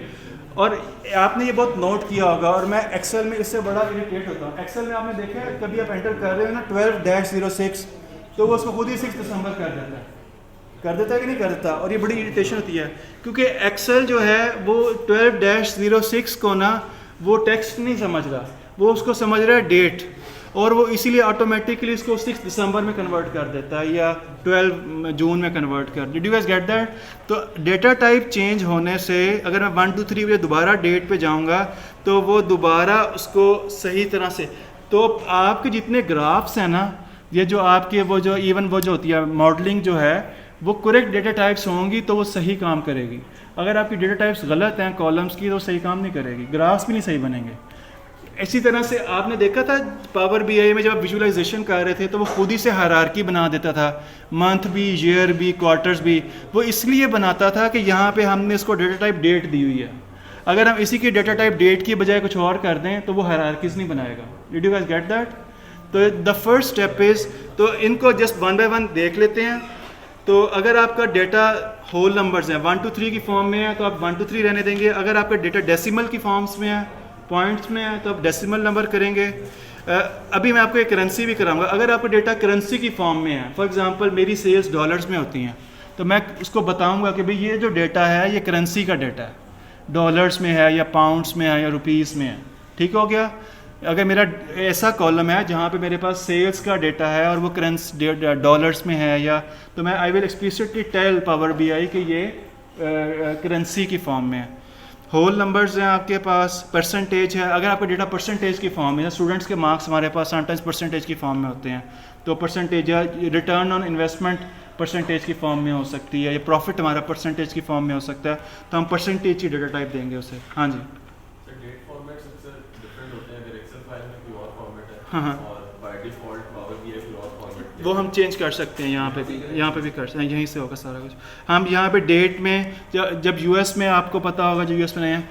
और आपने ये बहुत नोट किया होगा, और मैं एक्सेल में इससे बड़ा इरिटेट होता हूँ। एक्सेल में आपने देखा है, कभी आप एंटर कर रहे हो ना 12-06, तो वो उसको खुद ही 6 दिसंबर कर देता है कि नहीं कर देता? और ये बड़ी इरिटेशन होती है, क्योंकि एक्सेल जो है वो 12-06 को ना वो टेक्स्ट नहीं समझ रहा, वो उसको समझ रहा है डेट, और वो इसीलिए ऑटोमेटिकली इसको 6 दिसंबर में कन्वर्ट कर देता है, या 12 जून में कन्वर्ट कर। Did you guys get that? तो डेटा टाइप चेंज होने से अगर मैं 1 2 3 बजे दोबारा डेट पे जाऊंगा, तो वो दोबारा उसको सही तरह से, तो आपके जितने ग्राफ्स हैं ना, ये जो आपके वो जो इवन वो जो होती है मॉडलिंग जो है, वो करेक्ट डेटा टाइप्स होंगी तो वो सही काम करेगी। अगर आपकी डेटा टाइप्स गलत हैं कॉलम्स की, तो सही काम नहीं करेगी, ग्राफ्स भी नहीं सही बनेंगे। इसी तरह से आपने देखा था पावर बीआई में जब आप विजुअलाइजेशन कर रहे थे, तो वो खुद ही से हायरार्की बना देता था, मंथ भी, ईयर भी, क्वार्टर्स भी। वो इसलिए बनाता था कि यहाँ पे हमने इसको डेटा टाइप डेट दी हुई है, अगर हम इसी की डेटा टाइप डेट की बजाय कुछ और कर दें तो वो हायरार्कीज नहीं बनाएगा। Did you guys get that? तो द फर्स्ट स्टेप इज़, तो इनको जस्ट वन बाय वन देख लेते हैं। तो अगर आपका डेटा होल नंबर्स हैं 1 to 3 की फॉर्म में है तो आप 1 to 3 रहने देंगे। अगर आपका डेटा डेसिमल की फॉर्म्स में है, पॉइंट्स में है, तो आप डेसिमल नंबर करेंगे। अभी मैं आपको एक करेंसी भी कराऊंगा। अगर आपका डेटा करेंसी की फॉर्म में है, फॉर एग्जांपल मेरी सेल्स डॉलर्स में होती हैं, तो मैं उसको बताऊंगा कि भाई ये जो डेटा है ये करेंसी का डेटा है, डॉलर्स में है या पाउंड्स में है या रुपीज़ में है। ठीक हो गया। अगर मेरा ऐसा कॉलम है जहाँ पे मेरे पास सेल्स का डेटा है और वो करेंसी डॉलर्स में है, या तो मैं I will explicitly tell power BI कि ये करेंसी की फॉर्म में है। होल नंबर्स हैं आपके पास, परसेंटेज है। अगर आपका डेटा परसेंटेज की फॉर्म में है, स्टूडेंट्स के मार्क्स हमारे पास समटाइम्स परसेंटेज की फॉर्म में होते हैं, तो परसेंटेज या रिटर्न ऑन इन्वेस्टमेंट परसेंटेज की फॉर्म में हो सकती है, या प्रॉफिट हमारा परसेंटेज की फॉर्म में हो सकता है, तो हम परसेंटेज की डेटा टाइप देंगे उसे। हाँ जी, So date formats सबसे different होते हैं। अगर Excel फाइल में कोई और फॉर्मेट है हाँ हाँ, और by default Power BI कोई और फॉर्मेट, वो हम चेंज कर सकते हैं। यहाँ पे भी कर सकते हैं, यहीं से होगा सारा कुछ। हम यहाँ पे डेट में जब यूएस में आपको पता होगा, जो यूएस में नहीं है,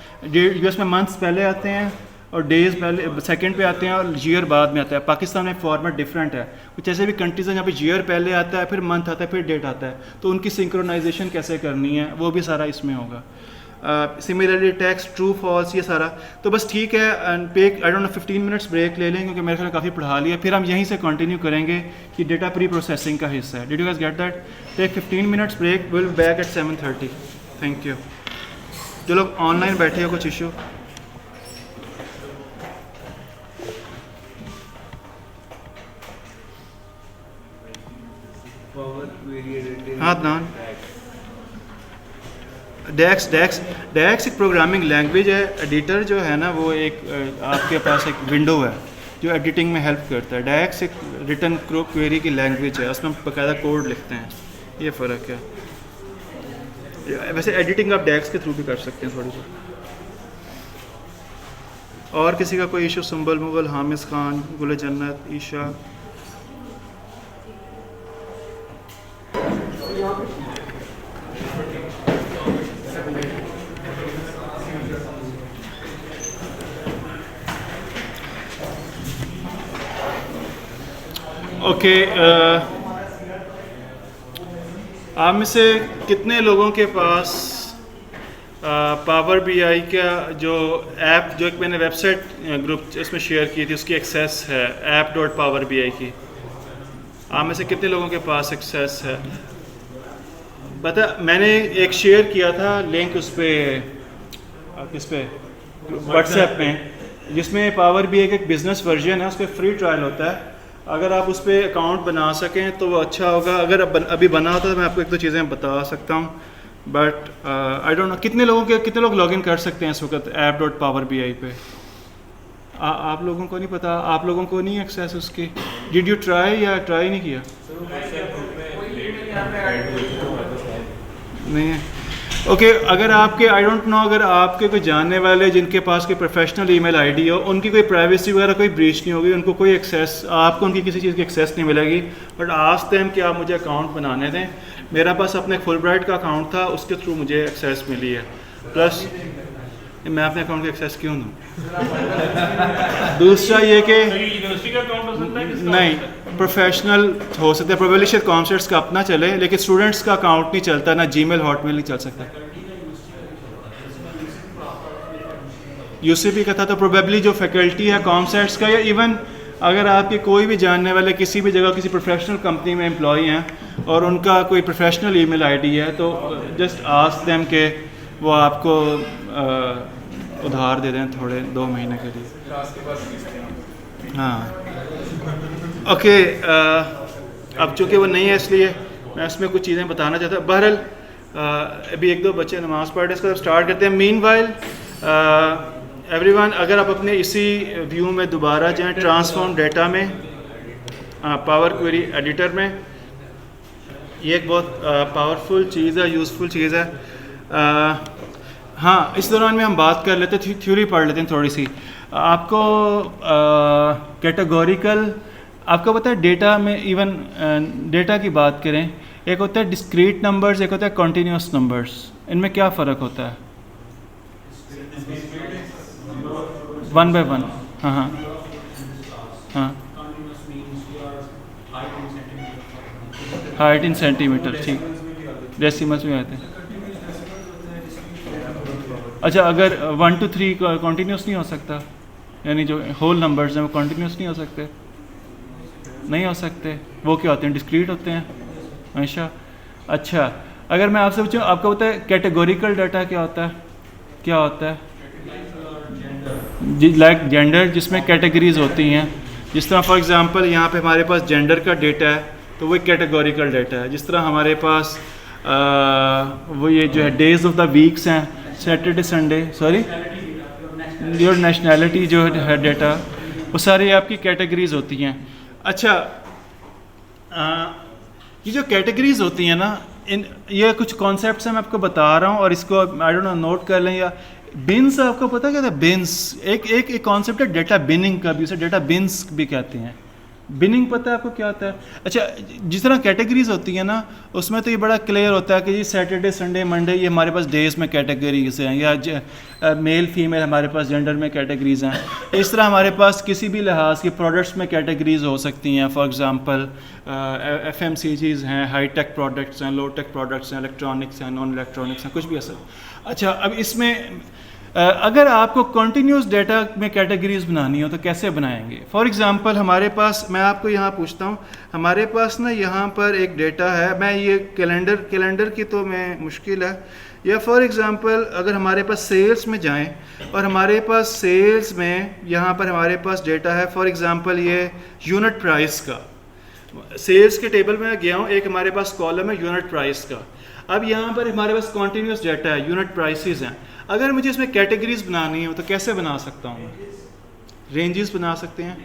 यूएस में मंथ्स पहले आते हैं और डेज पहले सेकंड पे आते हैं और ईयर बाद में आता है। पाकिस्तान में फॉर्मेट डिफरेंट है। कुछ ऐसे भी कंट्रीज हैं जहाँ पे ईयर पहले आता है, फिर मंथ आता है, फिर डेट आता है, तो उनकी सिंक्रोनाइजेशन कैसे करनी है वो भी सारा इसमें होगा। सिमिलरली टैक्स, ट्रू फॉल्स, ये सारा। तो बस ठीक है, पे I don't know 15 minutes break ले लें क्योंकि मेरे ख्याल काफ़ी पढ़ा लिया। फिर हम यहीं से कंटिन्यू करेंगे कि डेटा प्री प्रोसेसिंग का हिस्सा है। Did you guys get that? Take 15 minutes break, will back at 7:30। Thank you. जो लोग ऑनलाइन बैठे हो, कुछ इशू? हाथ ना। डेक्स एक प्रोग्रामिंग लैंग्वेज है। एडिटर जो है ना वो एक आपके पास एक विंडो है जो एडिटिंग में हेल्प करता है। डेक्स एक रिटर्न क्वेरी की लैंग्वेज है, उसमें हम बाकायदा कोड लिखते हैं। ये फ़र्क है। वैसे एडिटिंग आप डेक्स के थ्रू भी कर सकते हैं थोड़ी सी। और किसी का कोई इशू? सुंबल मुगल, हामिद खान, गुल जन्नत, ईशा। ओके, आप में से कितने लोगों के पास पावर BI का जो ऐप, जो एक मैंने वेबसाइट ग्रुप इसमें शेयर की थी, उसकी एक्सेस है, app.powerbi की? आप में से कितने लोगों के पास एक्सेस है? पता, मैंने एक शेयर किया था लिंक उस पर, किस पे, व्हाट्सएप में, जिसमें पावर BI का एक बिज़नेस वर्जन है, उस पर फ्री ट्रायल होता है। अगर आप उस पर अकाउंट बना सकें तो वो अच्छा होगा। अगर अभी बना होता तो मैं आपको एक दो चीज़ें बता सकता हूँ, बट आई डोंट नो कितने लोग लॉगिन कर सकते हैं इस वक्त app.powerbi पे? आप लोगों को नहीं पता? आप लोगों को नहीं एक्सेस उसकी? डिड यू ट्राई या ट्राई नहीं किया? नहीं है। ओके, अगर आपके, आई डोंट नो, अगर आपके कोई जानने वाले जिनके पास कोई प्रोफेशनल ईमेल आईडी हो, उनकी कोई प्राइवेसी वगैरह कोई ब्रीच नहीं होगी, उनको कोई एक्सेस, आपको उनकी किसी चीज़ की एक्सेस नहीं मिलेगी। बट आस्क देम कि आप मुझे अकाउंट बनाने दें। मेरा पास अपने फुलब्राइट का अकाउंट था, उसके थ्रू मुझे एक्सेस मिली है। प्लस मैं अपने अकाउंट की एक्सेस क्यों दूँ? दूसरा ये कि यूनिवर्सिटी का अकाउंट हो सकता है, किसका नहीं, प्रोफेशनल हो सकता है, प्रोबेबली शायद कॉमसेट्स का अपना चले, लेकिन स्टूडेंट्स का अकाउंट नहीं चलता, ना जीमेल, हॉटमेल नहीं चल सकता। यूसीपी का था तो प्रोबेबली जो फैकल्टी है कॉमसेट्स का, या इवन अगर आपके कोई भी जानने वाले किसी भी जगह किसी प्रोफेशनल कंपनी में एम्प्लॉई हैं और उनका कोई प्रोफेशनल ईमेल आईडी है, तो जस्ट आस्क देम के वो आपको उधार दे दें थोड़े 2 महीने के लिए। हाँ, ओके। अब चूँकि वो नहीं है इसलिए मैं उसमें कुछ चीज़ें बताना चाहता हूँ। बहरहाल अभी 1-2 बच्चे नमाज़ पढ़ रहे, इसका स्टार्ट करते हैं। मीनवाइल एवरीवन, अगर आप अपने इसी व्यू में दोबारा जाएँ, ट्रांसफॉर्म डेटा में, पावर क्वेरी एडिटर में, ये एक बहुत पावरफुल चीज़ है, यूज़फुल चीज़ है। हाँ, इस दौरान में हम बात कर लेते हैं, थ्योरी पढ़ लेते हैं थोड़ी सी। आपको कैटेगोरिकल, आपको पता है डेटा में, इवन डेटा की बात करें, एक होता है डिस्क्रीट नंबर्स, एक होता है कॉन्टीन्यूस नंबर्स। इनमें क्या फ़र्क होता है? 1 by 1। हाँ हाँ हाँ हाइट इन सेंटीमीटर, ठीक, डेसिमल्स में आते हैं। अच्छा, अगर 1 to 3 कॉन्टीन्यूस नहीं हो सकता, यानी जो होल नंबर्स हैं वो कॉन्टीन्यूस नहीं हो सकते, नहीं हो सकते, वो क्या होते हैं, डिस्क्रीट होते हैं हमेशा। अच्छा, अगर मैं आपसे पूछूं, आपको पता है कैटेगोरिकल डाटा क्या होता है? क्या होता है? लाइक जेंडर, जिसमें कैटेगरीज होती हैं। जिस तरह फॉर एग्जांपल यहाँ पे हमारे पास जेंडर का डेटा है तो वो कैटेगोरिकल डाटा है। जिस तरह हमारे पास वो ये जो है डेज ऑफ द वीक्स हैं, Saturday Sunday, sorry your nationality जो है डेटा, वो सारी आपकी कैटेगरीज होती हैं। अच्छा, ये जो कैटेगरीज होती हैं ना, ये कुछ कॉन्सेप्ट्स हैं मैं आपको बता रहा हूँ, और इसको आई डोंट नो नोट कर लें। या बिन्स, आपको पता क्या था? बिन्स एक कॉन्सेप्ट है डेटा बिनिंग का भी, उसे डेटा बिन्स भी कहते हैं। बिनिंग पता है आपको क्या होता है? अच्छा, जिस तरह कैटेगरीज होती हैं ना, उसमें तो ये बड़ा क्लियर होता है कि जी सैटरडे संडे मंडे ये हमारे पास डेज में कैटेगरीज हैं, या मेल फीमेल हमारे पास जेंडर में कैटेगरीज हैं। इस तरह हमारे पास किसी भी लिहाज की प्रोडक्ट्स में कैटेगरीज हो सकती हैं। फॉर एग्जांपल FMCGs हैं, हाई टेक प्रोडक्ट्स हैं, लो टेक प्रोडक्ट्स हैं, इलेक्ट्रॉनिक्स हैं, नॉन इलेक्ट्रॉनिक्स हैं, कुछ भी ऐसा। अच्छा, अब इसमें अगर आपको कंटिन्यूस डेटा में कैटेगरीज बनानी हो तो कैसे बनाएंगे? फॉर एग्जांपल हमारे पास, मैं आपको यहाँ पूछता हूँ, हमारे पास ना यहाँ पर एक डेटा है, मैं ये कैलेंडर की तो मैं मुश्किल है, या फॉर एग्जांपल अगर हमारे पास सेल्स में जाएं और हमारे पास सेल्स में यहाँ पर हमारे पास डेटा है, फॉर एग्जांपल ये यूनिट प्राइस का, सेल्स के टेबल में गया हूँ, एक हमारे पास कॉलम है यूनिट प्राइस का। अब यहाँ पर हमारे पास कॉन्टीन्यूस डेटा है, यूनिट प्राइसेस हैं। अगर मुझे इसमें कैटेगरीज बनानी हो तो कैसे बना सकता हूँ? रेंजेस बना सकते हैं,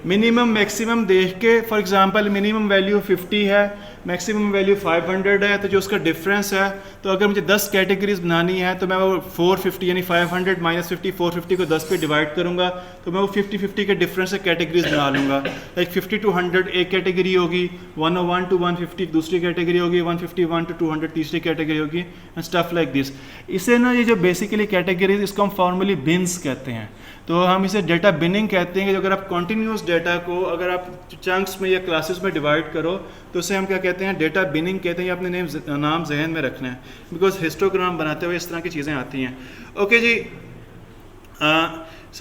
मिनिमम मैक्सिमम देख के। फॉर एग्जांपल मिनिमम वैल्यू 50 है, मैक्सिमम वैल्यू 500 है, तो जो उसका डिफरेंस है, तो अगर मुझे 10 कैटेगरीज बनानी है तो मैं वो 450 यानी 500 माइनस 50, 450 को 10 पे डिवाइड करूंगा तो मैं वो 50-50 के डिफरेंस से कैटेगरीज बना लूँगा। लाइक 50 to 100 एक कैटेगरी होगी, 101 to 150 दूसरी कैटेगरी होगी, 151 to 200 तीसरी कैटेगरी होगी, एंड स्टफ लाइक दिस। इसे ना, ये जो बेसिकली कैटेगरीज, इसको हम फॉर्मली बिन्स कहते हैं। तो हम इसे डेटा बिनिंग कहते हैं कि अगर आप कॉन्टीन्यूस डेटा को अगर आप चंक्स में या क्लासेस में डिवाइड करो तो उसे हम क्या कहते हैं? डेटा बिनिंग कहते हैं। ये अपने नाम जहन में रखना है, बिकॉज हिस्टोग्राम बनाते हुए इस तरह की चीज़ें आती हैं। ओके जी,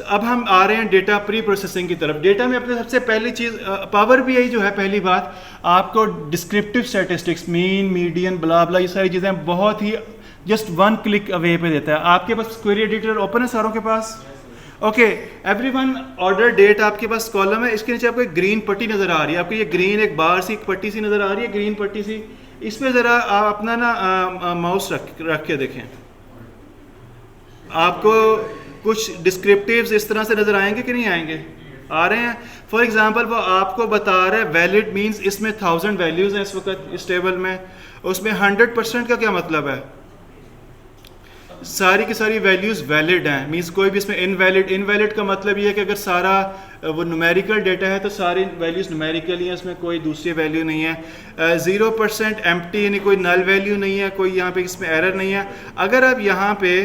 अब हम आ रहे हैं डेटा प्री प्रोसेसिंग की तरफ। डेटा में अपने सबसे पहली चीज़ पावर BI जो है, पहली बात आपको डिस्क्रिप्टिव स्टैटिस्टिक्स, मीन, मीडियन, ब्ला ब्ला, ये सारी चीज़ें बहुत ही जस्ट 1 क्लिक अवे पे देता है। आपके पास क्वेरी एडिटर ओपन है सारों के पास? ओके, एवरीवन, ऑर्डर डेट आपके पास कॉलम है, इसके नीचे आपको एक ग्रीन पट्टी नज़र आ रही है, आपको ये ग्रीन एक बार सी, एक पट्टी सी नज़र आ रही है, ग्रीन पट्टी सी। इस पर ज़रा आप अपना ना माउस रख के देखें, आपको कुछ डिस्क्रिप्टिव्स इस तरह से नज़र आएंगे कि नहीं आएंगे? आ रहे हैं। फॉर एग्जांपल वो आपको बता रहा है वैलिड मींस इसमें 1000 वैल्यूज़ हैं इस वक्त इस टेबल में, उसमें 100% का क्या मतलब है? सारी की सारी वैल्यूज़ वैलिड हैं, मींस कोई भी इसमें इनवैलिड का मतलब ये है कि अगर सारा वो न्यूमेरिकल डेटा है तो सारी वैल्यूज़ न्यूमेरिकल ही हैं, इसमें कोई दूसरी वैल्यू नहीं है। 0% एम्प्टी, यानी कोई नल वैल्यू नहीं है, कोई यहाँ पे इसमें एरर नहीं है। अगर आप यहाँ पे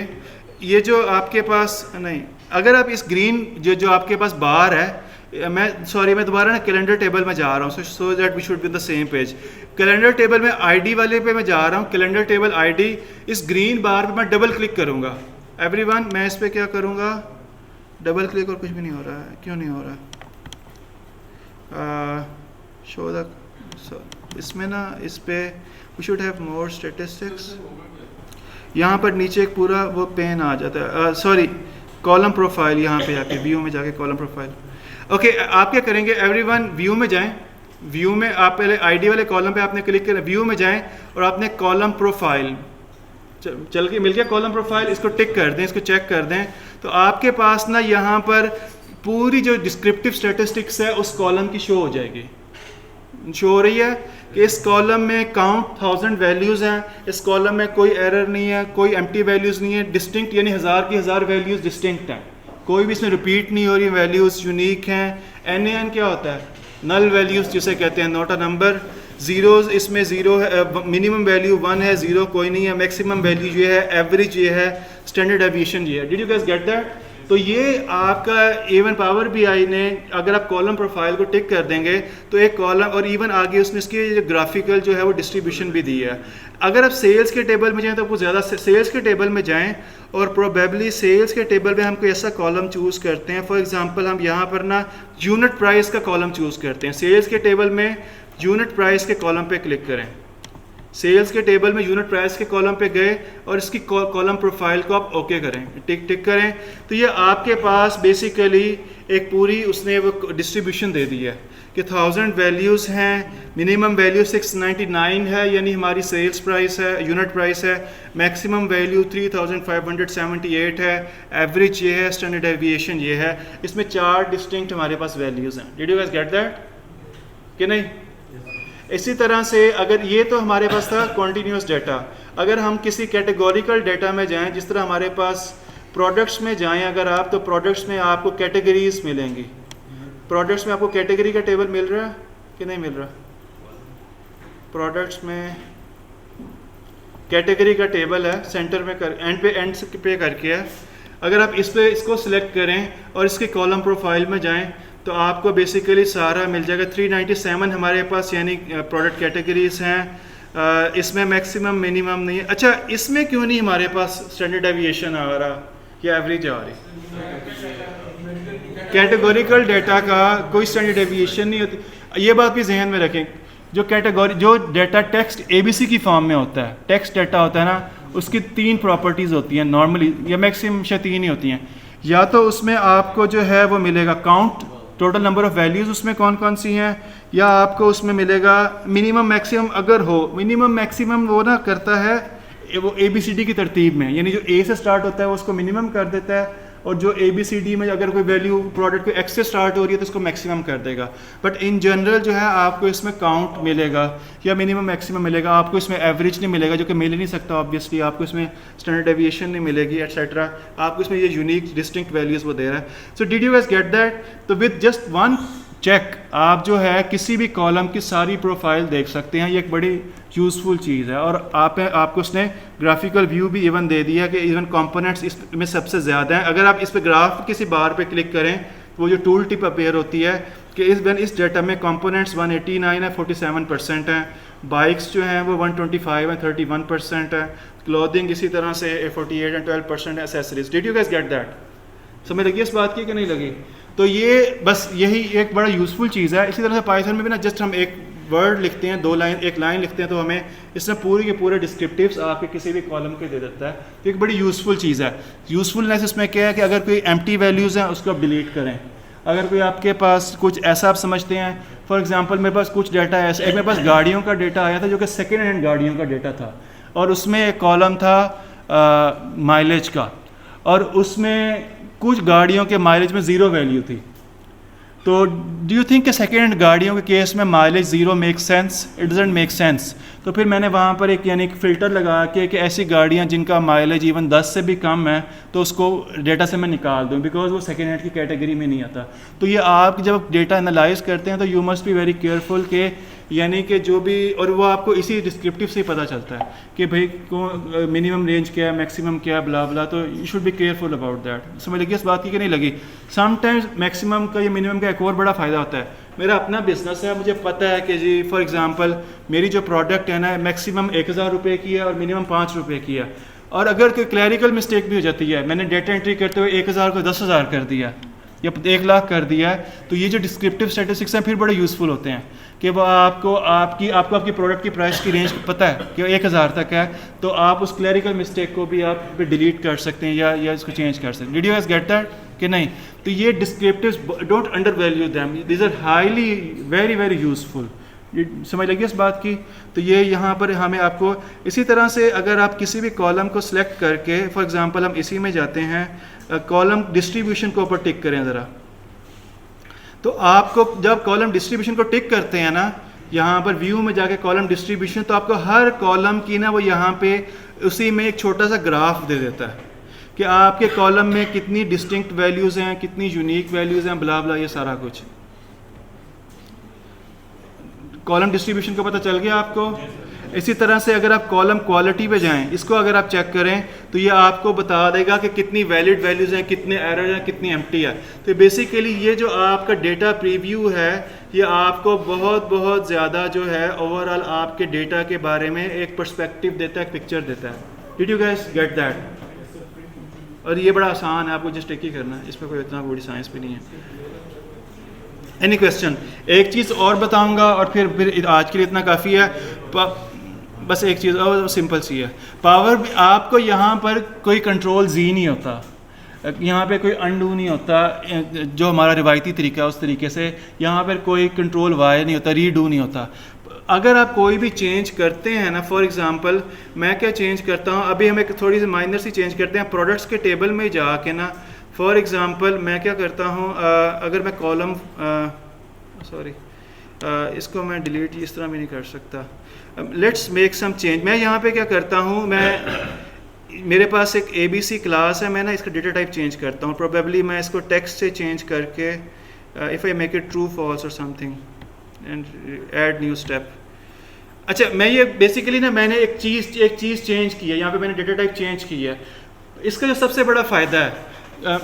ये जो आपके पास नहीं, अगर आप इस ग्रीन जो आपके पास बार है, मैं दोबारा ना कैलेंडर टेबल में जा रहा हूँ, so that we should be on the same page. Calendar table में आईडी वाले पे मैं जा रहा हूँ, कैलेंडर टेबल आईडी, इस ग्रीन बार पे मैं डबल क्लिक करूँगा। एवरीवन, मैं इस पे क्या करूँगा? डबल क्लिक, और कुछ भी नहीं हो रहा है। क्यों नहीं हो रहा? शो द, इसमें ना इस पे we should have more statistics. यहाँ पर नीचे एक पूरा वो पेन आ जाता है, सॉरी कॉलम प्रोफाइल, यहाँ पे जाके व्यू में जाके कॉलम प्रोफाइल। ओके, आप क्या करेंगे? एवरीवन व्यू में जाएं, व्यू में आप पहले आईडी वाले कॉलम पे आपने क्लिक करें, व्यू में जाएं और आपने कॉलम प्रोफाइल चल के मिल गया कॉलम प्रोफाइल, इसको टिक कर दें, इसको चेक कर दें, तो आपके पास ना यहाँ पर पूरी जो डिस्क्रिप्टिव स्टैटिस्टिक्स है उस कॉलम की शो हो जाएगी। शो हो रही है कि इस कॉलम में काउंट 1000 वैल्यूज़ हैं, इस कॉलम में कोई एरर नहीं है, कोई एम्प्टी वैल्यूज़ नहीं है, डिस्टिंक्ट यानी 1000 की 1000 वैल्यूज़ डिस्टिंक्ट हैं, कोई भी इसमें रिपीट नहीं हो रही, वैल्यूज़ यूनिक हैं। NaN क्या होता है? नल वैल्यूज़ जिसे कहते हैं, नॉट अ नंबर। ज़ीरोज़, इसमें ज़ीरो है, मिनिमम वैल्यू 1 है, ज़ीरो कोई नहीं है, मैक्सिमम वैल्यू ये है, एवरेज ये है, स्टैंडर्ड डेविएशन ये है। Did you guys get that? तो ये आपका इवन पावर BI ने अगर आप कॉलम प्रोफाइल को टिक कर देंगे तो एक कॉलम और इवन आगे उसने इसकी ग्राफिकल जो है वो डिस्ट्रीब्यूशन भी दी है। अगर आप सेल्स के टेबल में जाएं तो आपको ज़्यादा सेल्स के टेबल में जाएं और प्रोबेबली सेल्स के टेबल में हम कोई ऐसा कॉलम चूज़ करते हैं। फॉर एग्जांपल हम यहाँ पर ना यूनिट प्राइस का कॉलम चूज़ करते हैं। सेल्स के टेबल में यूनिट प्राइस के कॉलम पे क्लिक करें। सेल्स के टेबल में यूनिट प्राइस के कॉलम पे गए और इसकी कॉलम प्रोफाइल को आप ओके करें, टिक करें, तो ये आपके पास बेसिकली एक पूरी उसने वो डिस्ट्रीब्यूशन दे दी है कि 1000 वैल्यूज़ हैं, मिनिमम वैल्यू 699 है यानी हमारी सेल्स प्राइस है, यूनिट प्राइस है, मैक्सिमम वैल्यू 3578 है, एवरेज ये है, स्टैंडर्ड डेविएशन ये है। इसमें 4 डिस्टिंक्ट हमारे पास वैल्यूज़ हैं। Did you guys get that कि नहीं? इसी तरह से अगर ये तो हमारे पास था कॉन्टीन्यूस डाटा, अगर हम किसी कैटेगोरिकल डाटा में जाएं, जिस तरह हमारे पास प्रोडक्ट्स में जाएं अगर आप, तो प्रोडक्ट्स में आपको कैटेगरीज मिलेंगी। प्रोडक्ट्स में आपको कैटेगरी का टेबल मिल रहा है कि नहीं मिल रहा? प्रोडक्ट्स में कैटेगरी का टेबल है, सेंटर में कर एंड पे करके है। अगर आप इसको सिलेक्ट करें और इसके कॉलम प्रोफाइल में जाएं तो आपको बेसिकली सारा मिल जाएगा। 397 हमारे पास यानी प्रोडक्ट कैटेगरीज हैं। इसमें मैक्सिमम मिनिमम नहीं है। अच्छा, इसमें क्यों नहीं हमारे पास स्टैंडर्ड डेविएशन आ रहा या एवरेज आ रही? कैटेगोरिकल डाटा का कोई स्टैंडर्ड डेविएशन नहीं होती। ये बात भी जहन में रखें, जो डाटा टेक्स्ट ABC की फॉर्म में होता है, टेक्स्ट डाटा होता है ना, उसकी 3 प्रॉपर्टीज़ होती हैं नॉर्मली, या मैक्सिमम शायद 3 ही होती हैं। या तो उसमें आपको जो है वो मिलेगा count, total number of values उसमें कौन कौन सी हैं, या आपको उसमें मिलेगा मिनिमम मैक्सिमम। अगर हो मिनिमम मैक्सिमम वो ना करता है वो ABCD की तरतीब में, यानी जो A से स्टार्ट होता है वो उसको मिनिमम कर देता है, और जो ABCD में अगर कोई वैल्यू प्रोडक्ट को X से स्टार्ट हो रही है तो उसको मैक्सिमम कर देगा। बट इन जनरल जो है आपको इसमें काउंट मिलेगा या मिनिमम मैक्सिमम मिलेगा, आपको इसमें एवरेज नहीं मिलेगा जो कि मिल ही नहीं सकता ऑब्वियसली, आपको इसमें स्टैंडर्ड डेविएशन नहीं मिलेगी एटसेट्रा, आपको इसमें ये यूनिक डिस्टिंक्ट वैल्यूज़ वो दे रहा है। So did you guys get that? तो विद जस्ट वन चेक आप जो है किसी भी कॉलम की सारी प्रोफाइल देख सकते हैं। ये एक बड़ी यूज़फुल चीज़ है, और आपको उसने ग्राफिकल व्यू भी इवन दे दिया कि इवन कंपोनेंट्स इसमें सबसे ज़्यादा हैं। अगर आप इस पे ग्राफ किसी बार पे क्लिक करें तो वो जो टूल टिप अपेयर होती है कि इस डाटा में कंपोनेंट्स 189 है, 47% हैं, बाइक्स जो हैं वो 125 है, 31% है, क्लोथिंग इसी तरह से 48 एंड 12% है, accessories. Did you guys get that? समझ लगी इस बात की कि नहीं लगी? तो ये बस यही एक बड़ा यूज़फुल चीज़ है। इसी तरह से पाइथन में भी ना जस्ट हम एक वर्ड लिखते हैं, एक लाइन लिखते हैं, तो हमें इसमें पूरे के पूरे डिस्क्रिप्टिव्स आपके किसी भी कॉलम के दे देता है। तो एक बड़ी यूज़फुल चीज़ है। यूज़फुलनेस इसमें क्या है कि अगर कोई एम्प्टी वैल्यूज़ हैं उसको आप डिलीट करें। अगर कोई आपके पास कुछ ऐसा आप समझते हैं, फॉर एग्जांपल मेरे पास कुछ डाटा ऐसा, एक मेरे पास गाड़ियों का डाटा आया था जो कि सेकेंड हैंड गाड़ियों का डाटा था, और उसमें एक कॉलम था माइलेज का, और उसमें कुछ गाड़ियों के माइलेज में 0 वैल्यू थी। तो डू यू थिंक कि सेकेंड हैंड गाड़ियों के केस में mileage 0 make sense? It doesn't make sense. तो फिर मैंने वहाँ पर एक यानी फ़िल्टर लगा के कि ऐसी गाड़ियाँ जिनका माइलेज इवन 10 से भी कम है तो उसको डेटा से मैं निकाल दूँ, बिकॉज वो सेकेंड हैंड की कैटेगरी में नहीं आता। तो ये आप जब डेटा एनालाइज करते हैं तो you must be very careful के यानी कि जो भी, और वो आपको इसी डिस्क्रिप्टिव से ही पता चलता है कि भाई को मिनिमम रेंज क्या है, मैक्सिमम क्या है, ब्ला ब्ला। तो you should be careful about that. समझ लगी इस बात की कि नहीं लगी? समटाइम्स मैक्सिमम का या मिनिमम का एक और बड़ा फ़ायदा होता है। मेरा अपना बिजनेस है, मुझे पता है कि जी फॉर एग्जांपल मेरी जो प्रोडक्ट है ना मैक्सिमम 1000 रुपये की है और मिनिमम 5 रुपये की है, और अगर कोई क्लैरिकल मिस्टेक भी हो जाती है, मैंने डेटा एंट्री करते हुए 1000 को 10,000 कर दिया या 1 लाख कर दिया है, तो ये जो डिस्क्रिप्टिव स्टैटिस्टिक्स हैं फिर बड़े यूज़फुल होते हैं कि वो आपकी प्रोडक्ट की प्राइस की रेंज पता है कि 1000 तक है, तो आप उस क्लैरिकल मिस्टेक को भी आप डिलीट कर सकते हैं या इसको चेंज कर सकते हैं। Did you guys get that कि नहीं? तो ये descriptives don't undervalue them, these are highly very very useful. समझ लगी इस बात की? तो ये यहाँ पर हमें आपको इसी तरह से अगर आप किसी भी कॉलम को सिलेक्ट करके, फॉर एग्जांपल हम इसी में जाते हैं, कॉलम डिस्ट्रीब्यूशन को ऊपर टिक करें ज़रा, तो आपको जब कॉलम डिस्ट्रीब्यूशन को टिक करते हैं ना, यहाँ पर व्यू में जाके कॉलम डिस्ट्रीब्यूशन, तो आपको हर कॉलम की ना वो यहाँ पे उसी में एक छोटा सा ग्राफ दे देता है कि आपके कॉलम में कितनी डिस्टिंक्ट वैल्यूज़ हैं, कितनी यूनिक वैल्यूज़ हैं, ब्ला ब्ला, ये सारा कुछ कॉलम डिस्ट्रीब्यूशन का पता चल गया आपको। इसी तरह से अगर आप कॉलम क्वालिटी पे जाएं, इसको अगर आप चेक करें तो ये आपको बता देगा कि कितनी वैलिड वैल्यूज़ हैं, कितने एरर हैं, कितनी एम्प्टी है। तो बेसिकली ये जो आपका डेटा प्रीव्यू है ये आपको बहुत ज़्यादा जो है ओवरऑल आपके डेटा के बारे में एक पर्सपेक्टिव देता है, एक पिक्चर देता है। Did you guys get that? और ये बड़ा आसान है, आपको जस्ट एक ही करना है, इसमें कोई इतना बड़ी साइंस भी नहीं है। Any question? एक चीज़ और बताऊंगा और फिर आज के लिए इतना काफ़ी है। बस एक चीज़ और सिंपल सी है, पावर आपको यहाँ पर कोई कंट्रोल जी नहीं होता, यहाँ पे कोई अनडू नहीं होता जो हमारा रिवायती तरीका है उस तरीके से, यहाँ पर कोई कंट्रोल वाई नहीं होता, रीडू नहीं होता। अगर आप कोई भी चेंज करते हैं ना, फॉर एग्जांपल मैं क्या चेंज करता हूँ, अभी हम एक थोड़ी सी माइनर सी चेंज करते हैं प्रोडक्ट्स के टेबल में जाके ना। फॉर एग्जांपल मैं क्या करता हूँ, अगर मैं कॉलम इसको मैं डिलीट इस तरह भी नहीं कर सकता। Let's make some change. मैं यहाँ पे क्या करता हूँ, मेरे पास एक ABC क्लास है, मैं ना इसका डेटा टाइप चेंज करता हूँ। प्रोबेबली मैं इसको टेक्स्ट से चेंज करके if I make it true false और something and add new step. अच्छा, मैं ये बेसिकली ना मैंने एक चीज़ चेंज की है, यहाँ पे मैंने डेटा टाइप चेंज की है। इसका जो सबसे बड़ा फ़ायदा है,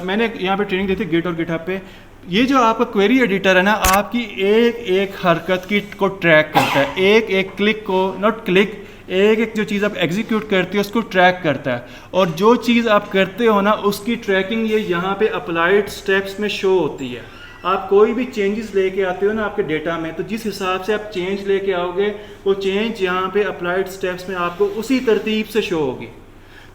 मैंने यहाँ पे ट्रेनिंग दी थी गिट और गिटहब पे, ये जो आपका क्वेरी एडिटर है ना, आपकी एक हरकत को ट्रैक करता है, एक क्लिक को, नॉट क्लिक, एक जो चीज़ आप एग्जीक्यूट करते हो उसको ट्रैक करता है। और जो चीज़ आप करते हो ना उसकी ट्रैकिंग ये यहाँ पे अप्लाइड स्टेप्स में शो होती है। आप कोई भी चेंजेस लेके आते हो ना आपके डेटा में, तो जिस हिसाब से आप चेंज लेके आओगे वो चेंज यहाँ पे अप्लाइड स्टेप्स में आपको उसी तरतीब से शो होगी।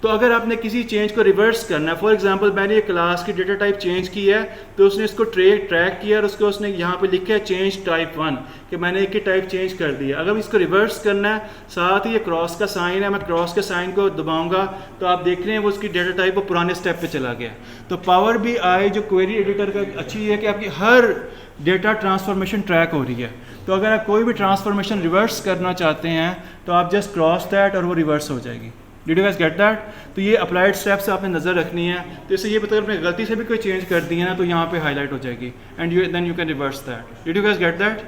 तो अगर आपने किसी चेंज को रिवर्स करना है, फॉर एग्जांपल मैंने ये क्लास की डेटा टाइप चेंज की है, तो उसने इसको ट्रैक किया और उसको उसने यहाँ पे लिखा है चेंज टाइप 1 कि मैंने एक ही टाइप चेंज कर दिया। अगर इसको रिवर्स करना है, साथ ही ये क्रॉस का साइन है, मैं क्रॉस के साइन को दबाऊंगा तो आप देख रहे हैं वो उसकी डेटा टाइप वो पुराने स्टेप पे चला गया। तो पावर BI जो क्वेरी एडिटर का अच्छी है कि आपकी हर डेटा ट्रांसफॉर्मेशन ट्रैक हो रही है। तो अगर आप कोई भी ट्रांसफॉर्मेशन रिवर्स करना चाहते हैं तो आप जस्ट क्रॉस दैट और वो रिवर्स हो जाएगी। Did you guys get that? तो ये अप्लाइड स्टेप्स आपने नज़र रखनी है। तो इससे ये पता आपने गलती से भी कोई चेंज कर दी है ना तो यहाँ पे हाईलाइट हो जाएगी and then you can reverse that. Did you guys get that?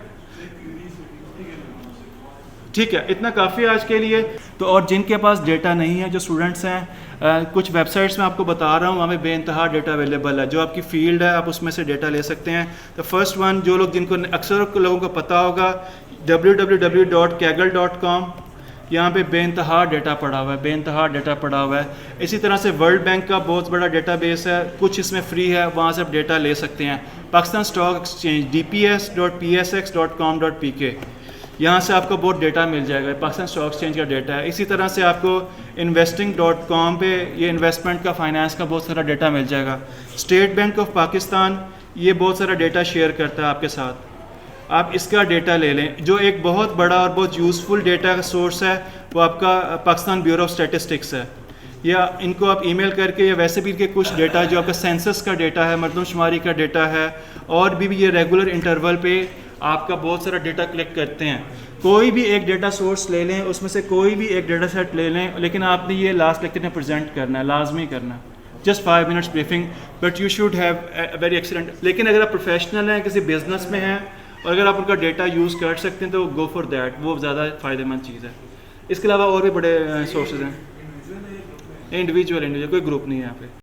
ठीक है, इतना काफ़ी आज के लिए। तो और जिनके पास डेटा नहीं है, जो स्टूडेंट्स हैं, कुछ वेबसाइट्स में आपको बता रहा हूँ, वहाँ पे बेइंतहा डेटा अवेलेबल है। जो आपकी फील्ड है आप उसमें से डेटा ले सकते हैं। तो फर्स्ट वन, जो लोग जिनको अक्सर लोगों को पता होगा, www.kaggle.com, यहाँ पे बेइंतहा डेटा पड़ा हुआ है, बेइंतहा डेटा पड़ा हुआ है। इसी तरह से वर्ल्ड बैंक का बहुत बड़ा डेटाबेस है, कुछ इसमें फ्री है, वहाँ से आप डेटा ले सकते हैं। पाकिस्तान स्टॉक एक्सचेंज dps.psx.com.pk, यहाँ से आपको बहुत डेटा मिल जाएगा, पाकिस्तान स्टॉक एक्सचेंज का डेटा है। इसी तरह से आपको investing.com पे ये इन्वेस्टमेंट का, फाइनेंस का बहुत सारा डेटा मिल जाएगा। स्टेट बैंक ऑफ पाकिस्तान ये बहुत सारा डेटा शेयर करता है आपके साथ, आप इसका डेटा ले लें। जो एक बहुत बड़ा और बहुत यूज़फुल डेटा का सोर्स है वो आपका पाकिस्तान ब्यूरो ऑफ स्टैटिस्टिक्स है, या इनको आप ईमेल करके, या वैसे भी इनके कुछ डेटा जो आपका सेंसस का डेटा है, मरदमशुमारी का डेटा है, और भी ये रेगुलर इंटरवल पे आपका बहुत सारा डेटा कलेक्ट करते हैं। कोई भी एक डेटा सोर्स ले लें, उसमें से कोई भी एक डेटा सेट ले लें, लेकिन आपने ये लास्ट लेक्चर में प्रेजेंट करना है, लाजमी करना है। Just 5 minutes briefing, but you should have very excellent. लेकिन अगर आप प्रोफेशनल हैं, किसी बिजनेस में हैं, और अगर आप उनका डेटा यूज़ कर सकते हैं तो गो फॉर दैट, वो ज़्यादा फ़ायदेमंद चीज़ है। इसके अलावा और भी बड़े सोर्सेज हैं, इंडिविजुअल कोई ग्रुप नहीं है यहाँ पे।